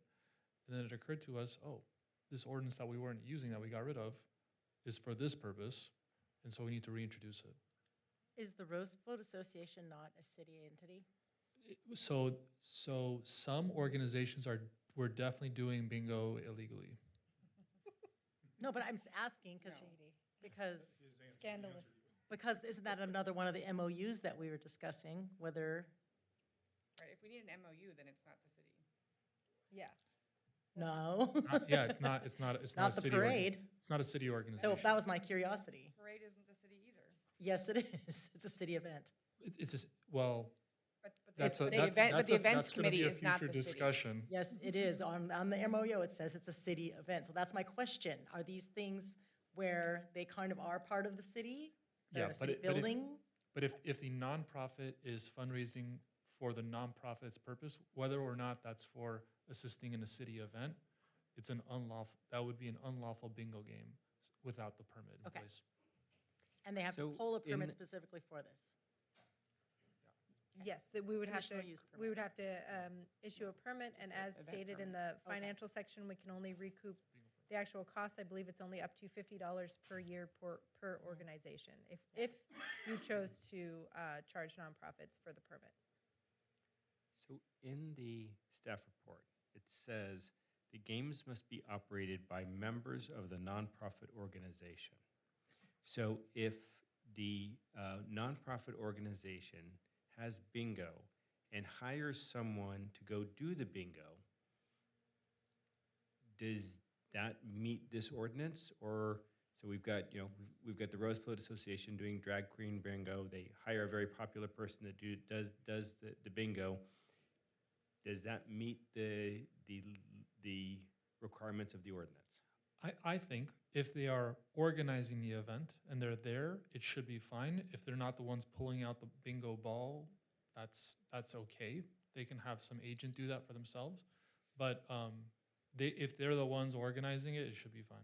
And then it occurred to us, oh, this ordinance that we weren't using, that we got rid of, is for this purpose. And so we need to reintroduce it. Is the Rose Float Association not a city entity? So some organizations were definitely doing bingo illegally. No, but I'm asking because Scandalous. because isn't that another one of the MOUs that we were discussing, whether, Right, if we need an MOU, then it's not the city. Yeah. no? Yeah, it's not Not a the city parade. It's not a city organization. So that was my curiosity. Parade isn't the city either. Yes, it is. It's a city event. It's just, well, But that's the events that's gonna be committee a is not future the city. discussion. Yes, it is. On the MOU, it says it's a city event. So that's my question. Are these things where they kind of are part of the city? They're in a city building? But if the nonprofit is fundraising for the nonprofit's purpose, whether or not that's for assisting in a city event, that would be an unlawful bingo game without the permit in Okay. place. And they have to So pull a permit in- specifically for this? Yes, that we would have to, Conditional use permit. we would have to issue a permit, and as event stated in permit. the financial section, we can only recoup the actual cost. I believe it's only up to $50 per year per organization, if you chose to charge nonprofits for the permit. So in the staff report, it says the games must be operated by members of the nonprofit organization. So if the nonprofit organization has bingo and hires someone to go do the bingo, does that meet this ordinance? Or, so we've got the Rose Float Association doing drag queen bingo. They hire a very popular person that does the bingo. Does that meet the requirements of the ordinance? I think if they are organizing the event and they're there, it should be fine. If they're not the ones pulling out the bingo ball, that's okay. They can have some agent do that for themselves. But if they're the ones organizing it, it should be fine.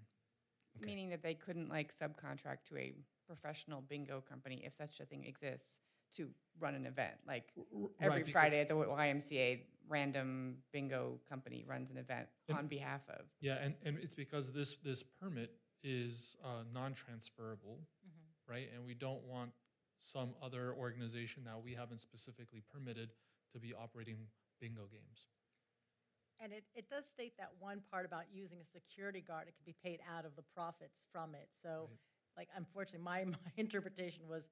Okay. Meaning that they couldn't like subcontract to a professional bingo company, if such a thing exists, to run an event. Like every Right, Friday because- at the YMCA, random bingo company runs an event And- on behalf of. Yeah, and it's because this permit is non-transferable, right? And we don't want some other organization that we haven't specifically permitted to be operating bingo games. And it does state that one part about using a security guard, it can be paid out of the profits from it. So, Right. like, unfortunately, my interpretation was,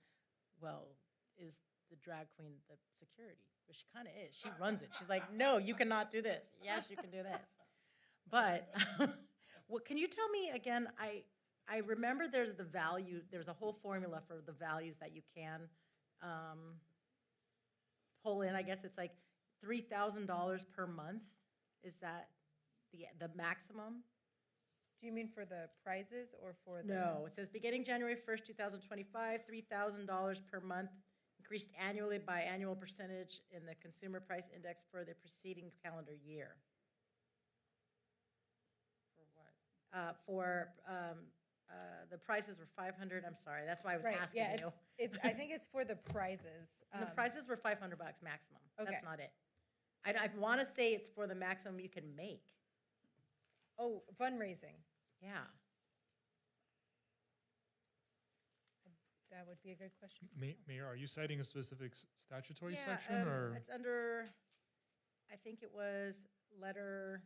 well, is the drag queen the security? But she kind of is. She runs it. She's like, no, you cannot do this. Yes, you can do this. But, well, can you tell me again, I remember there's the value, there's a whole formula for the values that you can pull in. I guess it's like $3,000 per month. Is that the maximum? Do you mean for the prizes or for the? No, it says beginning January 1st, 2025, $3,000 per month, increased annually by annual percentage in the consumer price index for the preceding calendar year. For what? The prices were 500, I'm sorry, that's why I was Right, asking yeah, you. I think it's for the prizes. And the prices were $500 maximum. Okay. That's not it. I want to say it's for the maximum you can make. Oh, fundraising. Yeah. That would be a good question. Mayor, are you citing a specific statutory Yeah, section or? it's under, I think it was letter.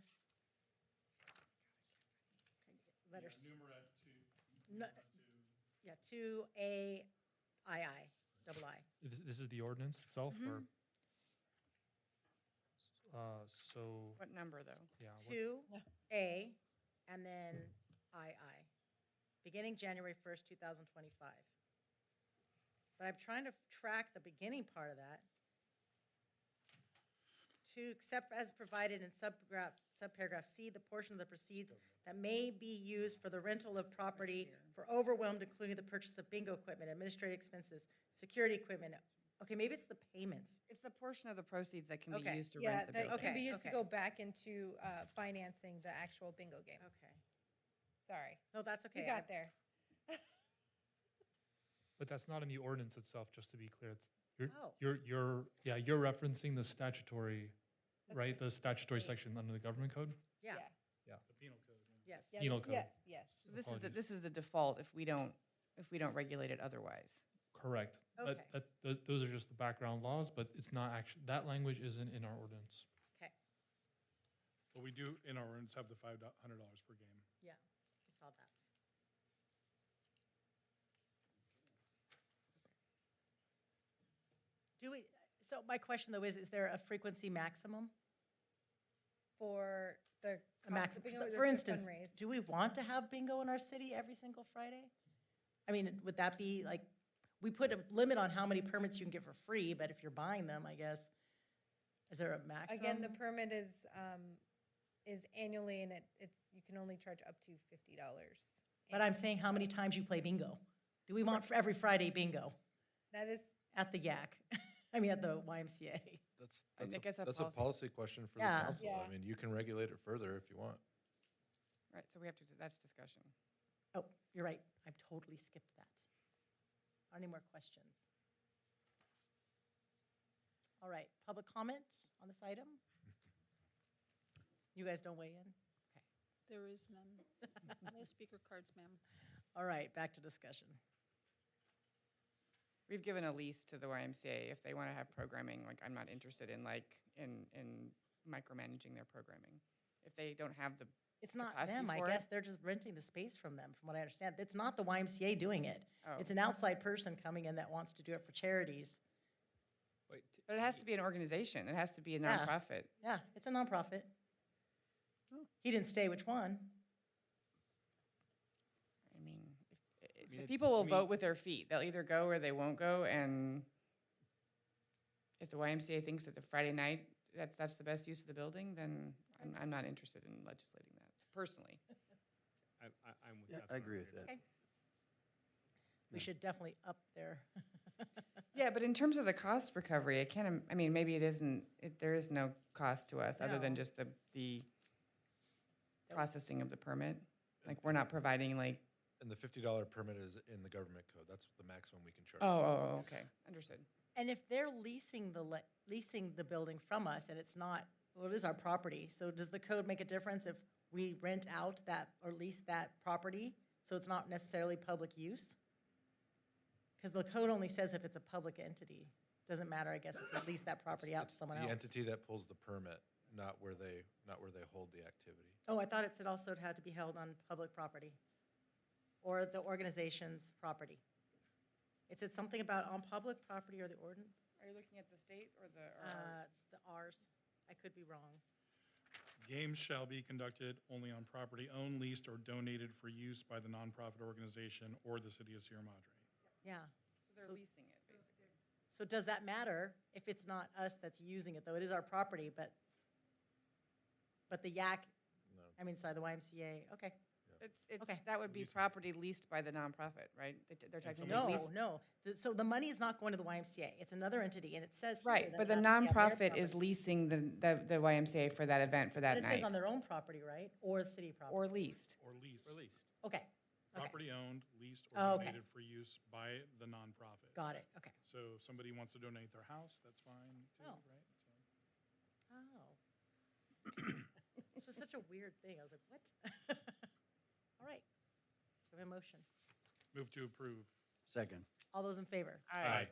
Letter. No, yeah, 2A, double I. This is the ordinance itself, or? Mhm. So, What number, though? yeah. 2A, and then II. beginning January 1st, 2025. But I'm trying to track the beginning part of that. To accept as provided in subparagraph C, the portion of the proceeds that may be used for the rental of property for overwhelmed, including the purchase of bingo equipment, administrative expenses, security equipment. Okay, maybe it's the payments. It's the portion of the proceeds that can be Okay. used to Yeah, rent the that building. can be used to Okay. go back into financing the actual bingo game. Okay. Sorry. No, that's okay. We got there. But that's not in the ordinance itself, just to be clear. It's, Oh. you're referencing the statutory, That's right? The statutory state. section under the government code? Yeah. The penal code. Yes. Yeah, Penal code. Yes, yes. So this Apologies. this is the default if we don't regulate it otherwise. Correct. Okay. Those are just the background laws, but it's not actually, that language isn't in our ordinance. Okay. But we do, in our ordinance, have the $500 per game. Yeah, we saw that. Do we, so my question though is there a frequency maximum? For the A cost max, of bingo so or for to instance, fundraise? do we want to have bingo in our city every single Friday? I mean, would that be like, we put a limit on how many permits you can get for free, but if you're buying them, I guess, is there a maximum? Again, the permit is annually and it's, you can only charge up to $50. But I'm saying how many times you play bingo? Do we want for every Friday bingo That is, at the YAC? I mean, at the YMCA? I guess That's a policy question for the Yeah. council. Yeah. I mean, you can regulate it further if you want. Right, so we have to, that's discussion. Oh, you're right. I've totally skipped that. Are any more questions? All right, public comment on this item? You guys don't weigh in? Okay. There is none. No speaker cards, ma'am. All right, back to discussion. We've given a lease to the YMCA if they want to have programming, like I'm not interested in in micromanaging their programming. If they don't have the It's not capacity them, I for it. guess. They're just renting the space from them, from what I understand. It's not the YMCA doing it. Oh. It's an outside person coming in that wants to do it for charities. Wait, But it has to be an organization. It has to be a Yeah. nonprofit. Yeah, it's a nonprofit. Oh. He didn't say which one. I mean, mean, if people will to me- vote with their feet. They'll either go or they won't go. And if the YMCA thinks that the Friday night, that's the best use of the building, then I'm not interested in legislating that, personally. I'm with Yeah, that. I agree with that. Okay. We should definitely up there. Yeah, but in terms of the cost recovery, I mean, maybe it isn't, there is no cost to us other than No. just the processing of the permit. Like, we're not providing like, And the $50 permit is in the government code. That's the maximum we can charge. okay, understood. And if they're leasing the building from us and it's not, well, it is our property, so does the code make a difference if we rent out that or lease that property? So it's not necessarily public use? Because the code only says if it's a public entity. Doesn't matter, I guess, if you lease that property out to It's someone the else. entity that pulls the permit, not where they hold the activity. Oh, I thought it said also it had to be held on public property or the organization's property. It said something about on public property or the ordinance, Are you looking at the state or the? the Rs. I could be wrong. Games shall be conducted only on property owned, leased, or donated for use by the nonprofit organization or the city of Sierra Madre. Yeah. So they're leasing it, basically. So does that matter if it's not us that's using it, though? It is our property, but the YAC, No. I mean, sorry, the YMCA, okay. It's, Okay. that would be property leased by the nonprofit, right? They're technically No, leasing. no. So the money is not going to the YMCA. It's another entity, and it says here Right, that but it the has to be on their nonprofit is property. leasing the YMCA for that event for But that it night. says on their own property, right? Or the city property? Or leased. Or leased. Released. Okay, okay. Property owned, leased, or Oh, okay. donated for use by the nonprofit. Got it, okay. So if somebody wants to donate their house, that's fine too, Oh. right? So- Oh. This was such a weird thing. I was like, what? All right. Do we have a motion? Move to approve. Second. All those in favor? Aye.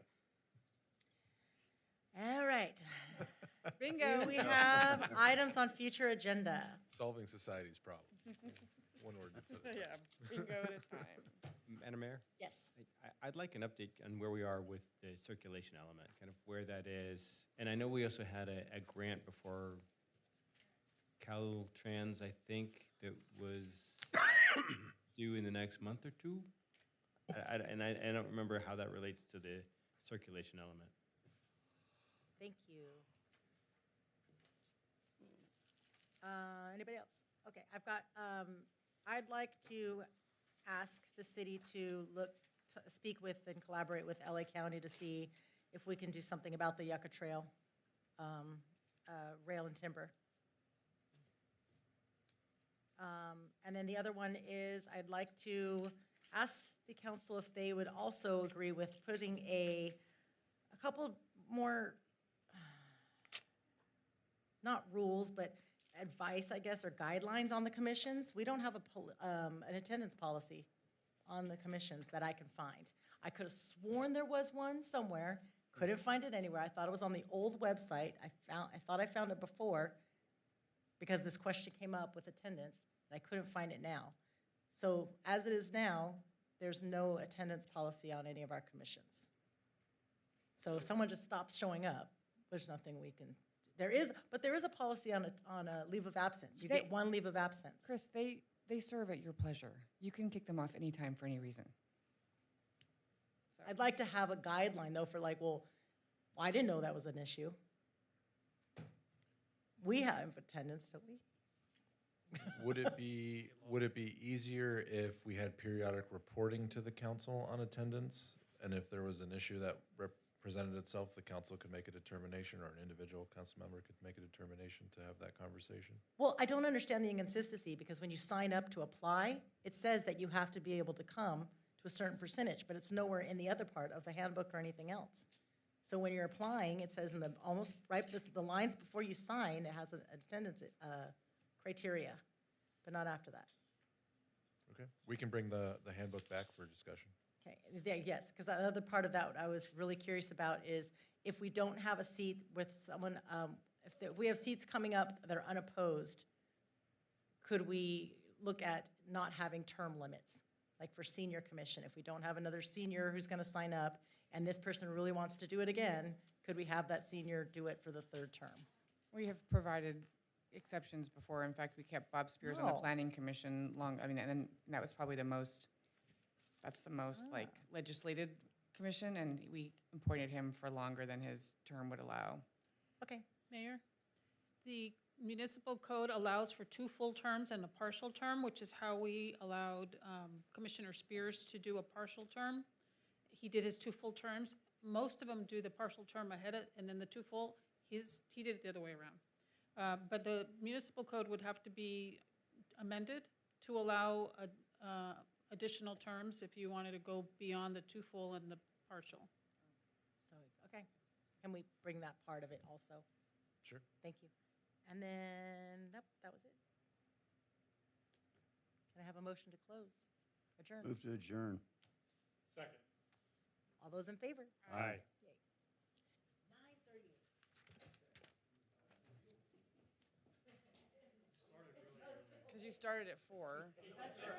All right. Bingo. Do we have items on future agenda? Solving society's problem. One ordinance at a time. Yeah, bingo at a time. Madam Mayor? Yes. I'd like an update on where we are with the circulation element, kind of where that is. And I know we also had a grant before Caltrans, I think, that was due in the next month or two. I don't remember how that relates to the circulation element. Thank you. Anybody else? Okay, I've got, I'd like to ask the city to speak with and collaborate with LA County to see if we can do something about the Yucca Trail, rail and timber. And then the other one is, I'd like to ask the council if they would also agree with putting a couple more, not rules, but advice, I guess, or guidelines on the commissions. We don't have an attendance policy on the commissions that I can find. I could have sworn there was one somewhere, couldn't find it anywhere. I thought it was on the old website. I thought I found it before because this question came up with attendance, and I couldn't find it now. So as it is now, there's no attendance policy on any of our commissions. So if someone just stops showing up, there's nothing we can. There is a policy on a leave of absence. You get one leave of absence. Chris, they serve at your pleasure. You can kick them off anytime for any reason. I'd like to have a guideline, though, for like, well, I didn't know that was an issue. We have attendance, don't we? Would it be easier if we had periodic reporting to the council on attendance? And if there was an issue that presented itself, the council could make a determination, or an individual council member could make a determination to have that conversation? Well, I don't understand the inconsistency, because when you sign up to apply, it says that you have to be able to come to a certain percentage, but it's nowhere in the other part of the handbook or anything else. So when you're applying, it says in the almost right, the lines before you sign, it has an attendance criteria, but not after that. Okay, we can bring the handbook back for discussion. Okay, yes, because the other part of that I was really curious about is if we don't have a seat with someone, if we have seats coming up that are unopposed, could we look at not having term limits? Like for senior commission, if we don't have another senior who's going to sign up and this person really wants to do it again, could we have that senior do it for the third term? We have provided exceptions before. In fact, we kept Bob Spears on the Oh. planning commission and then that was probably that's the most like legislated commission, and we appointed him for longer than his term would allow. Okay. Mayor, the municipal code allows for 2 full terms and a partial term, which is how we allowed Commissioner Spears to do a partial term. He did his 2 full terms. Most of them do the partial term and then the 2 full. He did it the other way around. But the municipal code would have to be amended to allow additional terms if you wanted to go beyond the 2 full and the partial. So, okay. Can we bring that part of it also? Sure. Thank you. And then, that was it. Can I have a motion to close? Adjourn? Move to adjourn. Second. All those in favor? Aye. Yay. 9:38. Because you started at 4. That's true.